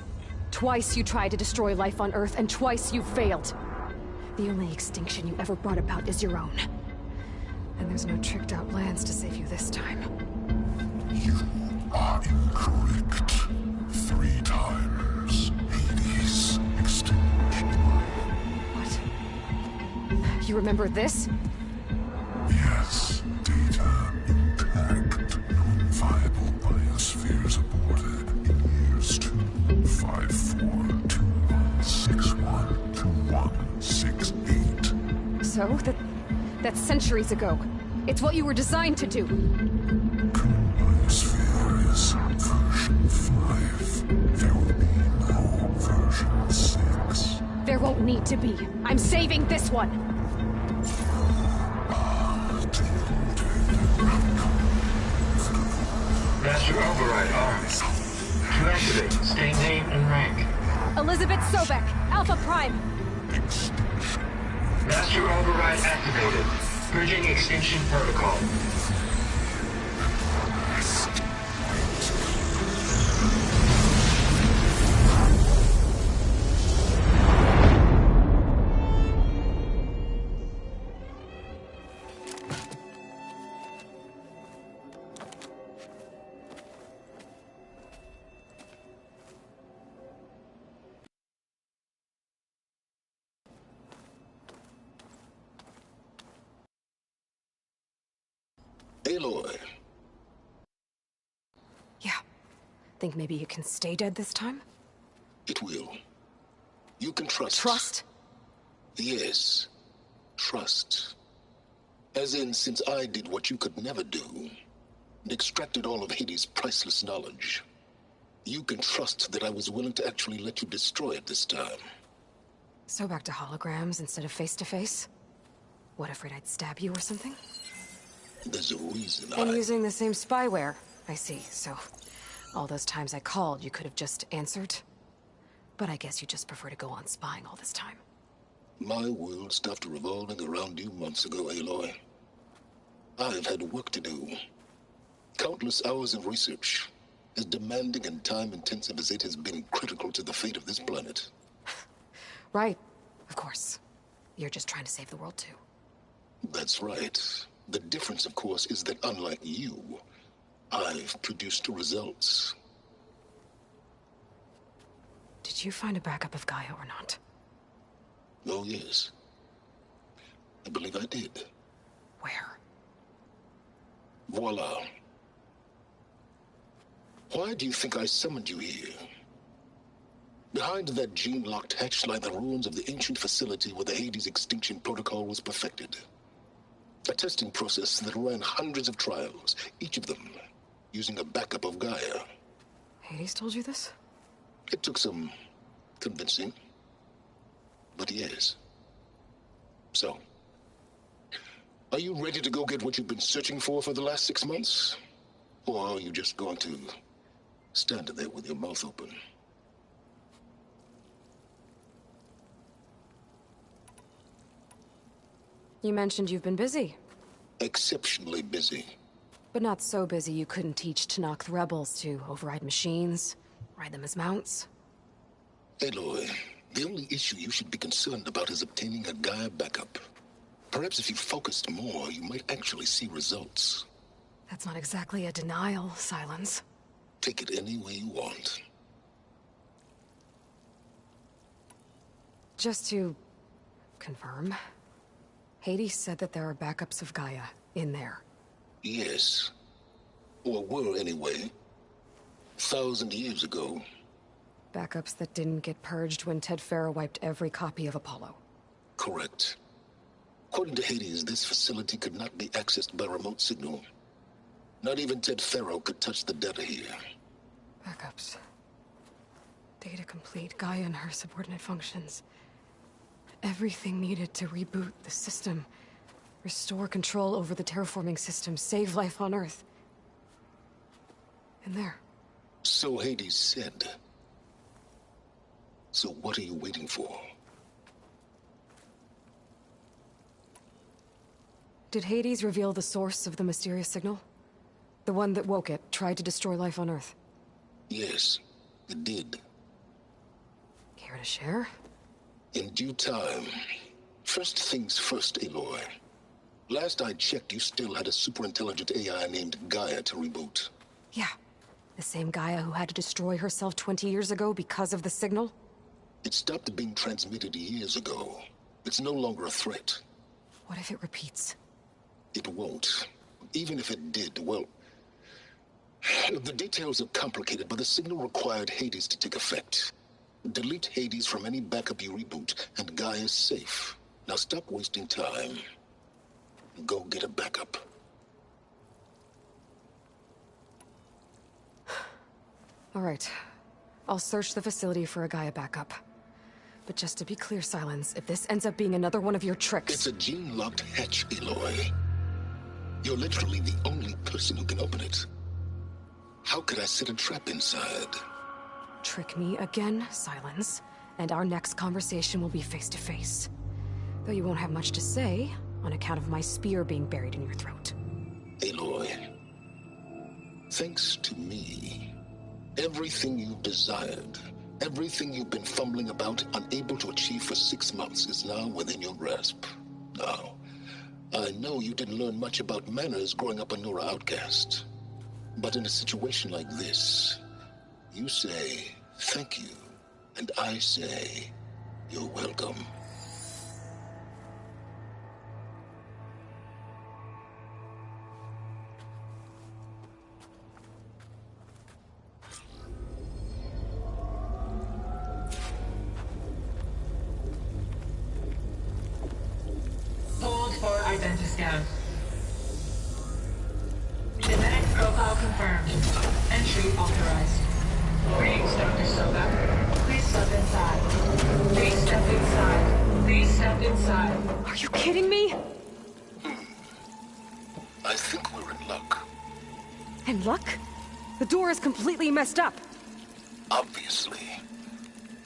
Twice you tried to destroy life on Earth, and twice you failed. The only extinction you ever brought about is your own. And there's no tricked-out plans to save you this time. You are incorrect. 3 times. Hades extinguished life. What? You remember this? Yes. Data intact. Non-viable biospheres aborted in years 254, 2161, 2168. So? That's centuries ago. It's what you were designed to do. Biosphere is version 5. There will be no version 6. There won't need to be. I'm saving this one! Master override arms. To activate, state name and rank. Elizabeth Sobek, Alpha Prime. Master override activated. Purging extinction protocol. Think maybe it can stay dead this time? It will. You can trust. Trust? Yes. Trust. As in, since I did what you could never do, and extracted all of Hades' priceless knowledge, you can trust that I was willing to actually let you destroy it this time. So back to holograms instead of face-to-face? What, afraid I'd stab you or something? There's a reason And using the same spyware. I see, so all those times I called, you could have just answered? But I guess you just prefer to go on spying all this time. My world stopped revolving around you months ago, Aloy. I've had work to do. Countless hours of research, as demanding and time-intensive as it has been critical to the fate of this planet. Right, of course. You're just trying to save the world, too. That's right. The difference, of course, is that unlike you, I've produced results. Did you find a backup of Gaia or not? Oh, yes. I believe I did. Where? Voila. Why do you think I summoned you here? Behind that gene-locked hatch lie the ruins of the ancient facility where the Hades extinction protocol was perfected. A testing process that ran hundreds of trials, each of them using a backup of Gaia. Hades told you this? It took some convincing, but yes. So, are you ready to go get what you've been searching for the last 6 months? Or are you just going to stand there with your mouth open? You mentioned you've been busy. Exceptionally busy. But not so busy you couldn't teach Tanakh the rebels to override machines, ride them as mounts. Aloy, the only issue you should be concerned about is obtaining a Gaia backup. Perhaps if you focused more, you might actually see results. That's not exactly a denial, Silence. Take it any way you want. Just to confirm, Hades said that there are backups of Gaia in there. Yes. Or were anyway. 1,000 years ago. Backups that didn't get purged when Ted Farrow wiped every copy of Apollo. Correct. According to Hades, this facility could not be accessed by remote signal. Not even Ted Farrow could touch the data here. Backups. Data complete, Gaia and her subordinate functions. Everything needed to reboot the system. Restore control over the terraforming system, save life on Earth. In there. So Hades said. So what are you waiting for? Did Hades reveal the source of the mysterious signal? The one that woke it, tried to destroy life on Earth? Yes, it did. Care to share? In due time. First things first, Aloy. Last I checked, you still had a superintelligent AI named Gaia to reboot. Yeah. The same Gaia who had to destroy herself 20 years ago because of the signal? It stopped being transmitted years ago. It's no longer a threat. What if it repeats? It won't. Even if it did, well... The details are complicated, but the signal required Hades to take effect. Delete Hades from any backup you reboot, and Gaia's safe. Now stop wasting time. Go get a backup. All right. I'll search the facility for a Gaia backup. But just to be clear, Silence, if this ends up being another one of your tricks... It's a gene-locked hatch, Aloy. You're literally the only person who can open it. How could I set a trap inside? Trick me again, Silence, and our next conversation will be face-to-face. Though you won't have much to say, on account of my spear being buried in your throat. Aloy, thanks to me, everything you've desired, everything you've been fumbling about, unable to achieve for 6 months, is now within your grasp. Now, I know you didn't learn much about manners growing up a Nora outcast. But in a situation like this, you say, thank you, and I say, you're welcome. Identiscan. Genetic profile confirmed. Entry authorized. Greetings, Dr. Sobek. Please step inside. Please step inside. Please step inside. Are you kidding me? I think we're in luck. In luck? The door is completely messed up. Obviously.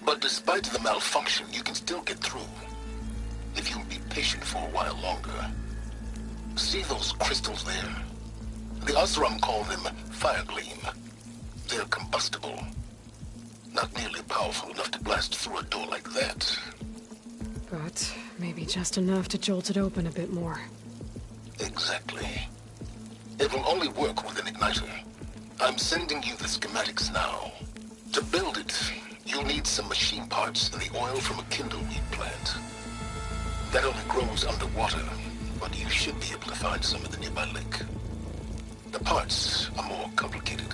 But despite the malfunction, you can still get through. If you'll be patient for a while longer. See those crystals there? The Osram call them fire gleam. They're combustible. Not nearly powerful enough to blast through a door like that. But maybe just enough to jolt it open a bit more. Exactly. It will only work with an igniter. I'm sending you the schematics now. To build it, you'll need some machine parts and the oil from a kindleweed plant. That only grows underwater, but you should be able to find some in the nearby lake. The parts are more complicated.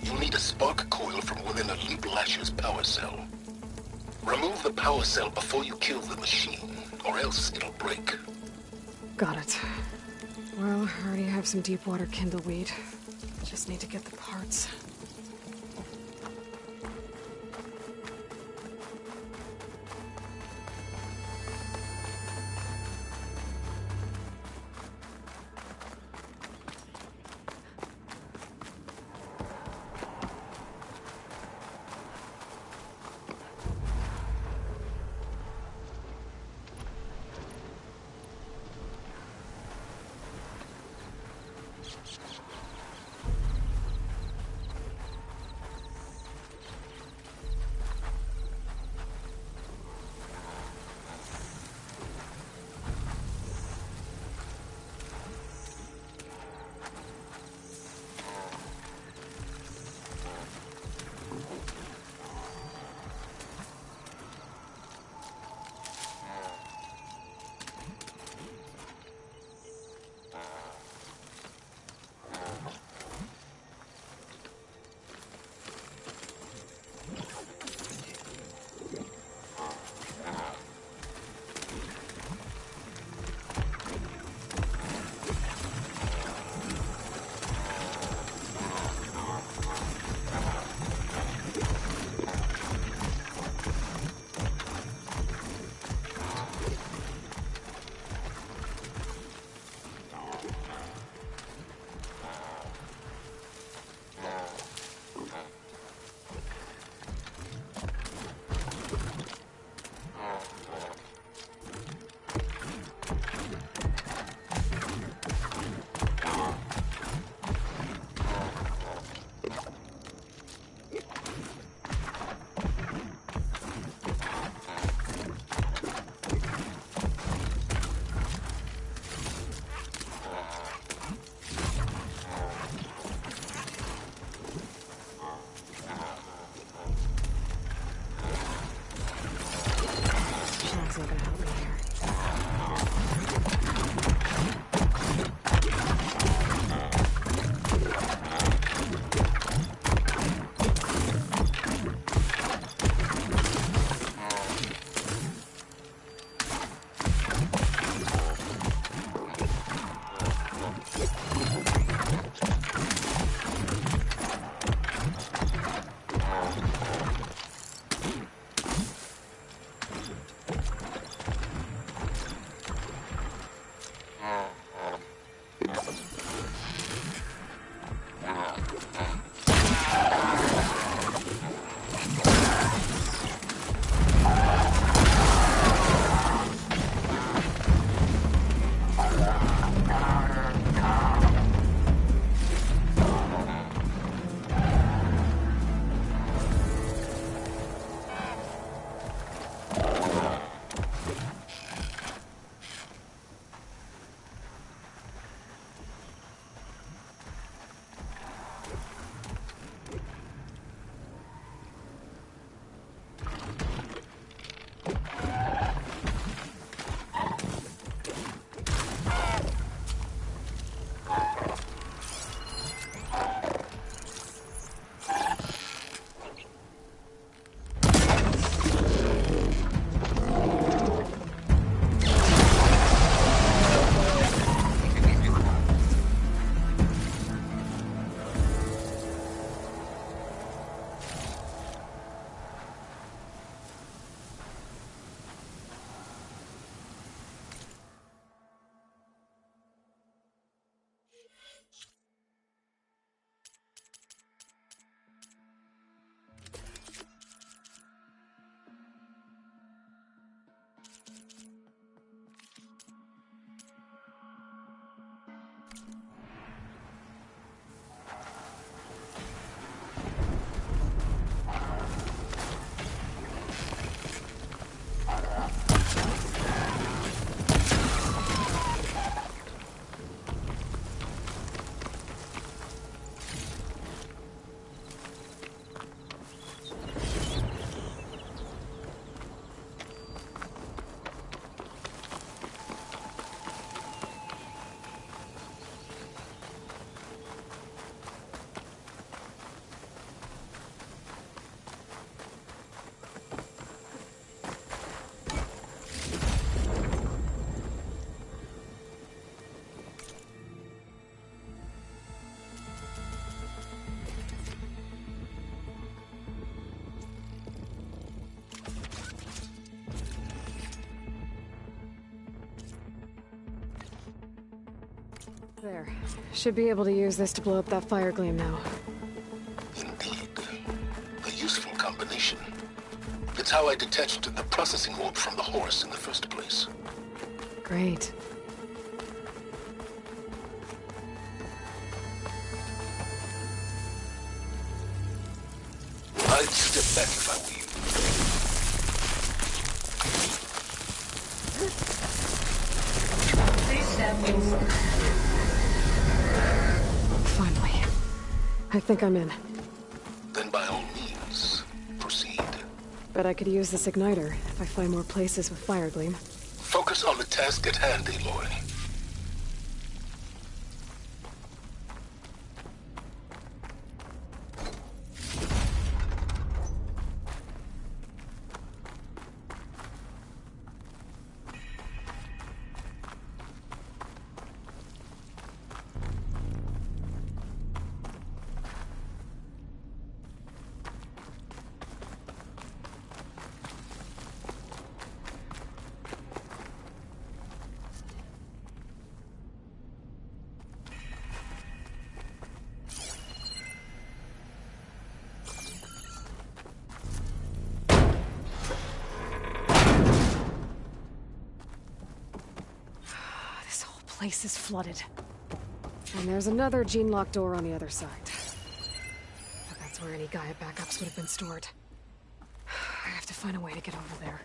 You'll need a spark coil from within a Leap Lasher's power cell. Remove the power cell before you kill the machine, or else it'll break. Got it. Well, I already have some deep water kindleweed. Just need to get the parts. There. Should be able to use this to blow up that fire gleam now. Indeed. A useful combination. It's how I detached the processing orb from the horse in the first place. Great. I'd step back if I were you. Please step inside. Finally. I think I'm in. Then by all means, proceed. Bet I could use this igniter if I find more places with fire gleam. Focus on the task at hand, Aloy. Place is flooded. And there's another gene-locked door on the other side. But that's where any Gaia backups would have been stored. I have to find a way to get over there.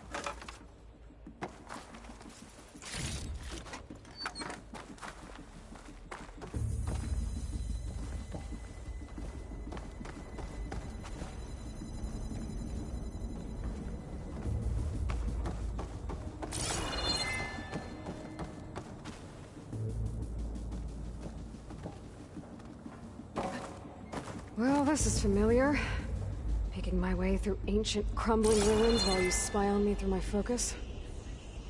Well, this is familiar. Making my way through ancient, crumbling ruins while you spy on me through my focus.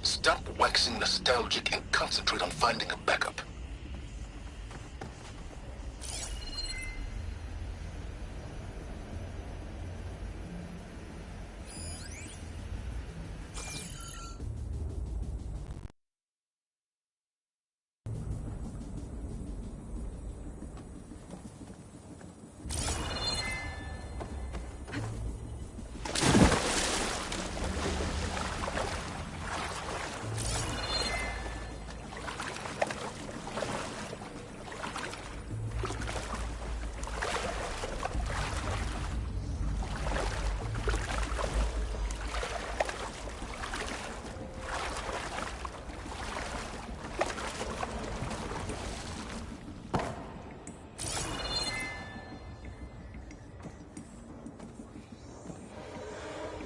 Stop waxing nostalgic and concentrate on finding a backup.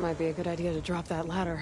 Might be a good idea to drop that ladder.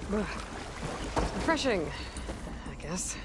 Refreshing, I guess.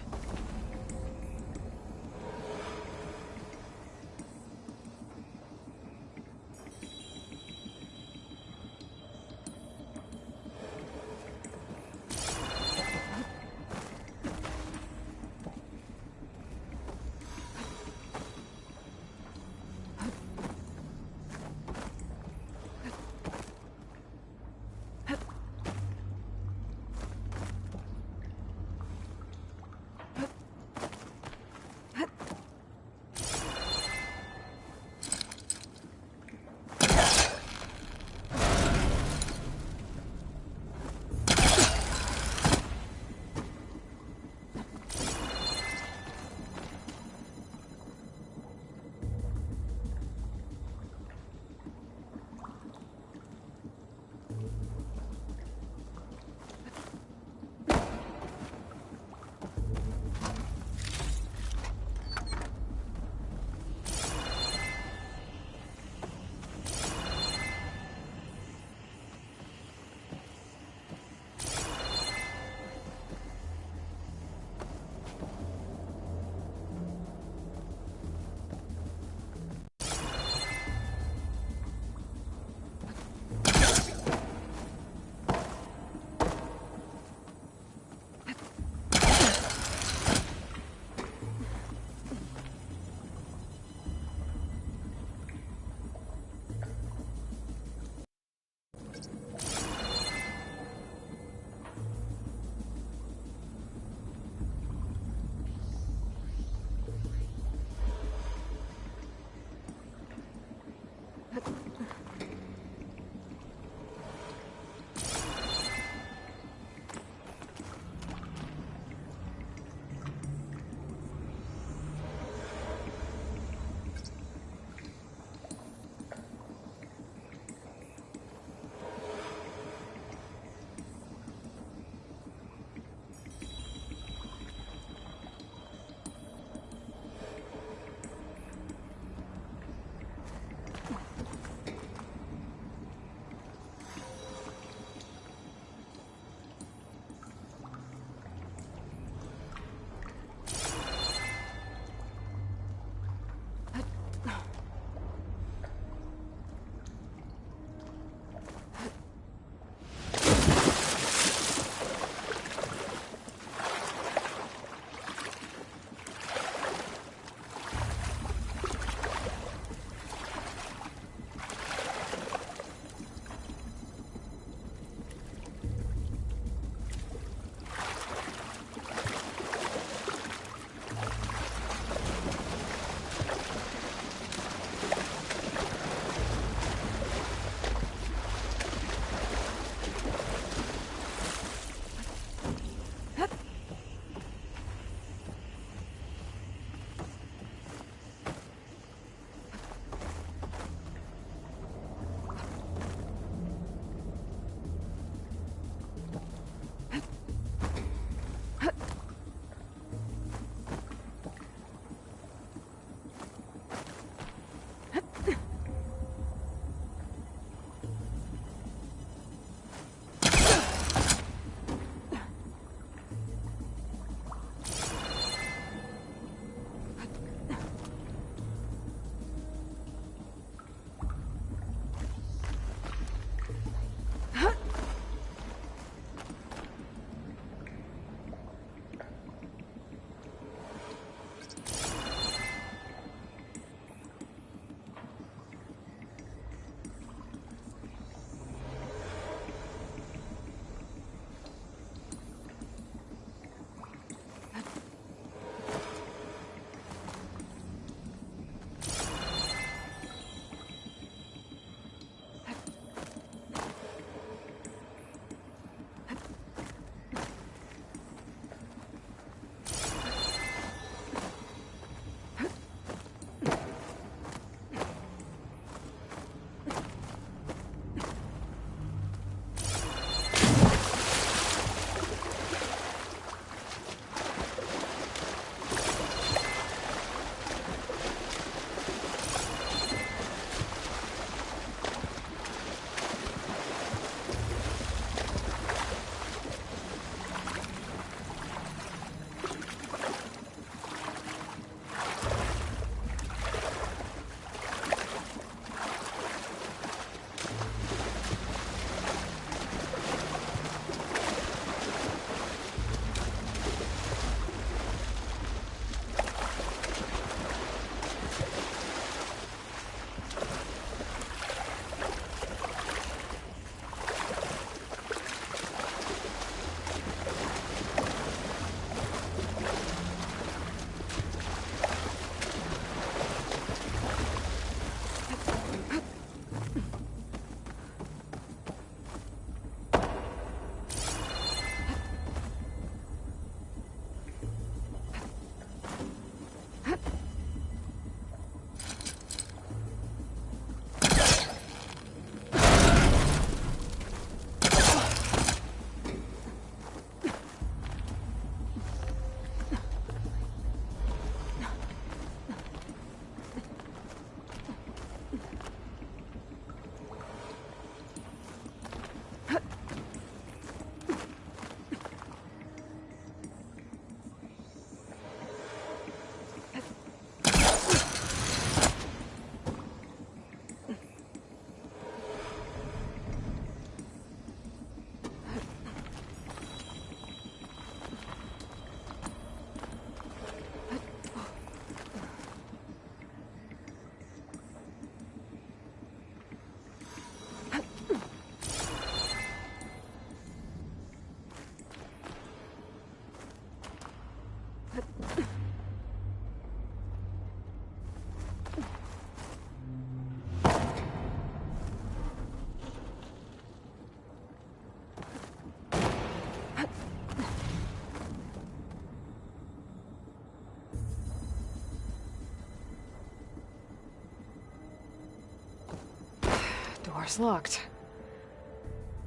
door's locked.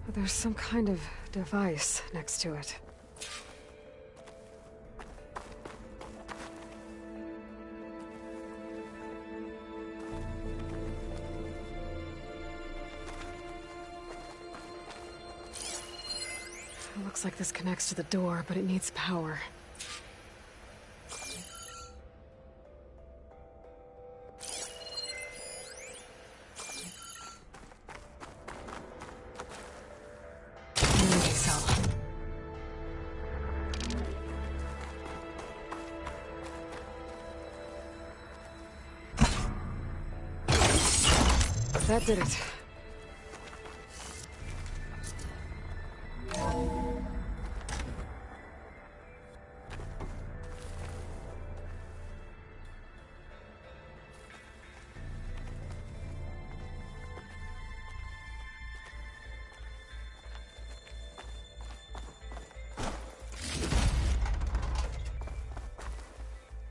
But there's some kind of device next to it. It looks like this connects to the door, but it needs power. Energy cell. That did it.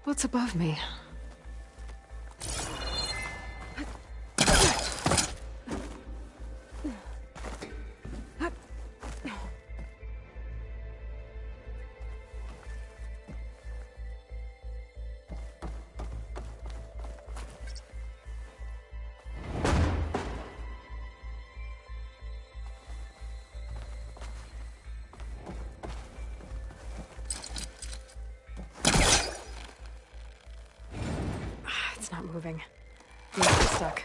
What's above me? Not moving. It's stuck.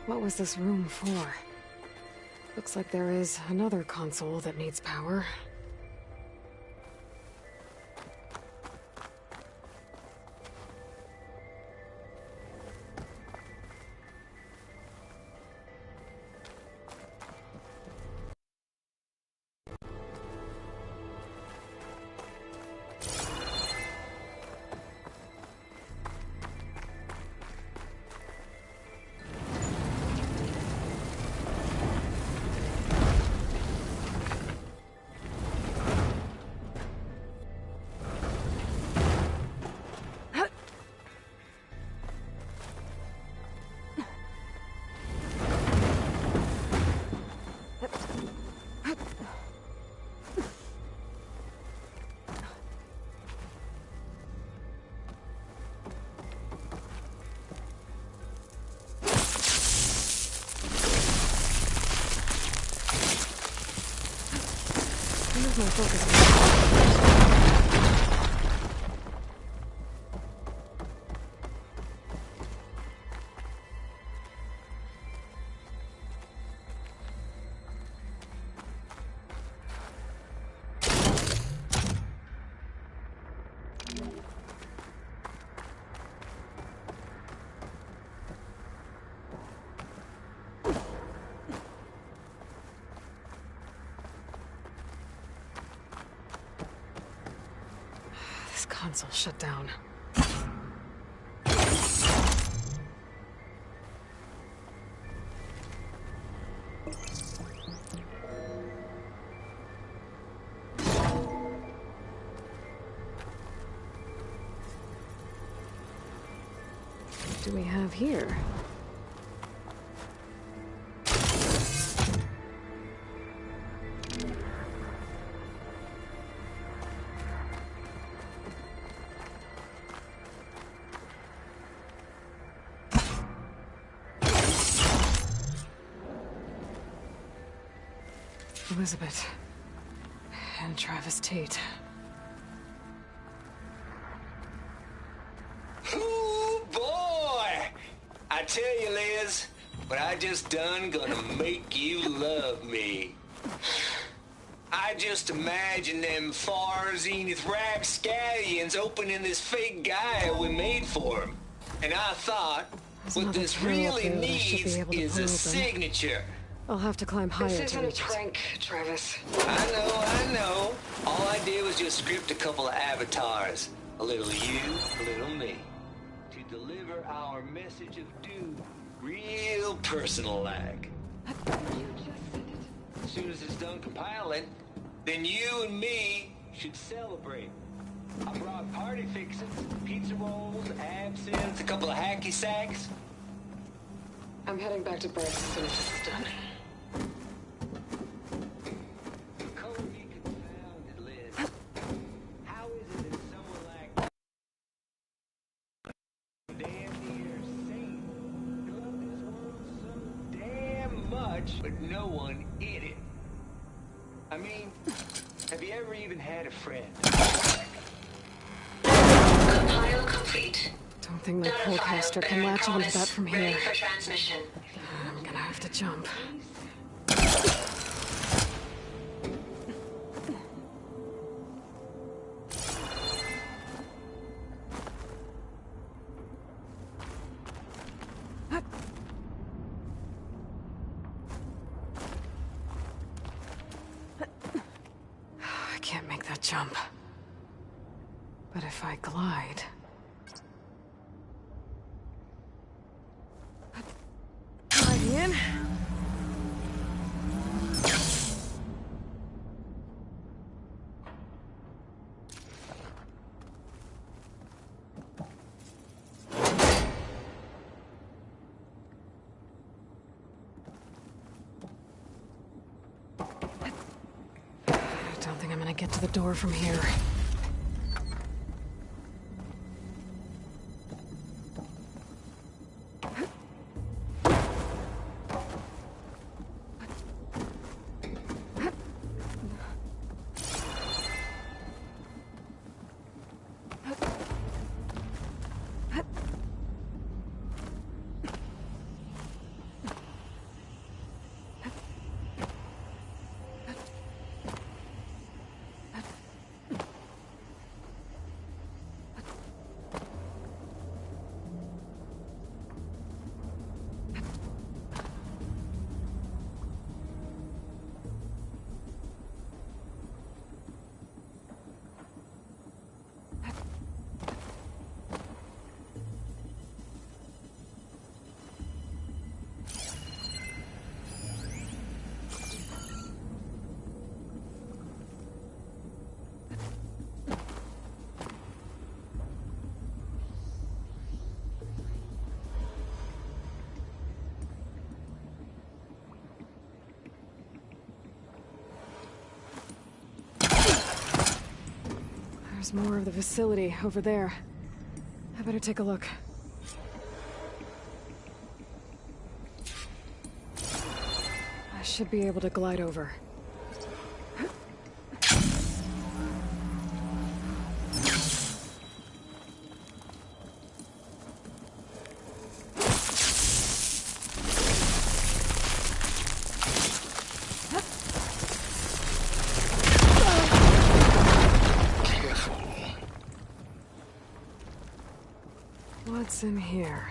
What was this room for? Looks like there is another console that needs power. Where's my focus? Console shut down. What do we have here? Elizabeth and Travis Tate. Ooh, boy! I tell you, Liz, what I just done gonna make you love me. I I just imagine them far zenith rapscallions opening this fake guy we made for him. And I thought, what this really needs is a signature. I'll have to climb higher. This isn't a prank, Travis. I know. All I did was just script a couple of avatars. A little you, a little me. To deliver our message of doom, real personal-like. As soon as it's done compiling, then you and me should celebrate. I brought party fixings, pizza rolls, absinthe, a couple of hacky sacks. I'm heading back to Berth as soon as this is done. Color me confounded, Liz. How is it that someone like damn near sane loved this world so damn much, but no one in it? I mean, have you ever even had a friend? Compile complete. Don't think my Pullcaster can latch onto that from here. Ready for transmission. I'm gonna have to jump. I can't make that jump. But if I glide... Gliding in. I don't think I'm gonna get to the door from here. There's more of the facility over there. I better take a look. I should be able to glide over. What's in here?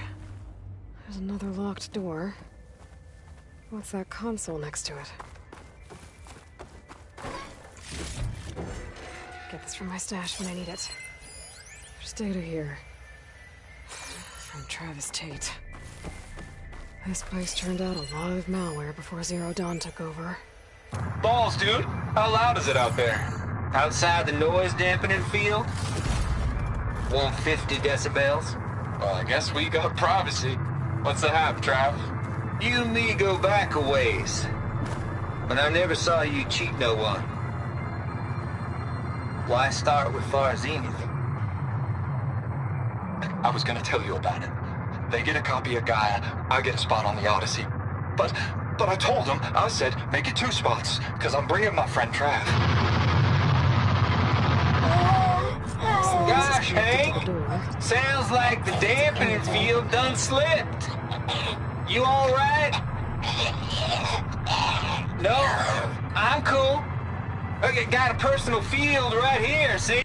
There's another locked door. What's that console next to it? Get this from my stash when I need it. There's data here. From Travis Tate. This place turned out a lot of malware before Zero Dawn took over. Balls, dude. How loud is it out there? Outside the noise dampening field? 150 decibels? Well, I guess we got privacy. What's the hap, Trav? You and me go back a ways. But I never saw you cheat no one. Why start with Far Zenith? I was gonna tell you about it. They get a copy of Gaia, I get a spot on the Odyssey. But I told them, I said, make it 2 spots, because I'm bringing my friend Trav. Gosh, Hank! Sounds like the dampening field done slipped. You alright? No, I'm cool. Okay, got a personal field right here, see?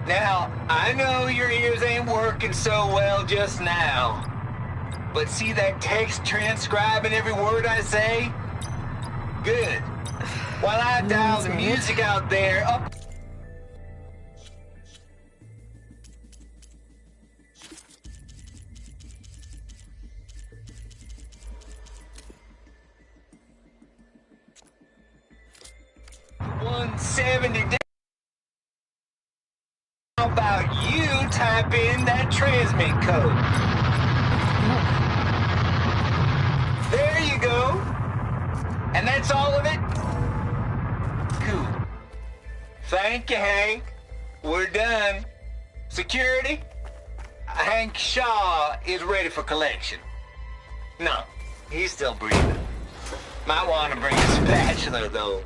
Now, I know your ears ain't working so well just now, but see that text transcribing every word I say? Good. While I dial the music out there up... $170. How about you type in that transmit code? There you go. And that's all of it? Cool. Thank you, Hank. We're done. Security? Hank Shaw is ready for collection. No, he's still breathing. Might want to bring a spatula, though.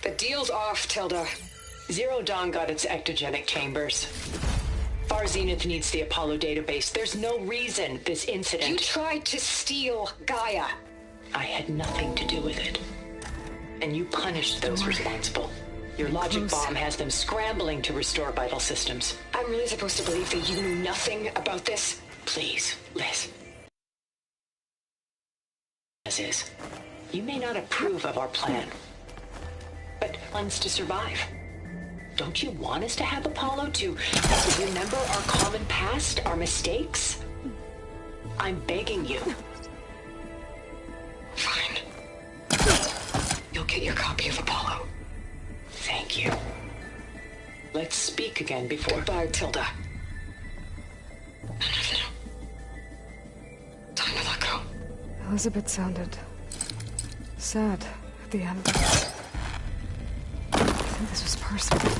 The deal's off, Tilda. Zero Dawn got its ectogenic chambers. Far Zenith needs the Apollo database. There's no reason this incident... You tried to steal Gaia. I had nothing to do with it. And you punished those responsible. Your logic bomb has them scrambling to restore vital systems. I'm really supposed to believe that you knew nothing about this? Please, Liz. As is. You may not approve of our plan, but plans to survive. Don't you want us to have Apollo to remember our common past, our mistakes? I'm begging you. Fine. You'll get your copy of Apollo. Thank you. Let's speak again before... Goodbye, Tilda. Time to let go. Elizabeth sounded... sad at the end. I think this was personal.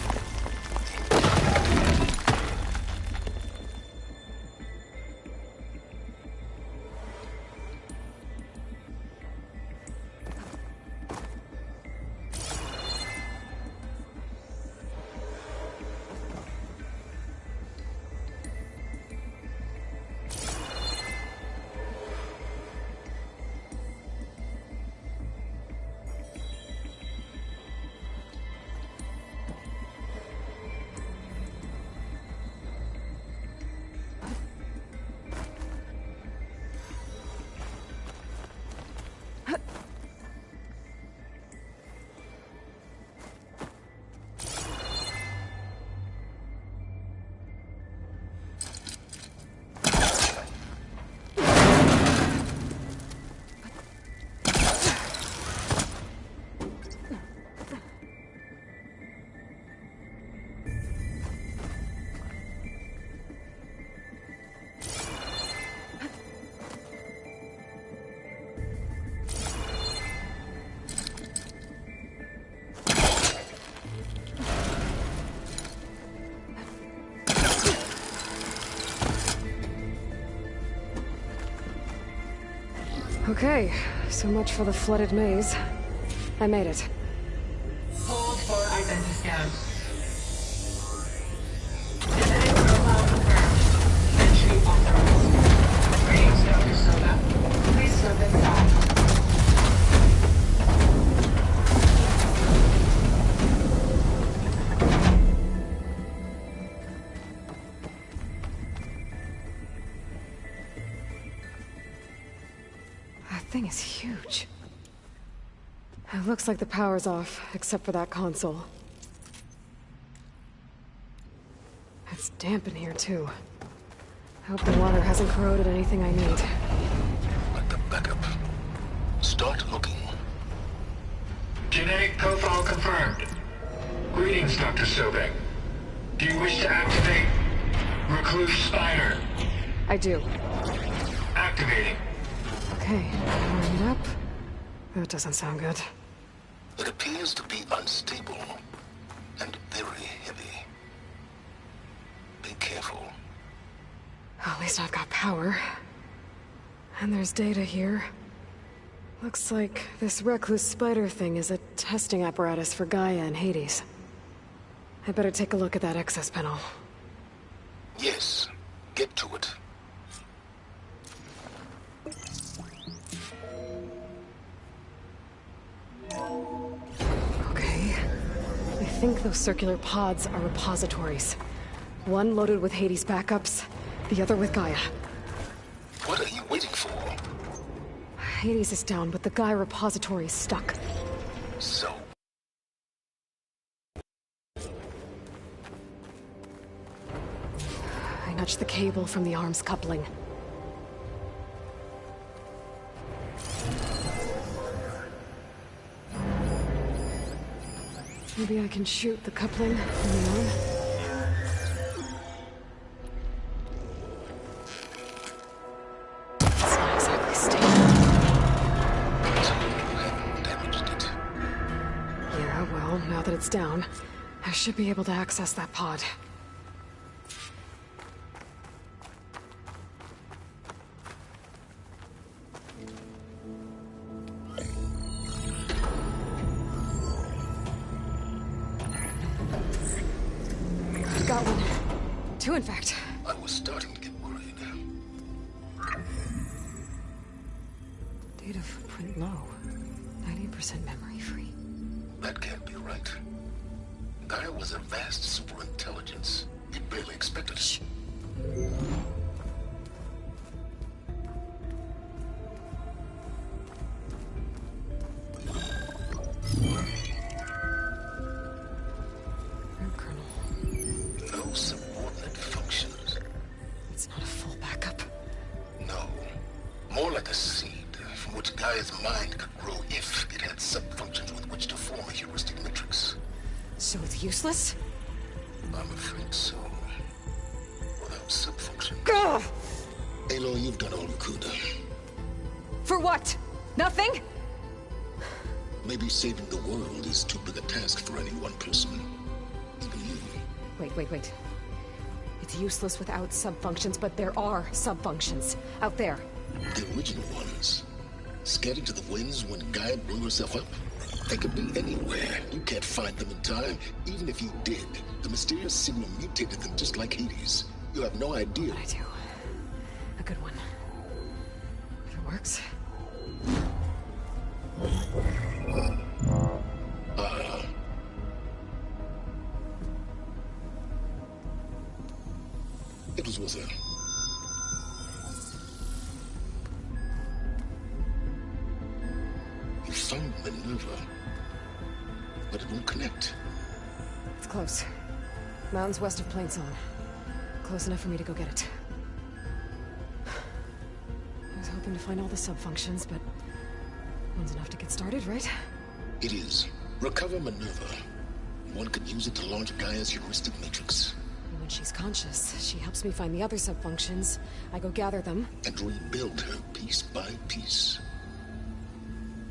Okay, so much for the flooded maze. I made it. Hold for identiscan. Genetic profile confirmed. Entry authorized. Greetings, Dr. Soda. Please step inside. That thing is huge. It looks like the power's off, except for that console. It's damp in here, too. I hope the water hasn't corroded anything I need. Like the backup. Start looking. Genetic profile confirmed. Greetings, Dr. Sobek. Do you wish to activate Recluse Spider? I do. Activating. Okay, powering it up. That doesn't sound good. It appears to be unstable and very heavy. Be careful. At least I've got power. And there's data here. Looks like this recluse spider thing is a testing apparatus for Gaia and Hades. I better take a look at that access panel. Yes, get to it. Okay. I think those circular pods are repositories. One loaded with Hades backups, the other with Gaia. What are you waiting for? Hades is down, but the Gaia repository is stuck. So? I nudged the cable from the arms coupling. Maybe I can shoot the coupling from the arm. It's not exactly stable. Damaged it. Yeah, well, now that it's down, I should be able to access that pod. Got one. Two, in fact. I was starting to get worried. Data footprint low. 90% memory free. That can't be right. Gaia was a vast superintelligence. You barely expected it. Shh. No subordinate functions. It's not a full backup. No. More like a seed from which Gaia's mind could grow if it had sub-functions with which to form a heuristic matrix. So it's useless? I'm afraid so. Without sub-function. Ugh! Aloy, you've done all you could. For what? Nothing? Maybe saving the world is too big a task for any one person. Even you. Wait. It's useless without sub-functions, but there are sub-functions out there. The original ones. Scattered to the winds when Gaia blew herself up. They could be anywhere. You can't find them in time. Even if you did, the mysterious signal mutated them just like Hades. You have no idea. I do. A good one. If it works. It was worth it. You found Minerva, but it won't connect. It's close. Mountains west of Plainsong. Close enough for me to go get it. I was hoping to find all the sub-functions, but one's enough to get started, right? It is. Recover Minerva. One could use it to launch Gaia's heuristic matrix. And when she's conscious, she helps me find the other sub-functions. I go gather them. And rebuild her piece by piece.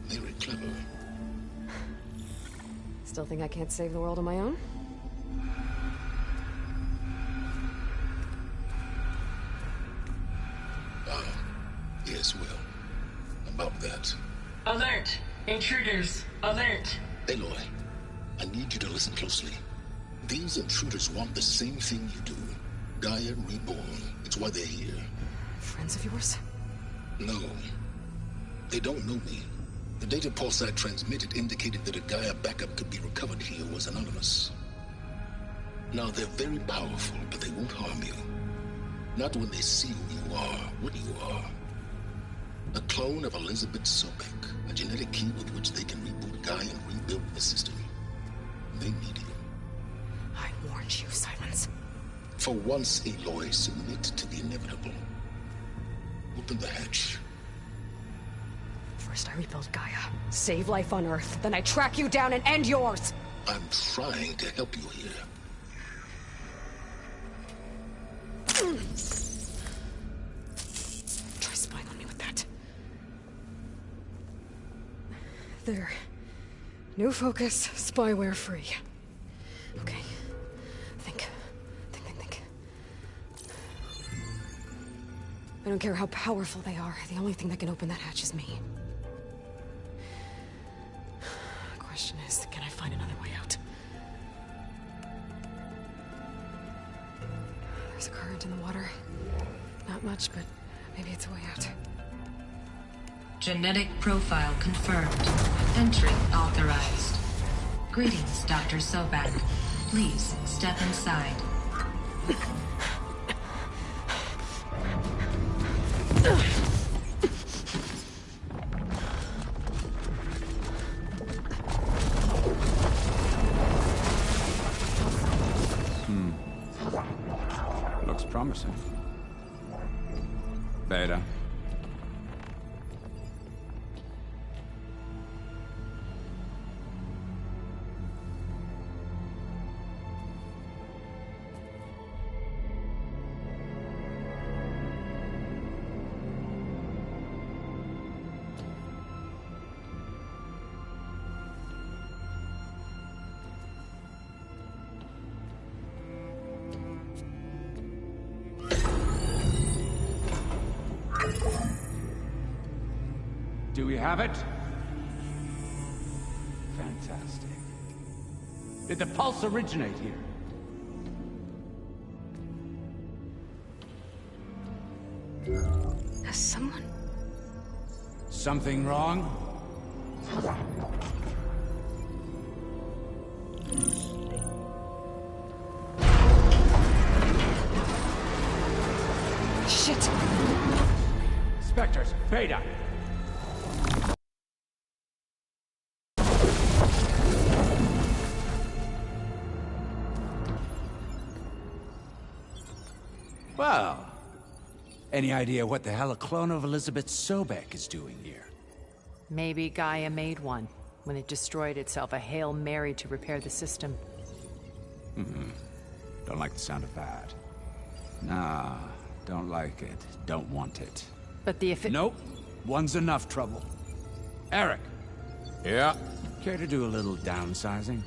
Very clever. Still think I can't save the world on my own? Yes, well, about that. Intruders, alert. Aloy, I need you to listen closely. These intruders want the same thing you do. Gaia reborn. It's why they're here. Friends of yours? No. They don't know me. The data Pulsar transmitted indicated that a Gaia backup could be recovered here was anonymous. Now, they're very powerful, but they won't harm you. Not when they see who you are, what you are. A clone of Elizabeth Sobek, a genetic key with which they can reboot Gaia and rebuild the system. They need you. I warned you, Silence. For once, Aloy, submit to the inevitable. Open the hatch. First I rebuild Gaia, save life on Earth, then I track you down and end yours! I'm trying to help you here. Try spying on me with that. There. New focus, spyware free. Okay. Think. I don't care how powerful they are. The only thing that can open that hatch is me. The question is, can I find another way out? There's a current in the water. Not much, but maybe it's a way out. Genetic profile confirmed. Entry authorized. Greetings, Dr. Sobak. Please step inside. Looks promising. Beta. Do we have it? Fantastic. Did the pulse originate here? Has someone... Something wrong? Shit! Spectres, Beta! Well, any idea what the hell a clone of Elizabeth Sobek is doing here? Maybe Gaia made one when it destroyed itself, a Hail Mary to repair the system. Don't like the sound of that. Nah, don't like it. Don't want it. But the Nope. One's enough trouble. Eric. Yeah? Care to do a little downsizing?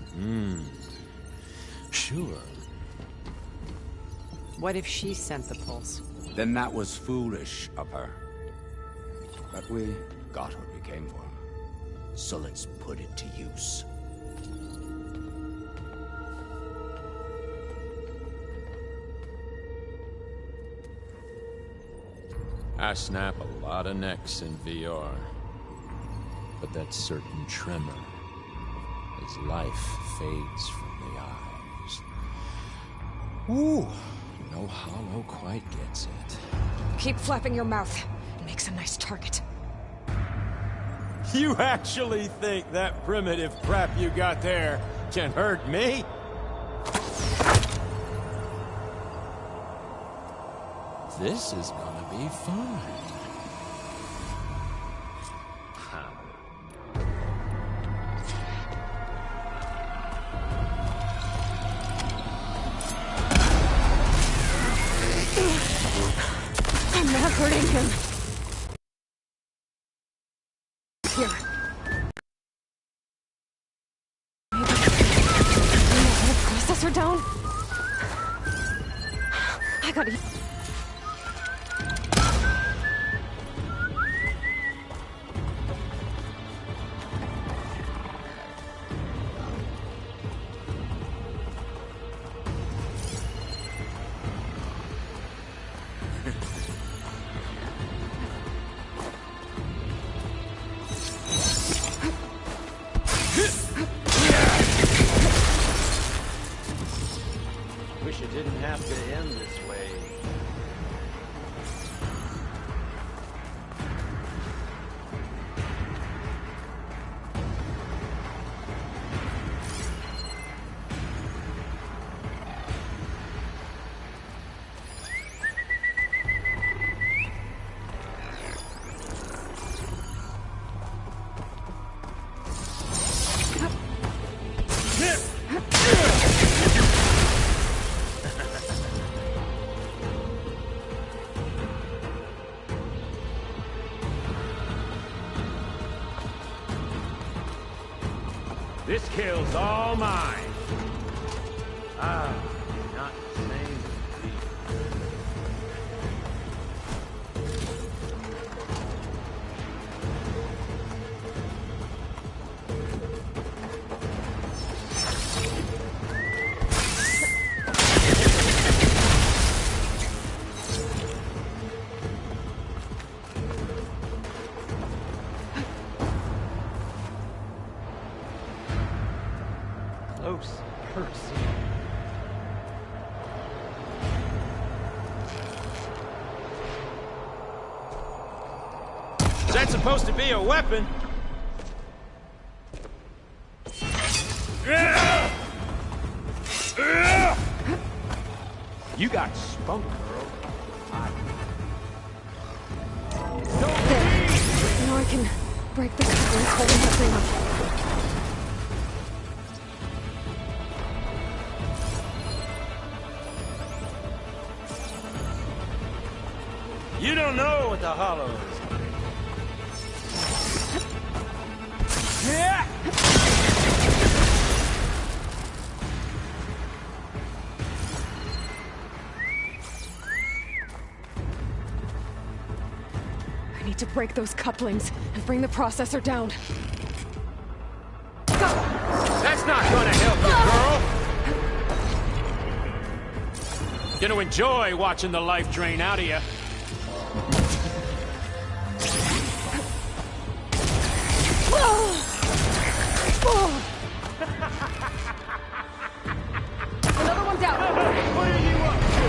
Sure. What if she sent the pulse? Then that was foolish of her. But we got what we came for. So let's put it to use. I snap a lot of necks in VR. But that certain tremor as life fades from the eyes. Ooh, no hollow quite gets it. Keep flapping your mouth. It makes a nice target. You actually think that primitive crap you got there can hurt me? This is gonna be fun. I'm not hurting him. Here. Maybe the processor down? I gotta... This kill's all mine. Ah, not the same. Close. Hurts. Is that supposed to be a weapon? You got spunk, girl. There. Now I can break the couplings holding that thing up. You don't know what the hollow is. Yeah. I need to break those couplings and bring the processor down. That's not gonna help you, girl. Gonna enjoy watching the life drain out of you. Another one down. What are you up to?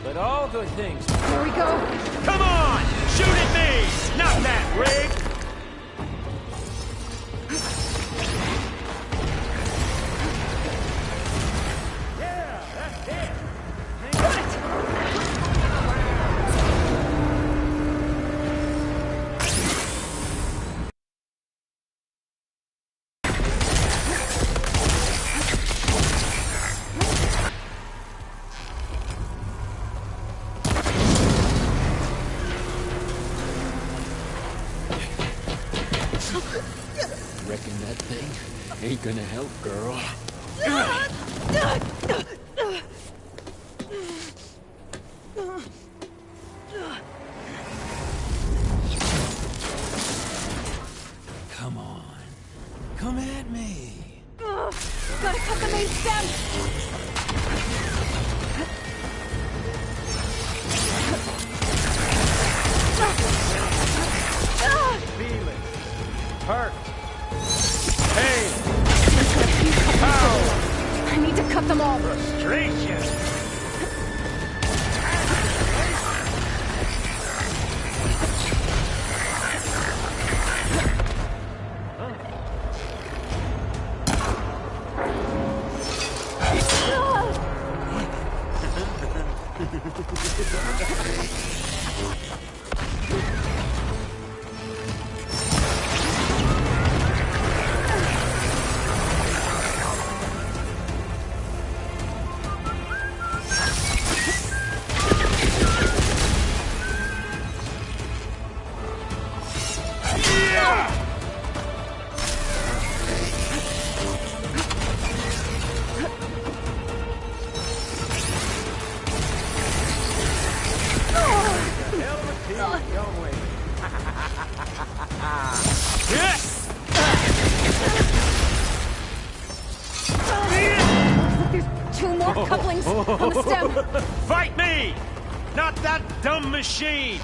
But all good things. Here we go. Come on! Shoot at me! Not that rig! Yeah, that's it! Reckon that thing ain't gonna help, girl. Come on. Come at me. Gotta cut the main stem. Feel it. Hurt. Pain. I need to cut them all. Frustration. Two more couplings on the stem. Fight me! Not that dumb machine!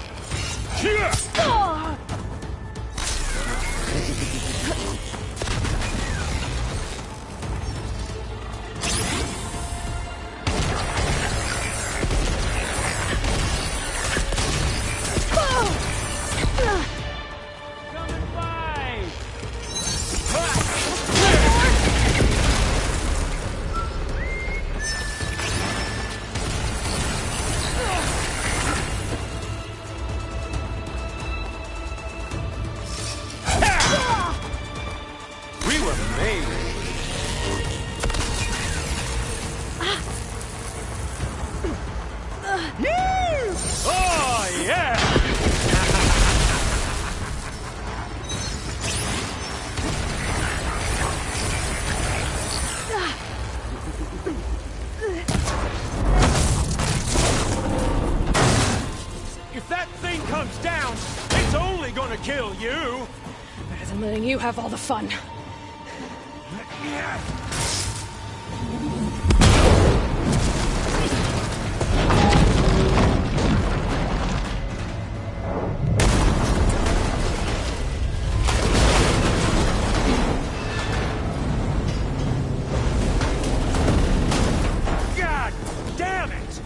comes down, it's only gonna kill you! Better than letting you have all the fun. God damn it!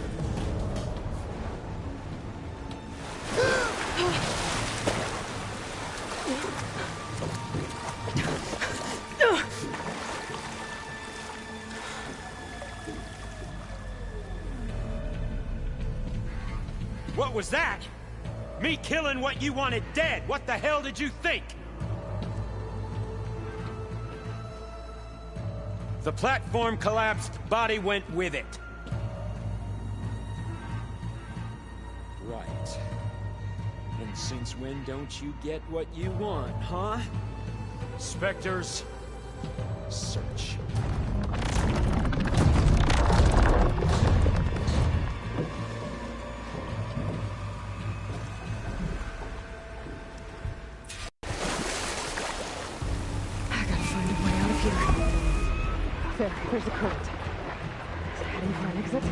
What was that? Me killing what you wanted dead. What the hell did you think? The platform collapsed, body went with it. Right. And since when don't you get what you want, huh? Spectres, search. I gotta find a way out of here. There's a current. Is it heading for an exit?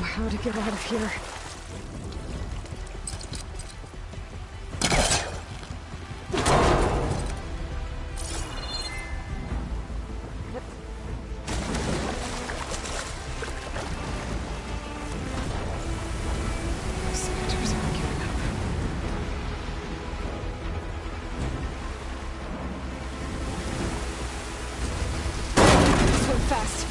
How to get out of here. Spectres aren't giving up. Swim fast.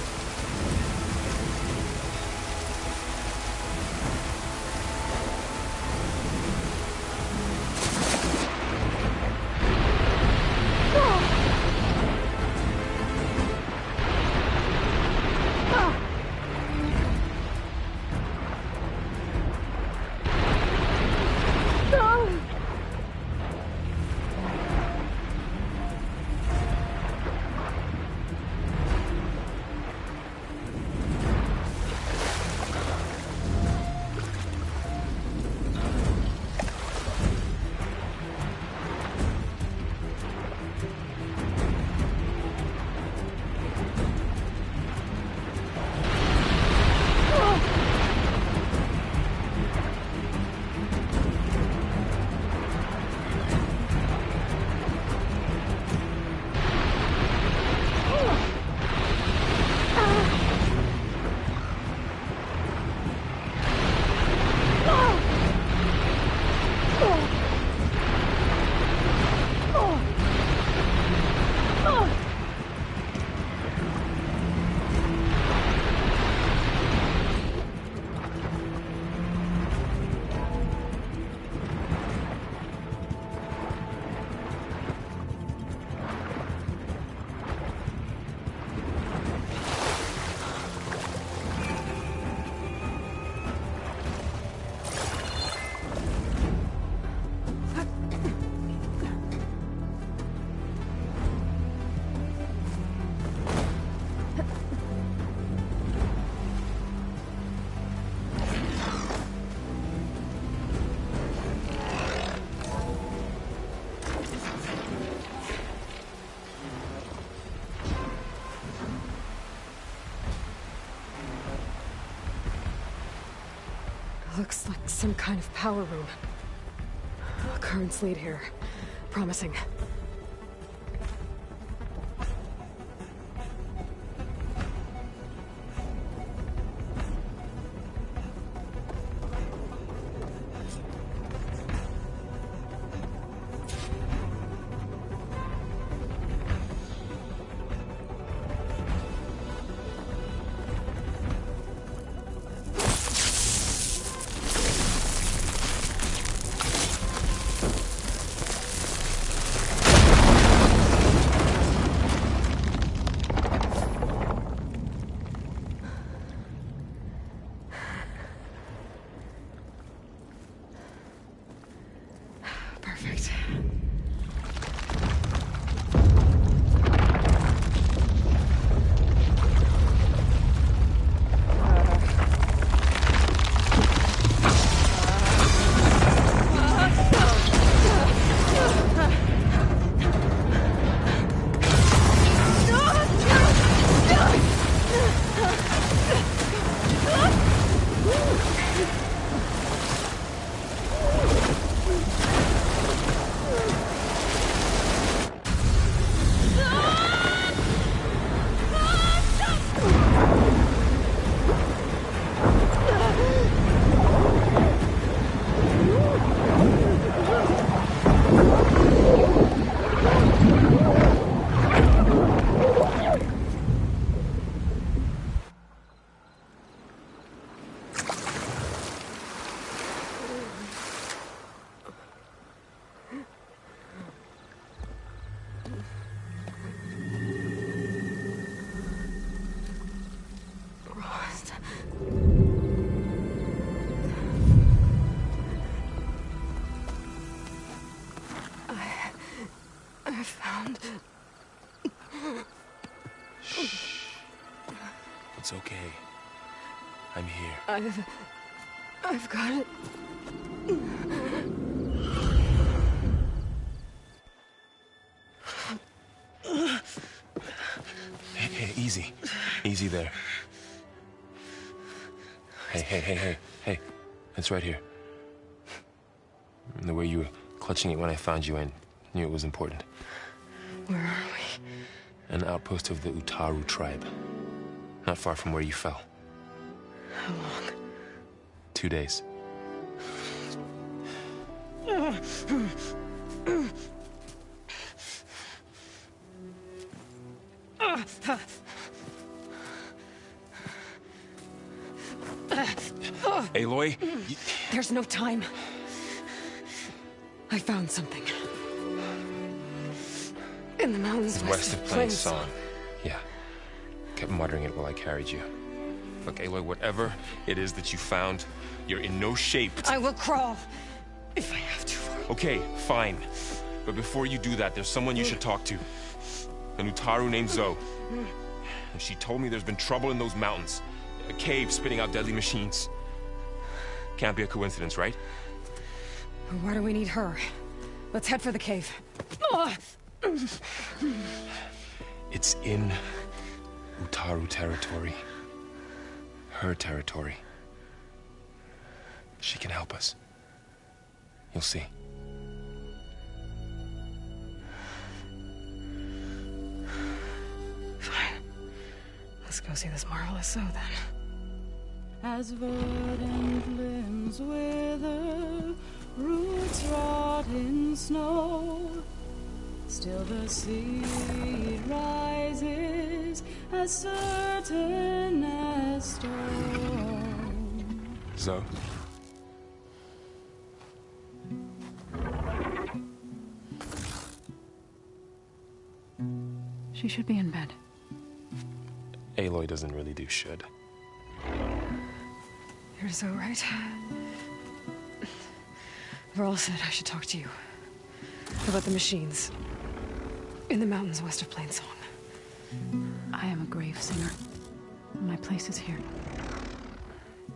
Looks like some kind of power room. Currents lead here. Promising. Perfect. I found... Shh. It's okay. I'm here. I've got it. Hey, easy. Easy there. Hey. It's right here. The way you were clutching it when I found you, I knew it was important. Where are we? An outpost of the Utaru tribe. Not far from where you fell. How long? 2 days. Aloy? There's no time. I found something. In the mountains west of Plainsong. Yeah. Kept muttering it while I carried you. Look, Aloy, whatever it is that you found, you're in no shape to... I will crawl, if I have to. Okay, fine. But before you do that, there's someone you should talk to. An Utaru named Zoe. And she told me there's been trouble in those mountains. A cave spitting out deadly machines. Can't be a coincidence, right? Why do we need her? Let's head for the cave. It's in Utaru territory. Her territory. She can help us. You'll see. Fine. Let's go see this marvelous Zoe then. As verdant limbs wither, roots rot in snow, still the seed rises as certain as stone. Zoe? She should be in bed. Aloy doesn't really do should. You're so right. Varl said I should talk to you. About the machines. In the mountains west of Plainsong. I am a grave singer. My place is here.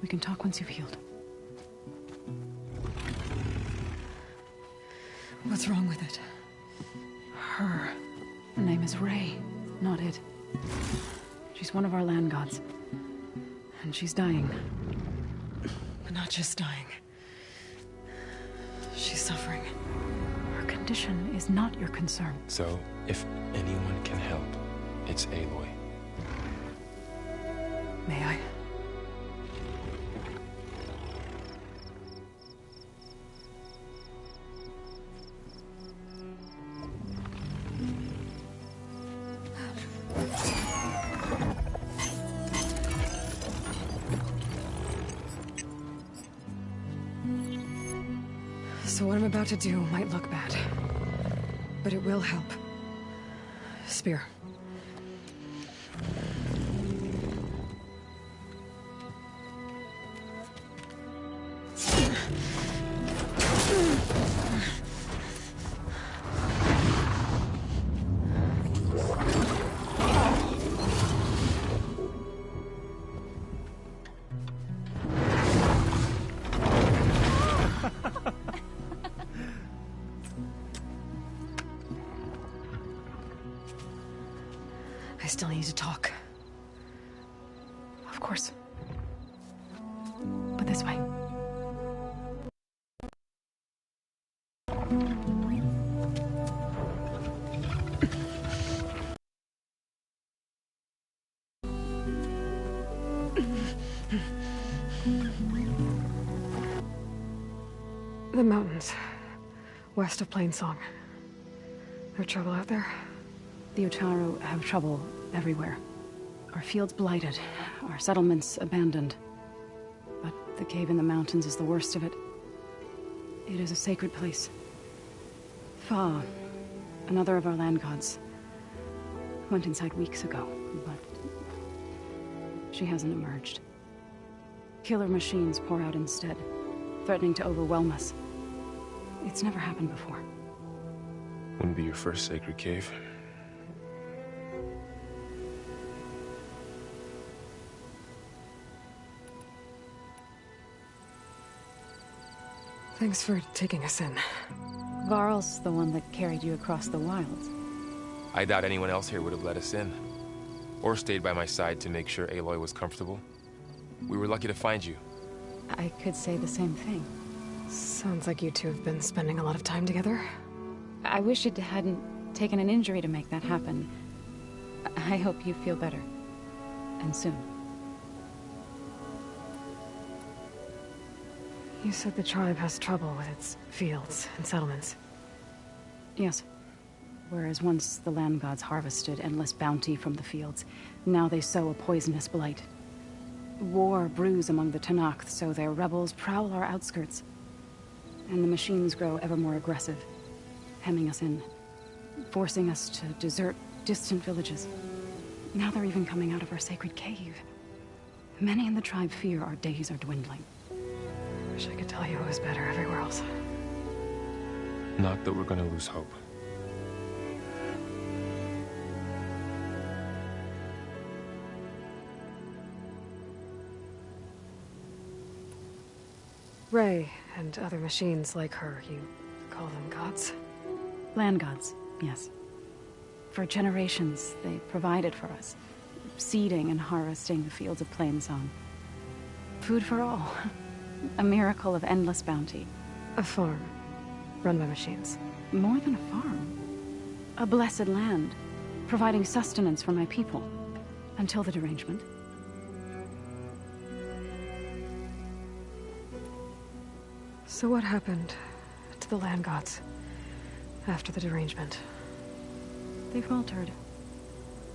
We can talk once you've healed. What's wrong with it? Her name is Ray, not it. She's one of our land gods. And she's dying. Not just dying. She's suffering. Her condition is not your concern. So, if anyone can help, it's Aloy. May I? So what I'm about to do might look bad, but it will help. Spear. I still need to talk. Of course. But this way. The mountains, west of Plainsong. There trouble out there? The Utaru have trouble everywhere. Our fields blighted, our settlements abandoned. But the cave in the mountains is the worst of it. It is a sacred place. Fa, another of our land gods, went inside weeks ago, but she hasn't emerged. Killer machines pour out instead, threatening to overwhelm us. It's never happened before. Wouldn't be your first sacred cave. Thanks for taking us in. Varl's the one that carried you across the wilds. I doubt anyone else here would have let us in. Or stayed by my side to make sure Aloy was comfortable. We were lucky to find you. I could say the same thing. Sounds like you two have been spending a lot of time together. I wish it hadn't taken an injury to make that happen. I hope you feel better. And soon. You said the tribe has trouble with its fields and settlements. Yes. Whereas once the land gods harvested endless bounty from the fields, now they sow a poisonous blight. War brews among the Tanakh, so their rebels prowl our outskirts. And the machines grow ever more aggressive, hemming us in, forcing us to desert distant villages. Now they're even coming out of our sacred cave. Many in the tribe fear our days are dwindling. Wish I could tell you it was better everywhere else. Not that we're gonna lose hope. Ray and other machines like her, you call them gods? Land gods, yes. For generations, they provided for us, seeding and harvesting the fields of Plainsong. Food for all. A miracle of endless bounty. A farm, run by machines. More than a farm. A blessed land, providing sustenance for my people. Until the derangement. So what happened to the land gods after the derangement? They faltered,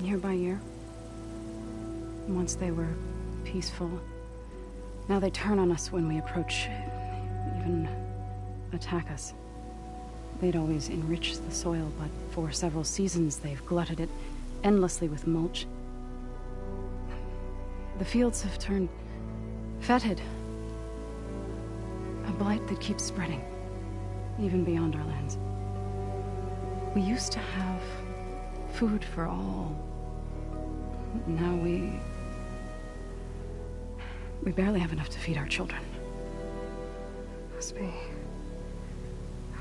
year by year. Once they were peaceful. Now they turn on us when we approach, even attack us. They'd always enriched the soil, but for several seasons they've glutted it endlessly with mulch. The fields have turned fetid. A blight that keeps spreading, even beyond our lands. We used to have food for all. Now we barely have enough to feed our children. Must be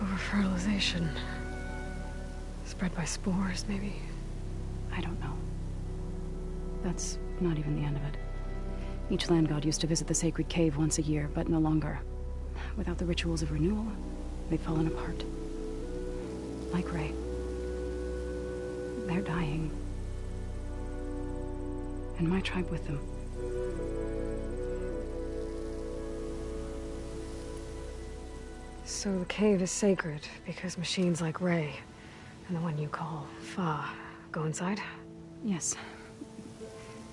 over-fertilization. Spread by spores, maybe? I don't know. That's not even the end of it. Each land god used to visit the sacred cave once a year, but no longer. Without the rituals of renewal, they've fallen apart. Like Ray. They're dying. And my tribe with them. So the cave is sacred because machines like Ray and the one you call Fa go inside? Yes.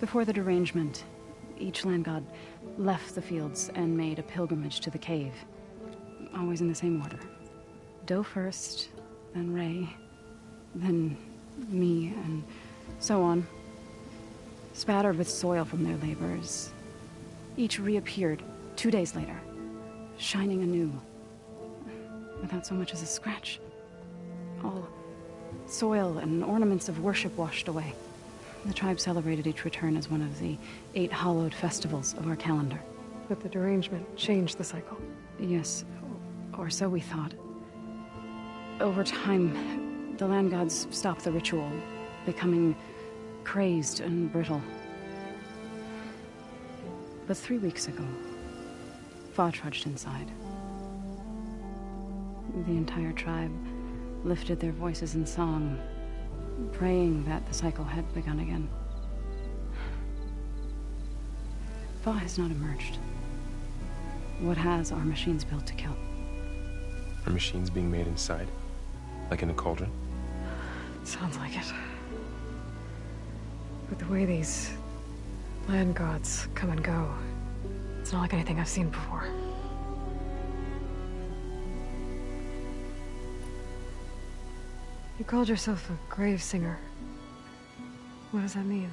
Before the derangement, each land god left the fields and made a pilgrimage to the cave. Always in the same order. Doe first, then Ray, then me, and so on. Spattered with soil from their labors. Each reappeared 2 days later, shining anew. Without so much as a scratch. All soil and ornaments of worship washed away. The tribe celebrated each return as one of the 8 hallowed festivals of our calendar. But the derangement changed the cycle. Yes, or so we thought. Over time, the land gods stopped the ritual, becoming crazed and brittle. But 3 weeks ago, Fa trudged inside. The entire tribe lifted their voices in song, praying that the cycle had begun again. Fa has not emerged. What has are machines built to kill. Are machines being made inside? Like in a cauldron? Sounds like it. But the way these land gods come and go, it's not like anything I've seen before. You called yourself a grave singer. What does that mean?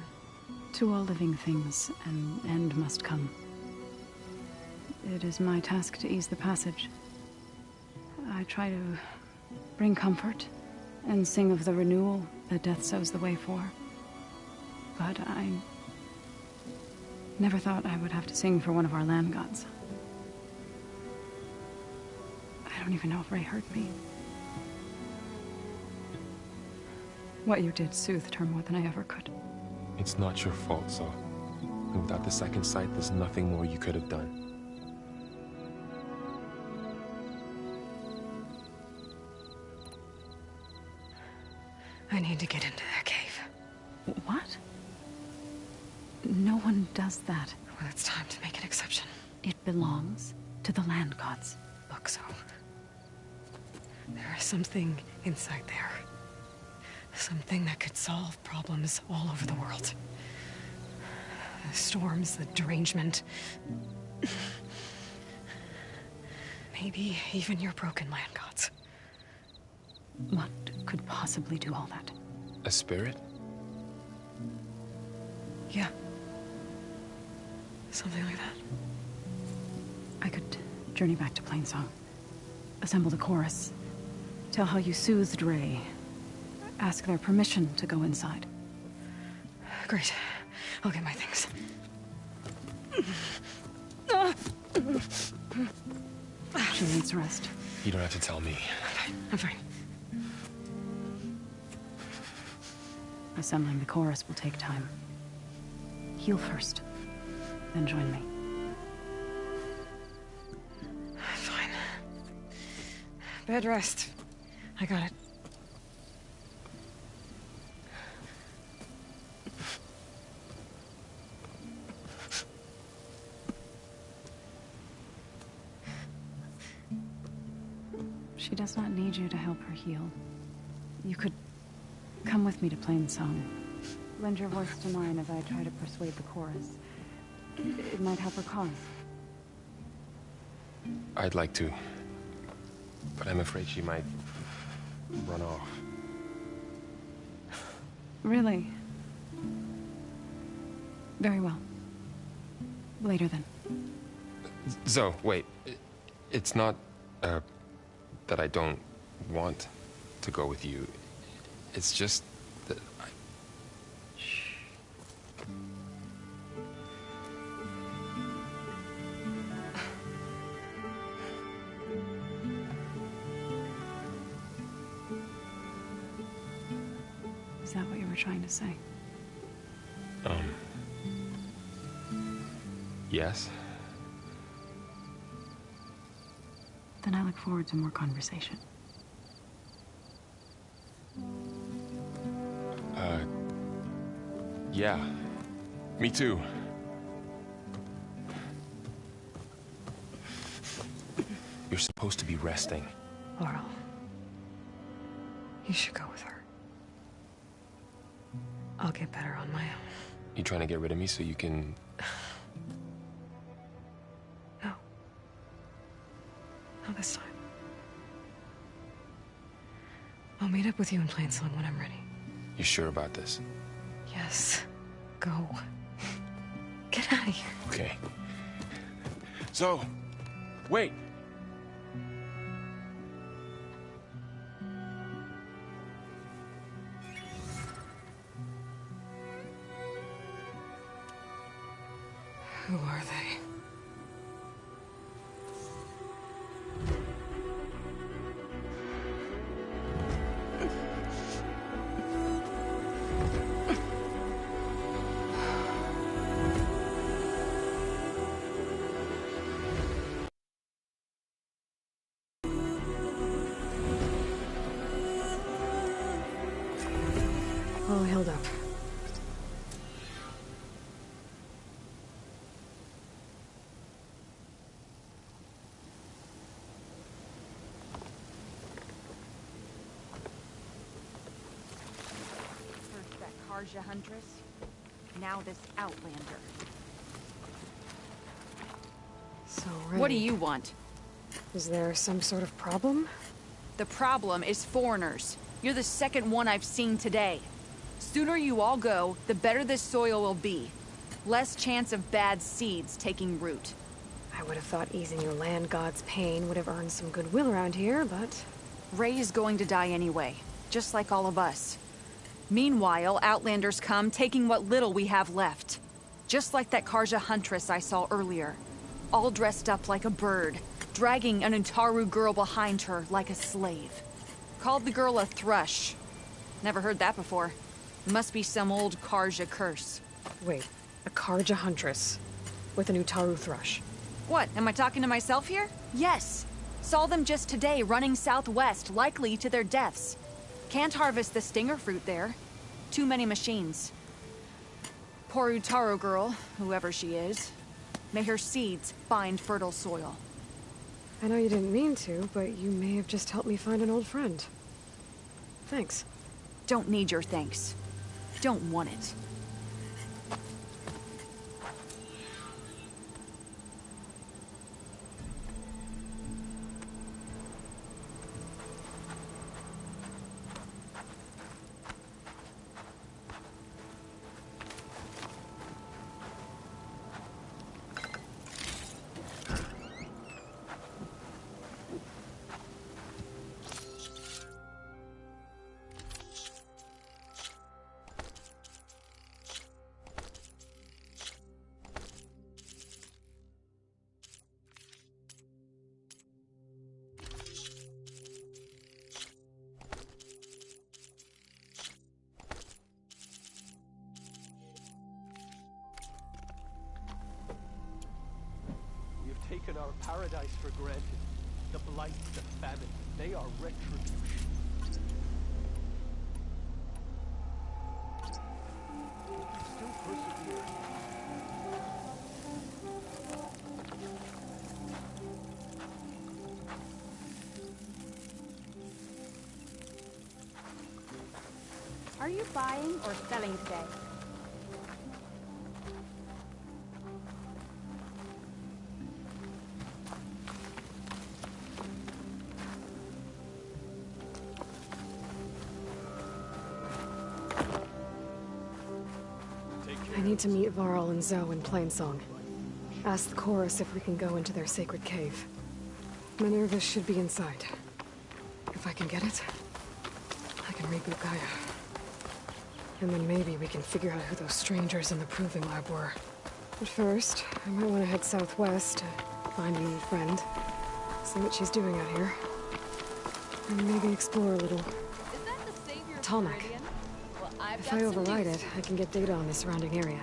To all living things, an end must come. It is my task to ease the passage. I try to bring comfort and sing of the renewal that death sows the way for. But I never thought I would have to sing for one of our land gods. I don't even know if Ray heard me. What you did soothed her more than I ever could. It's not your fault, Saul. And without the second sight, there's nothing more you could have done. I need to get into that cave. What? No one does that. Well, it's time to make an exception. It belongs to the land gods. Look, so there is something inside there. Something that could solve problems all over the world. The storms, the derangement. Maybe even your broken land gods. What could possibly do all that? A spirit? Yeah. Something like that. I could journey back to Plainsong. Assemble the chorus. Tell how you soothed Ray. Ask their permission to go inside. Great. I'll get my things. She needs rest. You don't have to tell me. I'm fine. Assembling the chorus will take time. Heal first, then join me. Fine. Bed rest. I got it. She does not need you to help her heal. You could come with me to Plainsong. Lend your voice to mine as I try to persuade the chorus. It might help her cause. I'd like to, but I'm afraid she might run off. Really? Very well. Later then. Zoe, wait. It's not, that I don't want to go with you. It's just that I... Shh. Is that what you were trying to say? Yes? Then I look forward to more conversation. Yeah. Me too. You're supposed to be resting. Laurel. You should go with her. I'll get better on my own. You trying to get rid of me so you can... No. Not this time. I'll meet up with you in Plainsong when I'm ready. You sure about this? Yes. Go. Get out of here. Okay. So, wait. Who are they? All held up. First that Karja Huntress, now this Outlander. So, What do you want? Is there some sort of problem? The problem is foreigners. You're the second one I've seen today. Sooner you all go, the better this soil will be. Less chance of bad seeds taking root. I would have thought easing your land god's pain would have earned some goodwill around here, but... Ray is going to die anyway, just like all of us. Meanwhile, Outlanders come, taking what little we have left. Just like that Karja Huntress I saw earlier. All dressed up like a bird, dragging an Utaru girl behind her like a slave. Called the girl a thrush. Never heard that before. Must be some old Karja curse. Wait, a Karja Huntress with an Utaru thrush. What, am I talking to myself here? Yes. Saw them just today running southwest, likely to their deaths. Can't harvest the stinger fruit there. Too many machines. Poor Utaru girl, whoever she is. May her seeds find fertile soil. I know you didn't mean to, but you may have just helped me find an old friend. Thanks. Don't need your thanks. Don't want it. Taken our paradise for granted. The blight, the famine, they are retribution. Still persevere. Are you buying or selling today? I need to meet Varl and Zoe in Plainsong. Ask the chorus if we can go into their sacred cave. Minerva should be inside. If I can get it, I can reboot Gaia. And then maybe we can figure out who those strangers in the proving lab were. But first, I might want to head southwest to find a new friend. See what she's doing out here. And maybe explore a little. Talmach. If I override it, I can get data on the surrounding area.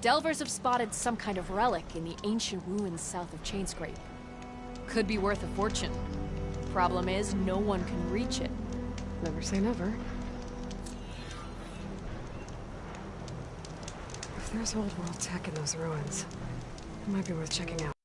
Delvers have spotted some kind of relic in the ancient ruins south of Chainscrape. Could be worth a fortune. Problem is, no one can reach it. Never say never. If there's old world tech in those ruins, it might be worth checking out.